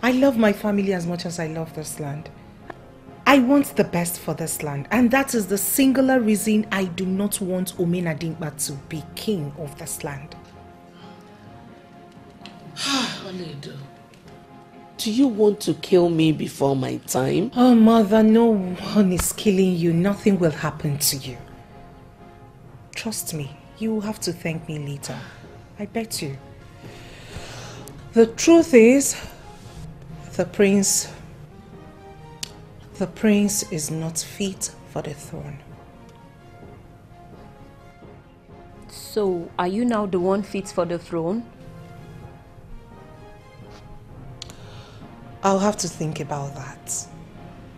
I love my family as much as I love this land. I want the best for this land, and that is the singular reason I do not want Omenadimba to be king of this land. Oledo, do you want to kill me before my time? Oh, Mother, no one is killing you. Nothing will happen to you. Trust me, you will have to thank me later. I bet you. The truth is, the prince is not fit for the throne. So, are you now the one fit for the throne? I'll have to think about that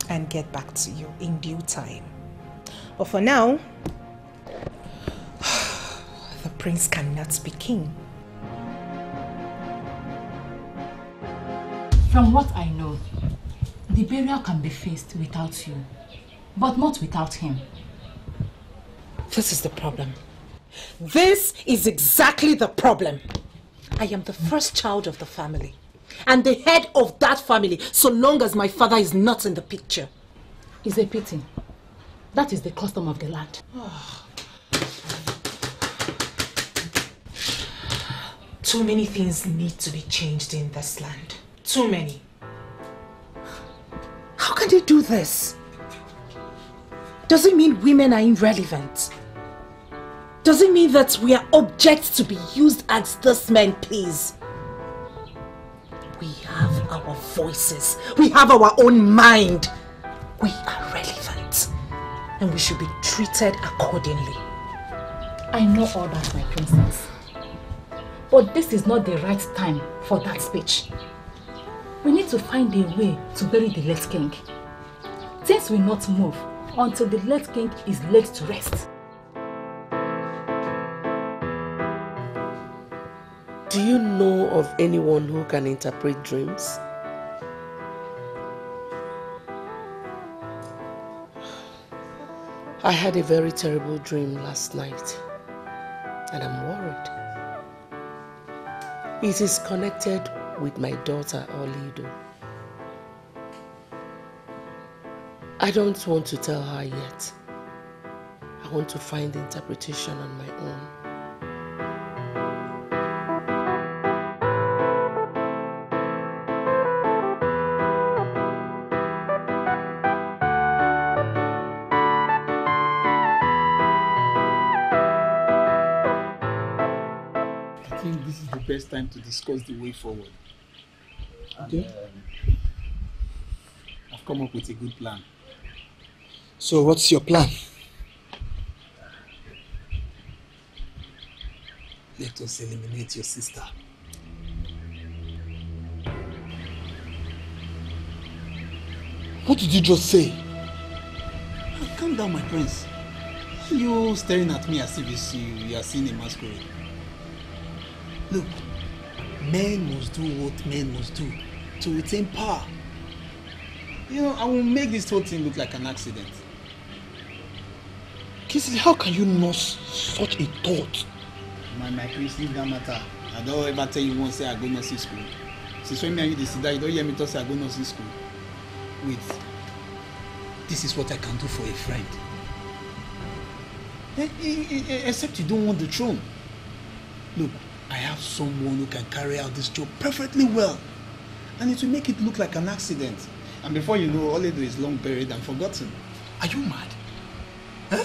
and get back to you in due time. But for now, the prince cannot be king. From what I know, the burial can be faced without you, but not without him. This is the problem. This is exactly the problem. I am the first child of the family and the head of that family so long as my father is not in the picture. It's a pity. That is the custom of the land. Too many things need to be changed in this land. Too many. How can they do this? Does it mean women are irrelevant? Does it mean that we are objects to be used as this men please? We have our voices. We have our own mind. We are relevant. And we should be treated accordingly. I know all that, my princess. But this is not the right time for that speech. We need to find a way to bury the late king. Things will not move until the late king is laid to rest. Do you know of anyone who can interpret dreams? I had a very terrible dream last night, and I'm worried. It is connected with my daughter, Oledo. I don't want to tell her yet. I want to find the interpretation on my own. I think this is the best time to discuss the way forward. Okay? I've come up with a good plan. So what's your plan? Let us eliminate your sister. What did you just say? Calm down, my prince. You staring at me as if you are seeing a masquerade. Look, men must do what men must do to retain power. You know, I will make this whole thing look like an accident. Kissy, how can you know such a thought? My prince, leave that matter. I don't ever tell you once say I go nursing school. Since when me and you decide, you don't hear me talk say I go nursing school. Wait. This is what I can do for a friend. Except you don't want the throne. Look, I have someone who can carry out this job perfectly well. And it will make it look like an accident. And before you know, Oledo is long buried and forgotten. Are you mad? Huh?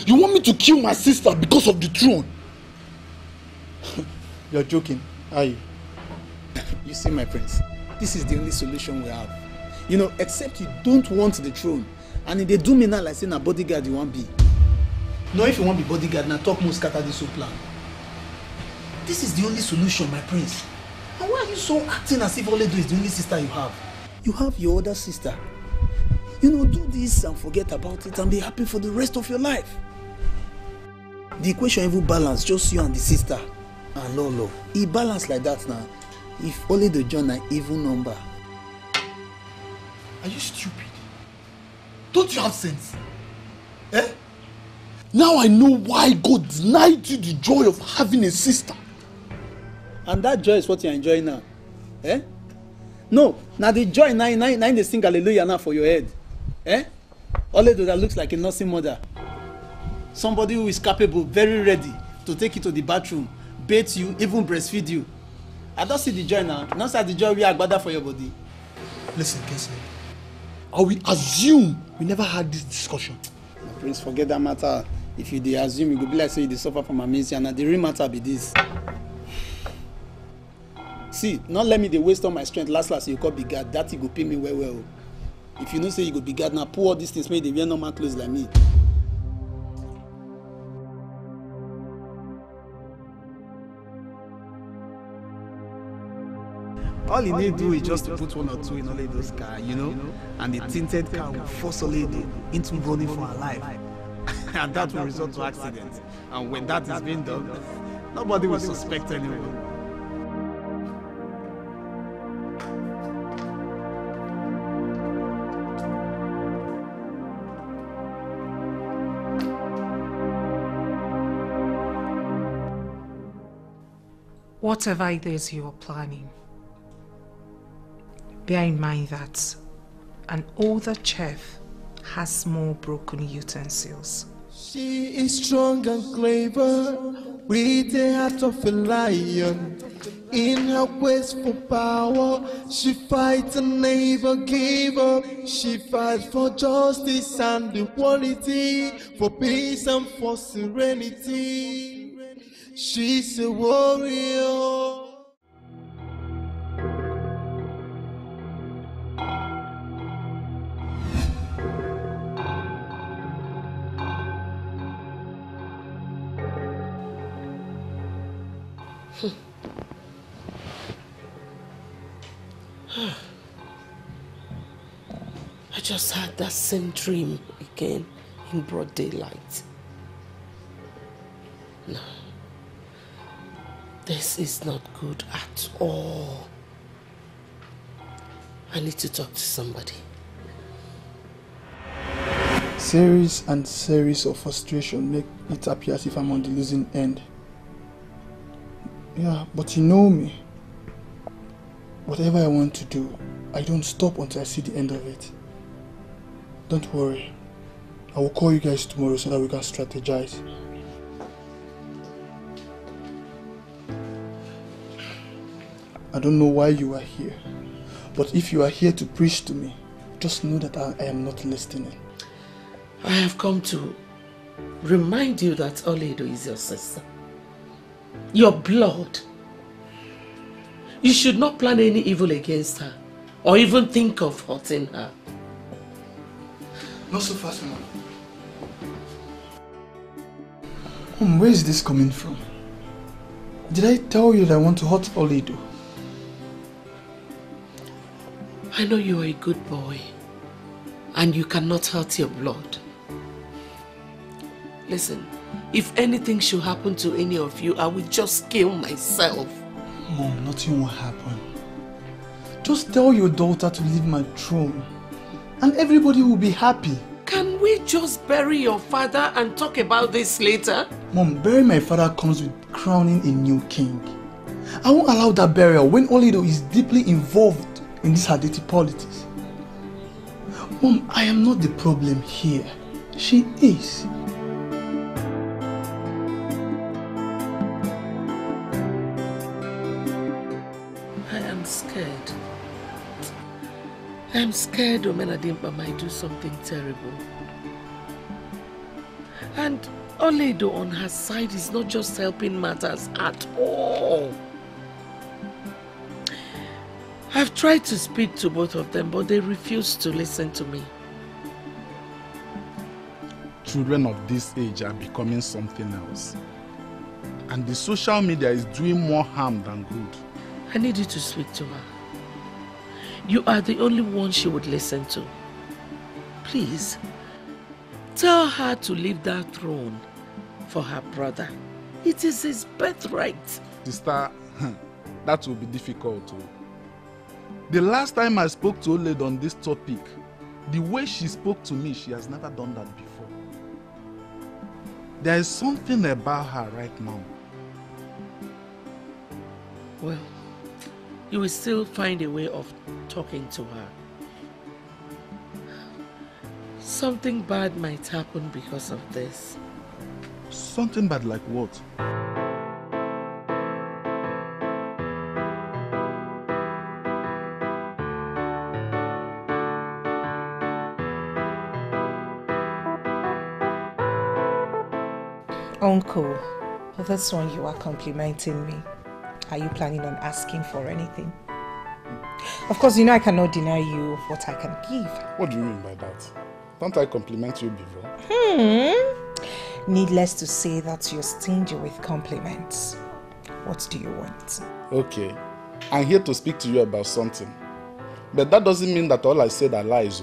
You want me to kill my sister because of the throne? You're joking, are you? You see, my prince, this is the only solution we have. You know, except you don't want the throne. And if they do me now like saying a bodyguard you want be. No, if you want to be bodyguard, now talk more scatter this whole plan. This is the only solution, my prince. And why are you so acting as if Oledo is the only sister you have? You have your other sister. You know, do this and forget about it and be happy for the rest of your life. The equation even balance, just you and the sister. And Lolo, it balance like that now. If Oledo join an even number. Are you stupid? Don't you have sense? Eh? Now I know why God denied you the joy of having a sister. And that joy is what you're enjoying now. Eh? No, now the joy now they sing hallelujah now for your head. Eh? Oledo that looks like a nursing mother. Somebody who is capable, very ready to take you to the bathroom, bathe you, even breastfeed you. I don't see the joy now. Not see the joy we are better for your body. Listen, Kingsley. I will assume we never had this discussion. My prince, forget that matter. If you assume, you go be like say you suffer from amnesia, and the real matter be this. See, not let me waste all my strength. Last you call big guard. That you go pay me well. If you know say you go big guard, now pull all these things, make they wear normal clothes like me. All you need to do is just to put one or two in Oledo's car, you know, and the tinted car will force Oledo into running for her life. And that will result to accident. And when that is being done, nobody will suspect anyone. Whatever it is you are planning, bear in mind that an older chef has more broken utensils. She is strong and clever, with the heart of a lion. In her quest for power, she fights and never give up. She fights for justice and equality, for peace and for serenity. She's a warrior. I just had that same dream again in broad daylight. No. This is not good at all. I need to talk to somebody. Series and series of frustration make it appear as if I'm on the losing end. Yeah, but you know me. Whatever I want to do, I don't stop until I see the end of it. Don't worry. I will call you guys tomorrow so that we can strategize. I don't know why you are here, but if you are here to preach to me, just know that I am not listening. I have come to remind you that Oledo is your sister. Your blood. You should not plan any evil against her, or even think of hurting her. Not so fast, Mom. Where is this coming from? Did I tell you that I want to hurt Oledo? I know you are a good boy. and you cannot hurt your blood. Listen, if anything should happen to any of you, I will just kill myself. Mom, nothing will happen. Just tell your daughter to leave my throne and everybody will be happy. Can we just bury your father and talk about this later? Mom, burying my father comes with crowning a new king. I won't allow that burial when Oledo is deeply involved in this her dirty politics. Mom, I am not the problem here. She is. I am scared. I am scared Omenadimpa might do something terrible. And Oledo on her side is not just helping matters at all. I've tried to speak to both of them, but they refuse to listen to me. Children of this age are becoming something else. And the social media is doing more harm than good. I need you to speak to her. You are the only one she would listen to. Please, tell her to leave that throne for her brother. It is his birthright. Sister, that will be difficult too. The last time I spoke to Oled on this topic, the way she spoke to me, she has never done that before. There is something about her right now. Well, you will still find a way of talking to her. Something bad might happen because of this. Something bad like what? Uncle, this one you are complimenting me. Are you planning on asking for anything? Of course, you know I cannot deny you what I can give. What do you mean by that? Don't I compliment you before? Needless to say that you're stingy with compliments. What do you want? Okay, I'm here to speak to you about something. But that doesn't mean that all I said are lies.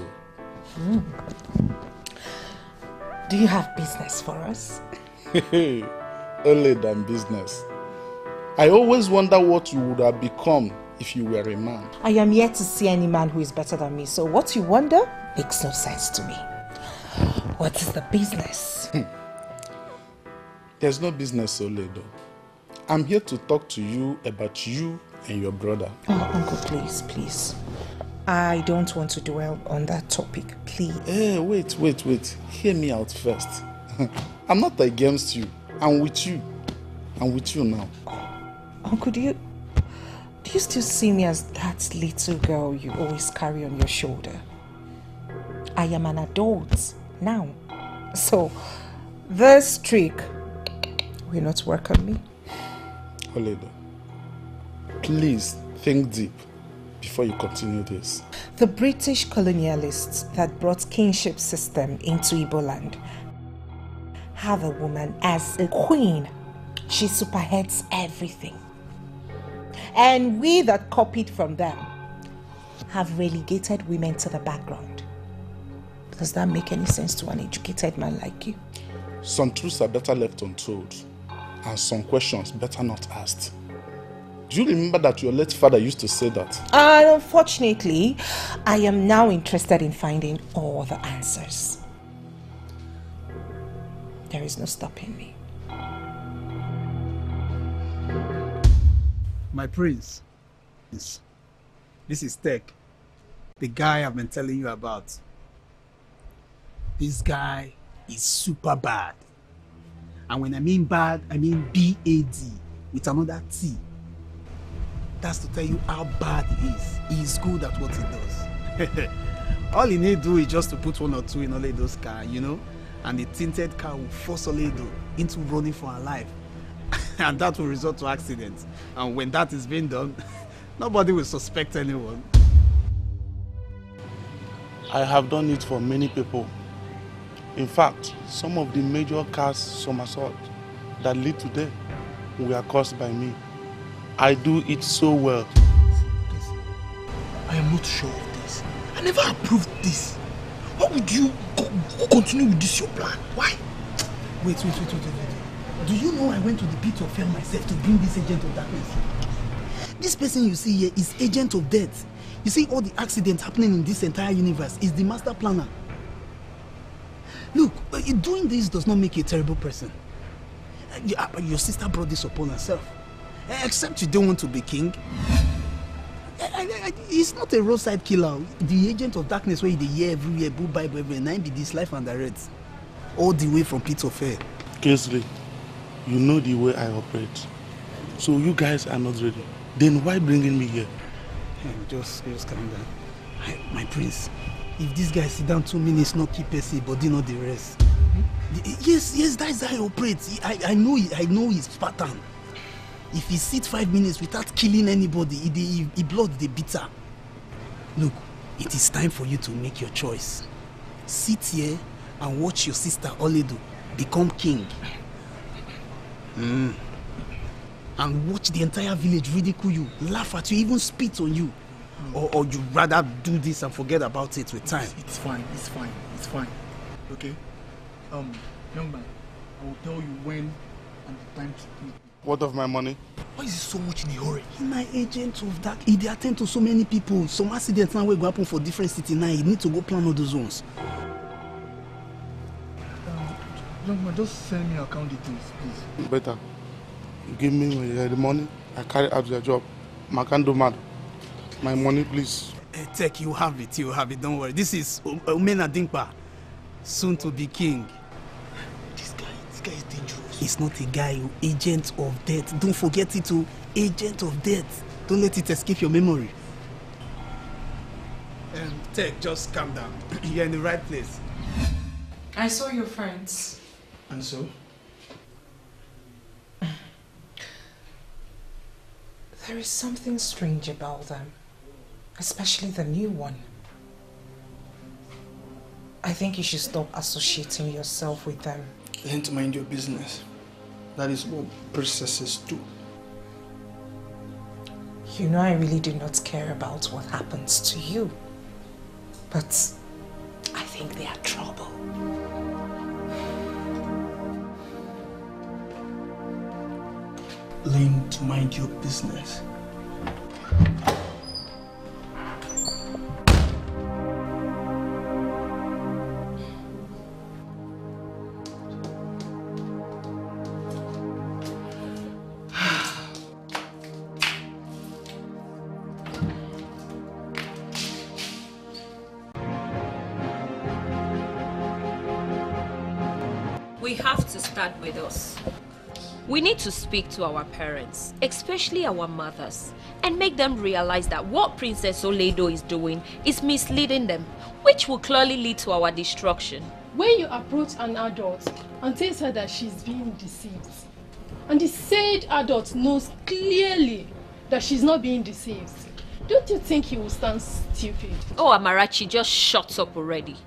Do you have business for us? Only than business. I always wonder what you would have become if you were a man. I am yet to see any man who is better than me, so what you wonder makes no sense to me. What is the business? There's no business, Oledo. I'm here to talk to you about you and your brother. Oh, Uncle, please. I don't want to dwell on that topic, please. Hey, wait. Hear me out first. I'm not against you. I'm with you. I'm with you now. Uncle, do you still see me as that little girl you always carry on your shoulder? I am an adult now. So, this trick will not work on me. Oledo, please think deep before you continue this. The British colonialists that brought kingship system into Igbo land have a woman as a queen. She superheads everything. And we that copied from them have relegated women to the background. Does that make any sense to an educated man like you? Some truths are better left untold, and some questions better not asked. Do you remember that your late father used to say that? Unfortunately, I am now interested in finding all the answers. There is no stopping me. My prince, this is Tech, the guy I've been telling you about. This guy is super bad. And when I mean bad, I mean B-A-D with another T. That's to tell you how bad he is. He is good at what he does. All he need do is just to put one or two in Oledo's car, you know? And the tinted car will force Oledo into running for her life. And that will result to accidents. And when that is being done, nobody will suspect anyone. I have done it for many people. In fact, some of the major cars somersault that lead to death were caused by me. I do it so well. I am not sure of this. I never approved this. Why would you continue with this your plan? Why? Wait. Do you know I went to the pit of hell myself to bring this agent of darkness? This person you see here is agent of death. You see all the accidents happening in this entire universe is the master planner. Look, doing this does not make you a terrible person. Your sister brought this upon herself. Except you don't want to be king. He's not a roadside killer. The agent of darkness where they hear everywhere, book Bible everywhere, nine be this life and direct. All the way from pit of hell. Kingsley, you know the way I operate. So you guys are not ready. Then why bringing me here? Just calm down. My prince, if this guy sit down 2 minutes, not keep AC, body not the rest. Yes, that's how he operates. I know his pattern. If he sits 5 minutes without killing anybody, he blood the bitter. Look, it is time for you to make your choice. Sit here and watch your sister Oledo become king. And watch the entire village ridicule you, laugh at you, even spit on you. Or you rather do this and forget about it with time. It's fine. Okay? Young man, I will tell you when and the time to meet. What of my money? Why is he so much in a hurry? He's my agent of that. He dey attend to so many people. Some accidents now will go happen for different cities now. He need to go plan all those ones. Young man, just send me account details, please. Better. Give me the money. I carry out your job. Makando mad. My money, please. Tech, you have it. Don't worry. This is Omena Dinkpa, soon to be king. This guy is dangerous. He's not a guy, agent of death. Don't forget it, agent of death. Don't let it escape your memory. Tech, just calm down. You're in the right place. I saw your friends. And so? There is something strange about them, especially the new one. I think you should stop associating yourself with them. Learn to mind your business. That is what princesses do. You know I really do not care about what happens to you, but I think they are trouble. Learn to mind your business. We have to start with us. We need to speak to our parents, especially our mothers, and make them realize that what Princess Oledo is doing is misleading them, which will clearly lead to our destruction. When you approach an adult and tell her that she's being deceived, and the said adult knows clearly that she's not being deceived, don't you think he will stand stupid? Oh, Amarachi, just shut up already.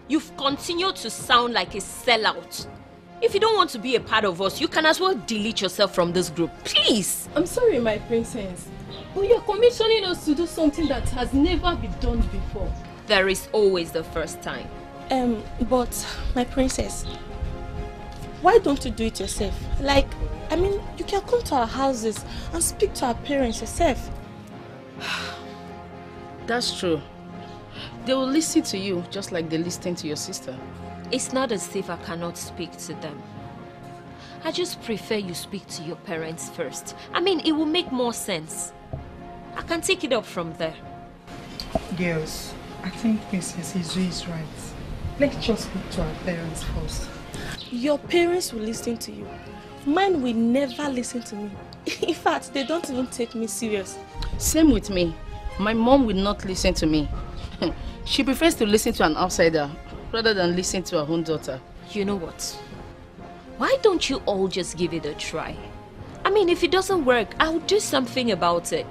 You've continued to sound like a sellout. If you don't want to be a part of us, you can as well delete yourself from this group. Please! I'm sorry, my princess, but you're commissioning us to do something that has never been done before. There is always the first time. But my princess, why don't you do it yourself? You can come to our houses and speak to our parents yourself. That's true. They will listen to you just like they listen to your sister. It's not as if I cannot speak to them. I just prefer you speak to your parents first. It will make more sense. I can take it up from there. Girls, I think Princess Izu is right. Let's just speak to our parents first. Your parents will listen to you. Mine will never listen to me. In fact, they don't even take me serious. Same with me. My mom will not listen to me. She prefers to listen to an outsider rather than listen to her own daughter. You know what? Why don't you all just give it a try? If it doesn't work, I'll do something about it.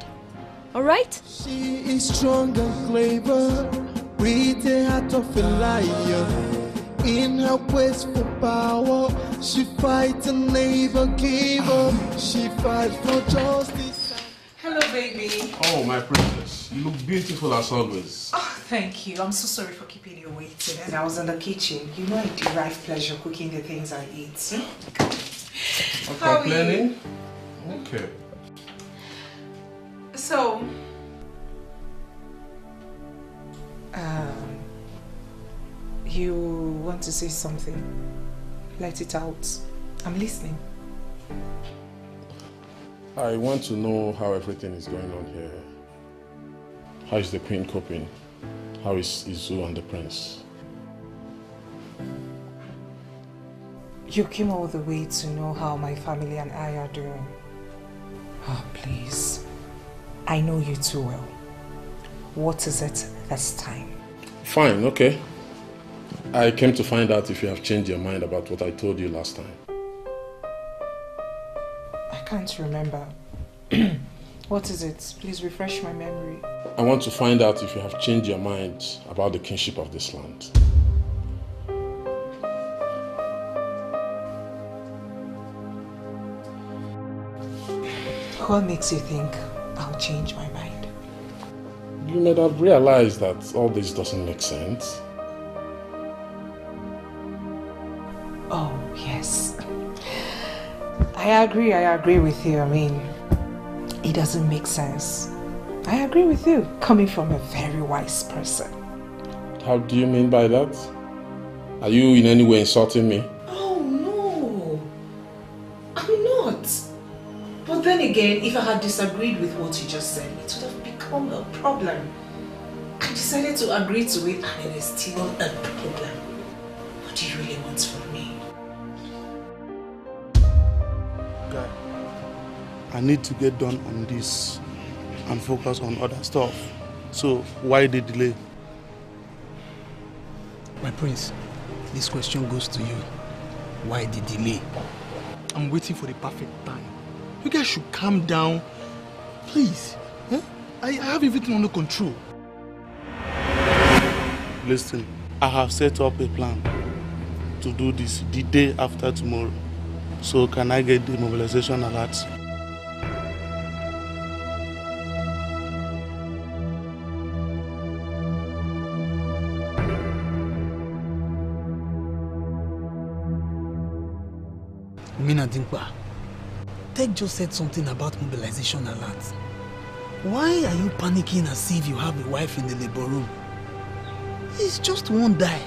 Alright? She is strong and clever, with a heart of a lion. In her quest for power, she fights and never give up. She fights for justice. Hello, baby. Oh, my princess. You look beautiful as always. Oh, Thank you. I'm so sorry for keeping you waiting. And I was in the kitchen. You know I derive pleasure cooking the things I eat. I'm complaining? Okay. So, you want to say something? Let it out. I'm listening. I want to know how everything is going on here. How is the queen coping? How is Izu and the prince? You came all the way to know how my family and I are doing. Oh, please. I know you too well. What is it this time? Fine, okay. I came to find out if you have changed your mind about what I told you last time. I can't remember. What is it? Please refresh my memory. I want to find out if you have changed your mind about the kingship of this land. What makes you think I'll change my mind? You may have realized that all this doesn't make sense. Oh, yes. I agree with you. I mean, it doesn't make sense. I agree with you, coming from a very wise person. How do you mean by that? Are you in any way insulting me? Oh, no. I'm not. But then again, if I had disagreed with what you just said, it would have become a problem. I decided to agree to it and it is still a problem. What do you really want from me? Guy, I need to get done on this and focus on other stuff. So, why the delay? My prince, this question goes to you. Why the delay? I'm waiting for the perfect time. You guys should calm down. Please. Huh? I have everything under control. Listen, I have set up a plan to do this the day after tomorrow. So can I get the mobilization alert? Mina Dimpa, Tek just said something about mobilization alert. Why are you panicking as if you have a wife in the labor room? It's just one die.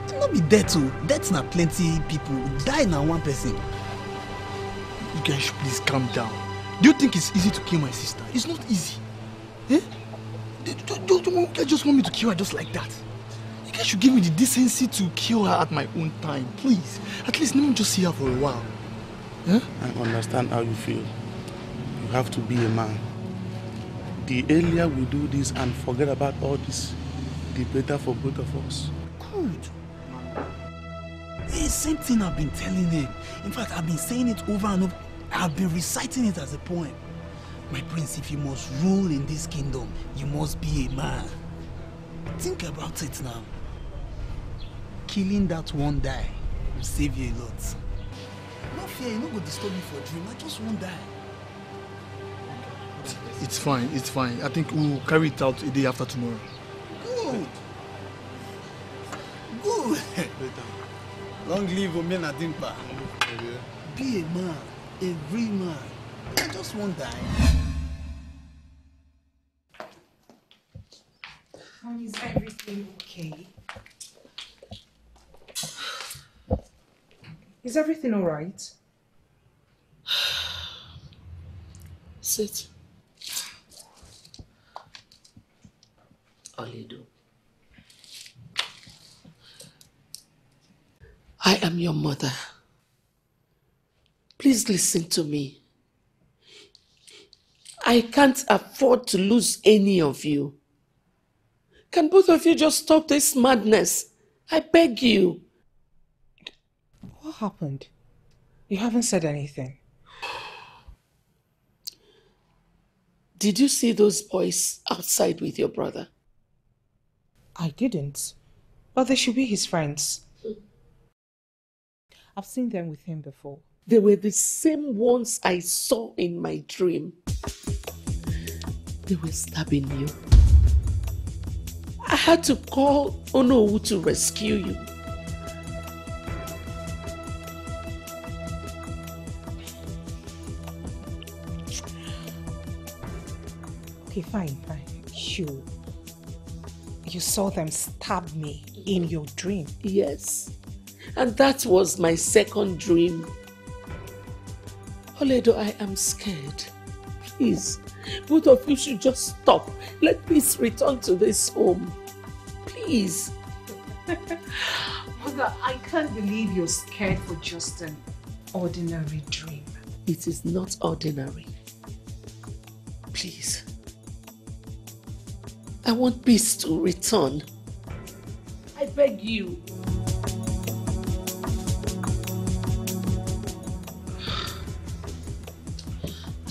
Do not be dead too. Death's not plenty people. Die now one person. You guys should please calm down. Do you think it's easy to kill my sister? It's not easy. Eh? You guys just want me to kill her just like that? You guys should give me the decency to kill her at my own time, please. At least let me just see her for a while. Huh? I understand how you feel. You have to be a man. The earlier we do this and forget about all this, the better for both of us. Good. It's the same thing I've been telling him. In fact, I've been saying it over and over. I've been reciting it as a poem. My prince, if you must rule in this kingdom, you must be a man. Think about it now. Killing that one die will save you a lot. No fear, you're not going to disturb me for a dream. I just won't die. It's fine, it's fine. I think we'll carry it out a day after tomorrow. Good. Good. Long live Omena Dimpa. Be a man, a real man. I just won't die. Is everything okay? Is everything all right? Sit. Oledo. I am your mother. Please listen to me. I can't afford to lose any of you. Can both of you just stop this madness? I beg you. What happened? You haven't said anything. Did you see those boys outside with your brother? I didn't. But they should be his friends. I've seen them with him before. They were the same ones I saw in my dream. They were stabbing you. had to call Onowu to rescue you. Okay, fine. You saw them stab me in your dream? Yes. And that was my second dream. Oledo, I am scared. Please, both of you should just stop. Let peace return to this home. Please. Mother, I can't believe you're scared for just an ordinary dream. It is not ordinary. Please. I want peace to return. I beg you.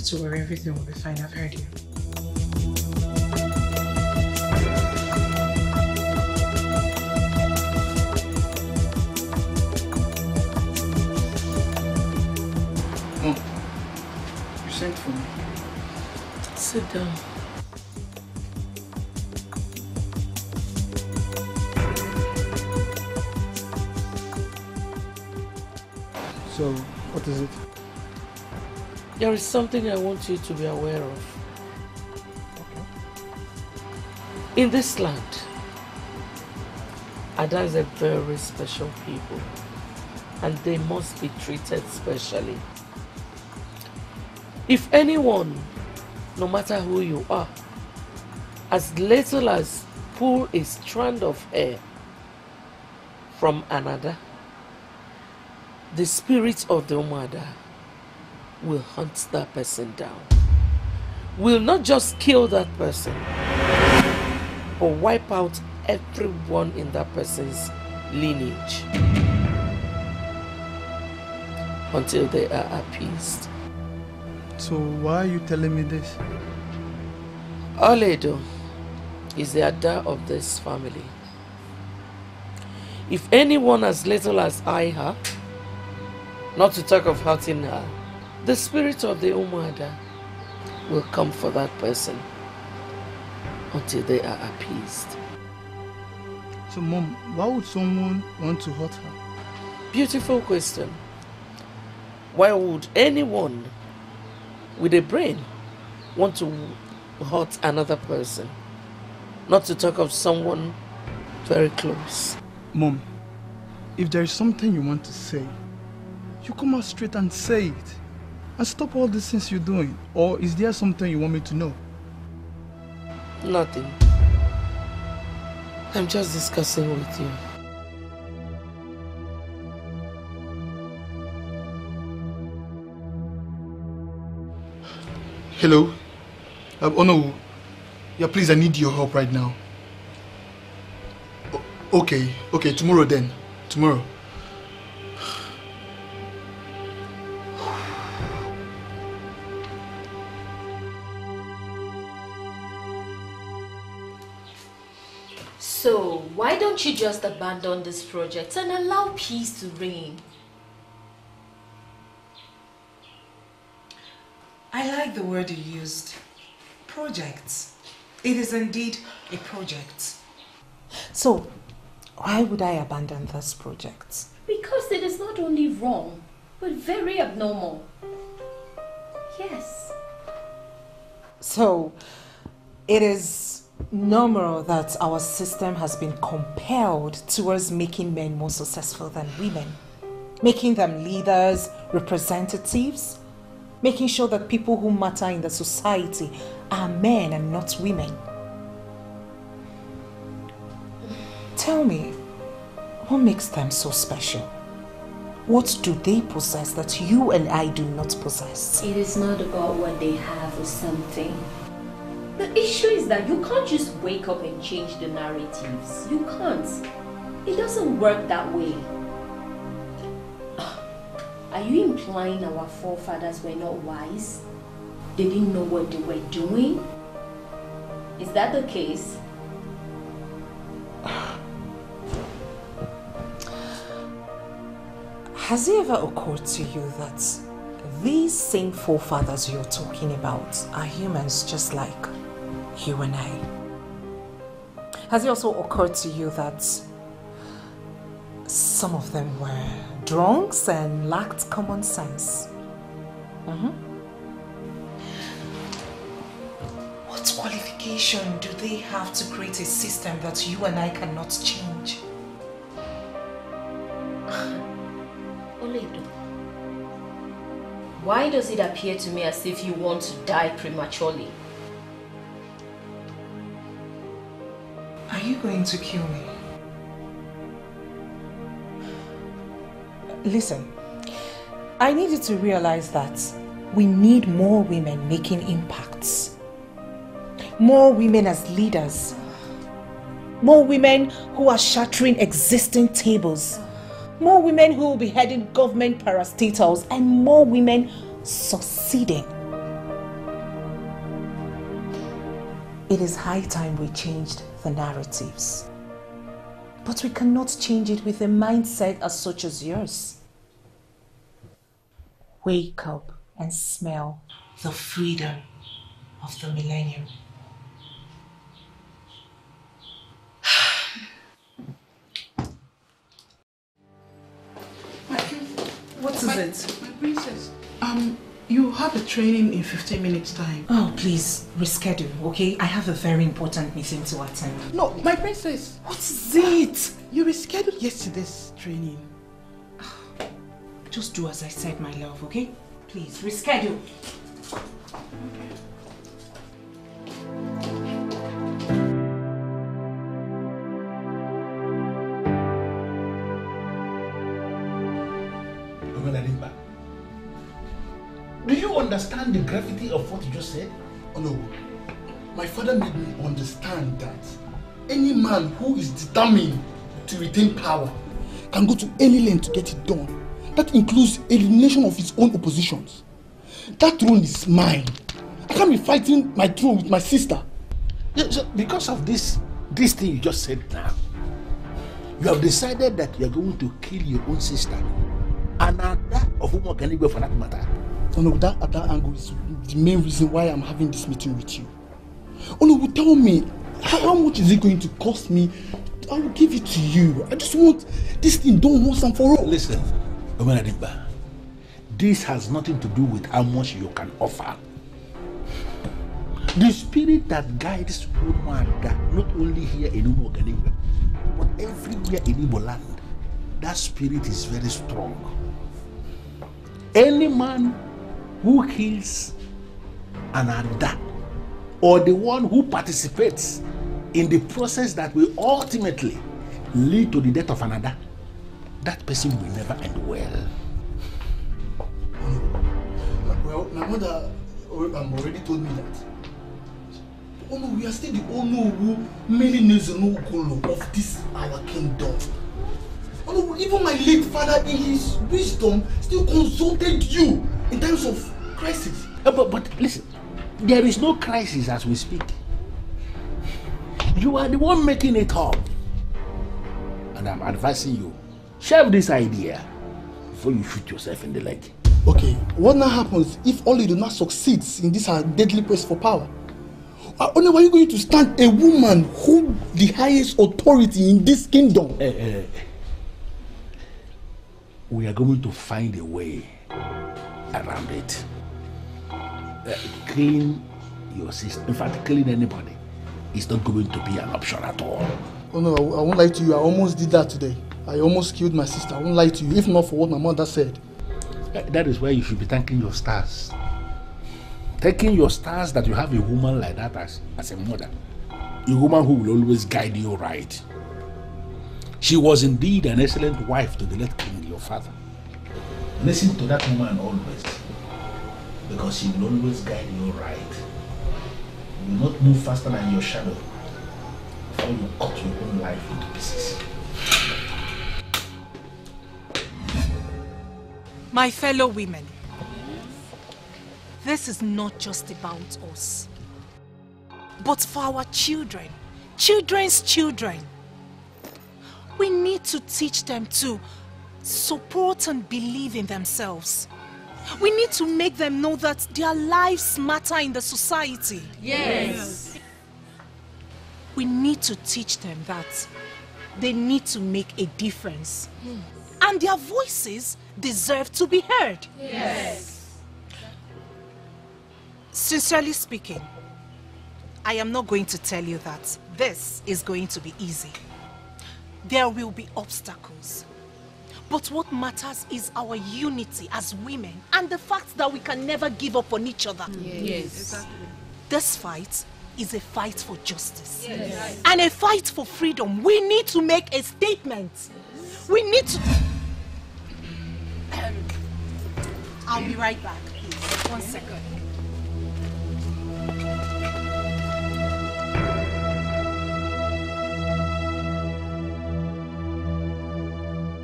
Don't worry, everything will be fine. I've heard you. Mom, you sent for me. Sit down. So, what is it? There is something I want you to be aware of. Okay. In this land, Ada is a very special people, and they must be treated specially. If anyone, no matter who you are, as little as pull a strand of hair from another, the spirit of the Umada will hunt that person down. Will not just kill that person, but wipe out everyone in that person's lineage until they are appeased. So why are you telling me this? Oledo is the Ada of this family. If anyone as little as eye her, not to talk of hurting her, the spirit of the Umuada will come for that person until they are appeased. So Mom, why would someone want to hurt her? Beautiful question. Why would anyone with a brain want to hurt another person? Not to talk of someone very close. Mom, if there is something you want to say, you come out straight and say it. And stop all these things you're doing. Or is there something you want me to know? Nothing. I'm just discussing with you. Hello? Oh no. Yeah, please, I need your help right now. Okay, tomorrow then. Tomorrow. So, why don't you just abandon this project and allow peace to reign? I like the word you used. Project. It is indeed a project. So, why would I abandon this project? Because it is not only wrong, but very abnormal. Yes. So, it is normal that our system has been compelled towards making men more successful than women. Making them leaders, representatives, making sure that people who matter in the society are men and not women. Tell me, what makes them so special? What do they possess that you and I do not possess? It is not about what they have or something. The issue is that you can't just wake up and change the narratives. You can't. It doesn't work that way. Are you implying our forefathers were not wise? They didn't know what they were doing? Is that the case? Has it ever occurred to you that these same forefathers you're talking about are humans just like you and I? Has it also occurred to you that some of them were drunks and lacked common sense? What qualification do they have to create a system that you and I cannot change? Oledo, why does it appear to me as if you want to die prematurely? Are you going to kill me? Listen, I need you to realize that we need more women making impacts. More women as leaders. More women who are shattering existing tables. More women who will be heading government parastatals, and more women succeeding. It is high time we changed the narratives. But we cannot change it with a mindset as such as yours. Wake up and smell the freedom of the millennium. What is it? My princess. You have a training in 15 minutes time. Oh, please, reschedule, okay? I have a very important meeting to attend. No, my princess. What is it? You rescheduled yesterday's training. Just do as I said, my love, okay? Please, reschedule. Do you understand the gravity of what you just said? Oh no. My father made me understand that any man who is determined to retain power can go to any length to get it done. That includes elimination of his own oppositions. That throne is mine. I can't be fighting my throne with my sister. Yeah, so because of this thing you just said now, you have decided that you are going to kill your own sister. And that of whom can you go for that matter? Oh no, that angle is the main reason why I'm having this meeting with you. Oh no, tell me, how much is it going to cost me? I will give it to you. I just want this thing done once and for all. Listen, Omenadimba, this has nothing to do with how much you can offer. The spirit that guides Umuada, not only here in Umuoganiwe, but everywhere in Igbo land, that spirit is very strong. Any man who kills an Ada, or the one who participates in the process that will ultimately lead to the death of another, that person will never end well. Well, my mother already told me that. Oh no, we are still the Onowu Melinezonogolo of this our kingdom. Oh no, even my late father in his wisdom still consulted you in times of crisis. But listen, there is no crisis as we speak. You are the one making it up. And I'm advising you, shelve this idea before you shoot yourself in the leg. Okay, what now happens if Oli do not succeed in this deadly quest for power? Only are you going to stand a woman who the highest authority in this kingdom? We are going to find a way around it. Killing your sister, in fact, killing anybody is not going to be an option at all. Oh no, I won't lie to you. I almost did that today. I almost killed my sister. I won't lie to you, if not for what my mother said. That is where you should be thanking your stars. Thanking your stars that you have a woman like that as a mother. A woman who will always guide you right. She was indeed an excellent wife to the late king, your father. Listen to that woman always, because she will always guide you right. You will not move faster than your shadow before you cut your own life into pieces. My fellow women, this is not just about us, but for our children, children's children. We need to teach them to support and believe in themselves. We need to make them know that their lives matter in the society. Yes. We need to teach them that they need to make a difference. And their voices deserve to be heard. Yes. Sincerely speaking, I am not going to tell you that this is going to be easy. There will be obstacles. But what matters is our unity as women and the fact that we can never give up on each other. Yes. Exactly. This fight is a fight for justice. Yes. And a fight for freedom. We need to make a statement. We need to... I'll be right back, please. 1 second.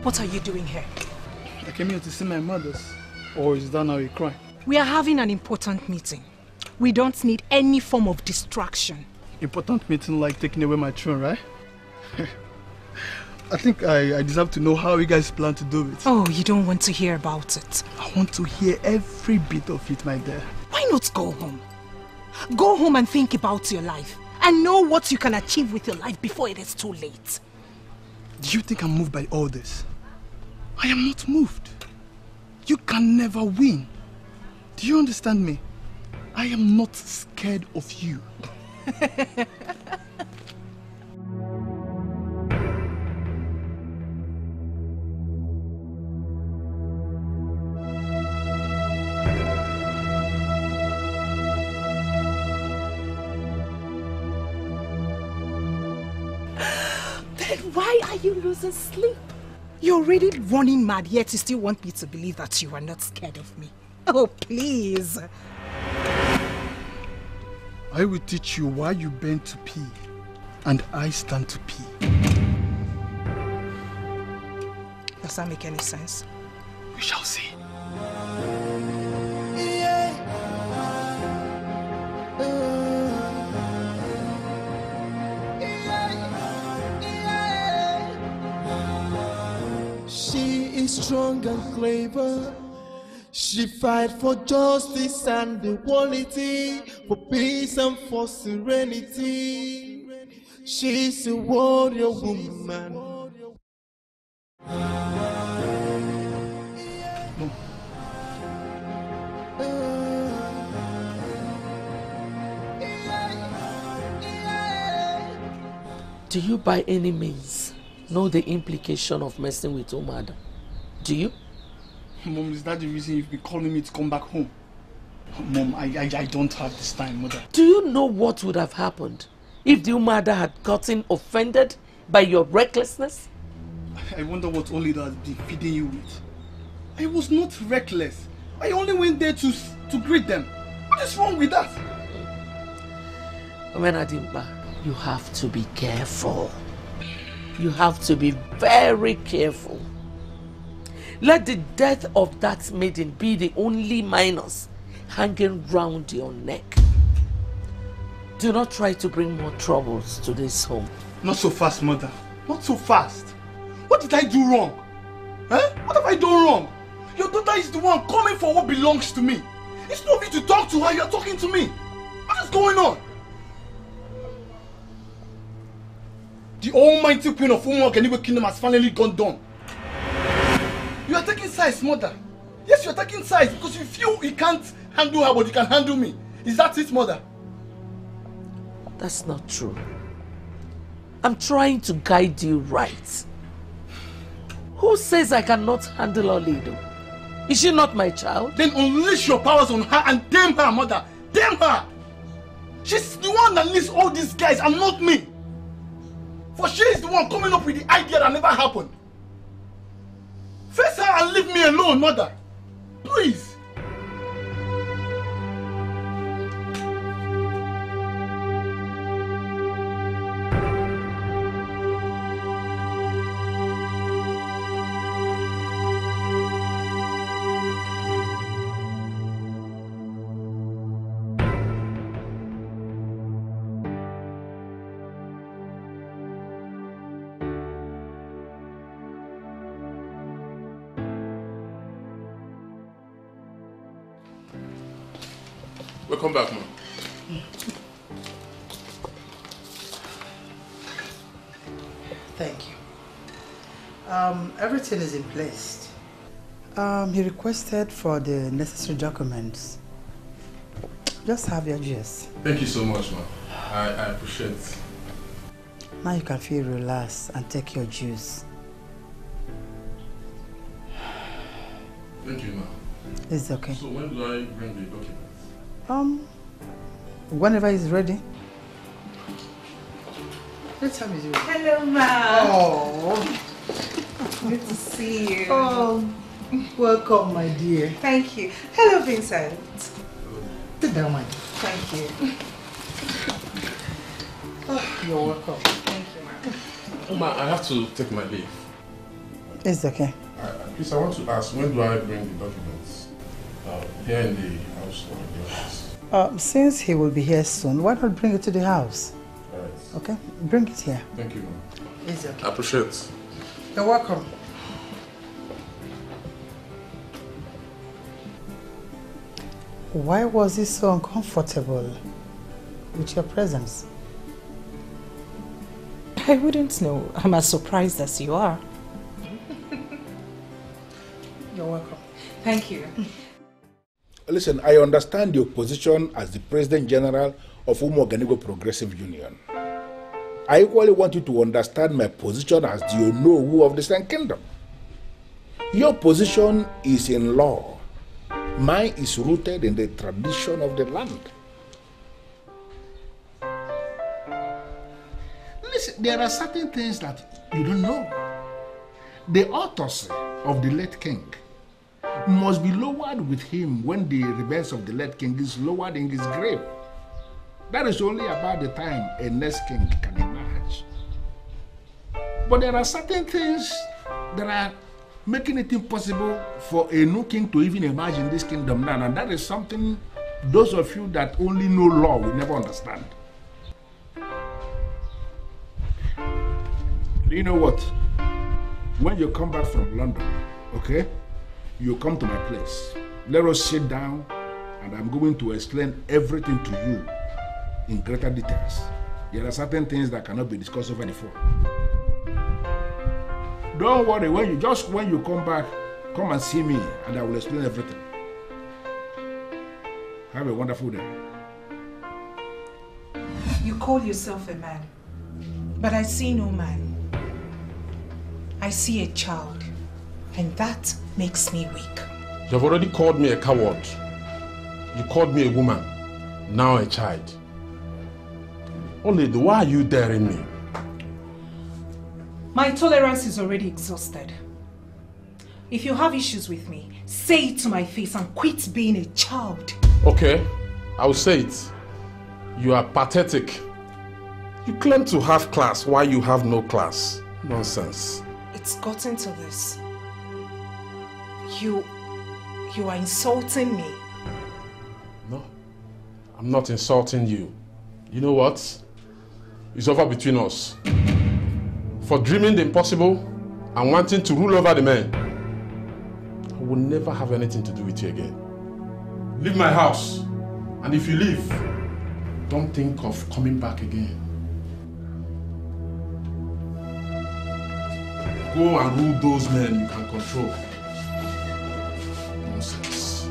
What are you doing here? I came here to see my mothers. Or is that now a crime? We are having an important meeting. We don't need any form of distraction. Important meeting like taking away my throne, right? I think I deserve to know how you guys plan to do it. Oh, you don't want to hear about it. I want to hear every bit of it, my dear. Why not go home? Go home and think about your life. And know what you can achieve with your life before it is too late. Do you think I'm moved by all this? I am not moved. You can never win. Do you understand me? I am not scared of you. Then why are you losing sleep? You're already running mad, yet you still want me to believe that you are not scared of me. Oh, please. I will teach you why you bend to pee, and I stand to pee. Does that make any sense? We shall see. She is strong and clever. She fight for justice and equality, for peace and for serenity. She's a warrior woman. Do you by any means know the implication of messing with Umada? Do you? Mom, is that the reason you've been calling me to come back home? Mom, I don't have this time, Mother. Do you know what would have happened if the Umada had gotten offended by your recklessness? I wonder what Olido has been feeding you with. I was not reckless. I only went there to greet them. What is wrong with that? Adimba, you have to be careful. You have to be very careful. Let the death of that maiden be the only minus hanging round your neck. Do not try to bring more troubles to this home. Not so fast, Mother. Not so fast. What did I do wrong? Eh? What have I done wrong? Your daughter is the one coming for what belongs to me. It's not me to talk to her, you're talking to me. What is going on? The almighty queen of Umwak and Igbo kingdom has finally gone down. You are taking sides, Mother. Yes, you are taking sides because you feel you can't handle her, but you can handle me. Is that it, Mother? That's not true. I'm trying to guide you right. Who says I cannot handle Olido? Is she not my child? Then unleash your powers on her and damn her, Mother. Damn her! She's the one that leads all these guys and not me. For she is the one coming up with the idea that never happened. Face her and leave me alone, Mother. Please. Welcome back, man. Thank you. Everything is in place. He requested for the necessary documents. Just have your juice. Thank you so much, ma'am. I appreciate it. Now you can feel relaxed and take your juice. Thank you, ma'am. It's okay. So when do I bring the documents? Whenever he's ready. Let's have his ready. Hello, ma'am. Oh. Good to see you. Oh, welcome, my dear. Thank you. Hello, Vincent. Sit down, my dear. Thank you. Oh, you're welcome. Thank you, ma'am. Ma, I have to take my leave. It's okay. Please, I want to ask, when do I bring the documents? Here in the house or in the office? Since he will be here soon, why not bring it to the house? All right. Okay? Bring it here. Thank you, ma'am. It's okay. I appreciate it. You're welcome. Why was he so uncomfortable with your presence? I wouldn't know. I'm as surprised as you are. You're welcome. Thank you. Listen, I understand your position as the President General of Umuoganigo Progressive Union. I equally want you to understand my position as the Onowu of the Sun Kingdom. Your position is in law. Mine is rooted in the tradition of the land. Listen, there are certain things that you don't know. The autopsy of the late king must be lowered with him when the remains of the late king is lowered in his grave. That is only about the time a next king can emerge. But there are certain things that are making it impossible for a new king to even emerge in this kingdom now. And that is something those of you that only know law will never understand. You know what? When you come back from London, okay, you come to my place. Let us sit down and I'm going to explain everything to you in greater details. There are certain things that cannot be discussed over the phone. Don't worry, when you come back, come and see me and I will explain everything. Have a wonderful day. You call yourself a man, but I see no man. I see a child, and that makes me weak. You have already called me a coward. You called me a woman, now a child. Only why are you daring me? My tolerance is already exhausted. If you have issues with me, say it to my face and quit being a child. Okay, I will say it. You are pathetic. You claim to have class while you have no class. Nonsense. It's gotten to this. You are insulting me. No, I'm not insulting you. You know what? It's over between us. For dreaming the impossible and wanting to rule over the men, I will never have anything to do with you again. Leave my house. And if you leave, don't think of coming back again. Go and rule those men you can control. Nonsense.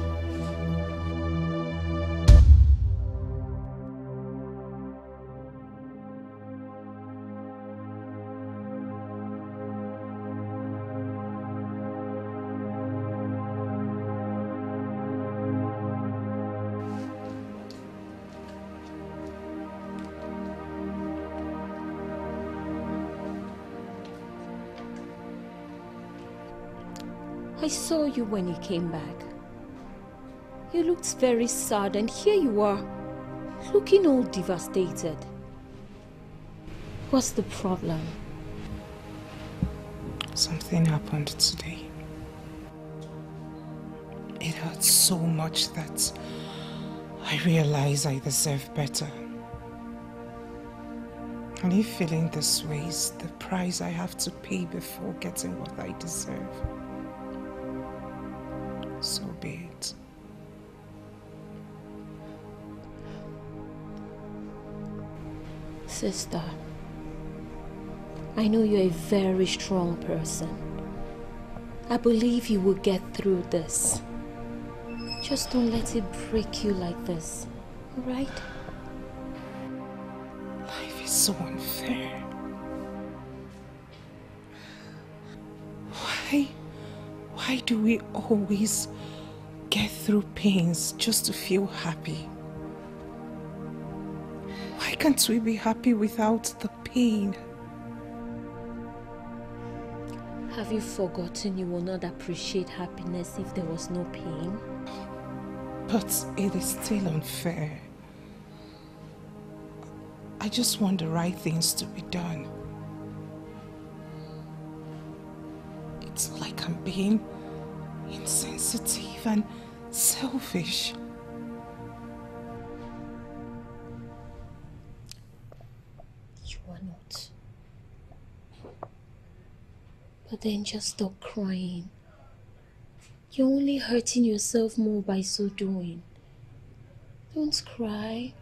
I saw you when you came back. You looked very sad, and here you are, looking all devastated. What's the problem? Something happened today. It hurt so much that I realize I deserve better. And if feeling this way is the price I have to pay before getting what I deserve, so be it. Sister, I know you're a very strong person. I believe you will get through this. Just don't let it break you like this, alright? Life is so unfair. Why do we always get through pains just to feel happy? Why can't we be happy without the pain? Have you forgotten you will not appreciate happiness if there was no pain? But it is still unfair. I just want the right things to be done. It's like I'm being insensitive and selfish. You are not. But then just stop crying. You're only hurting yourself more by so doing. Don't cry.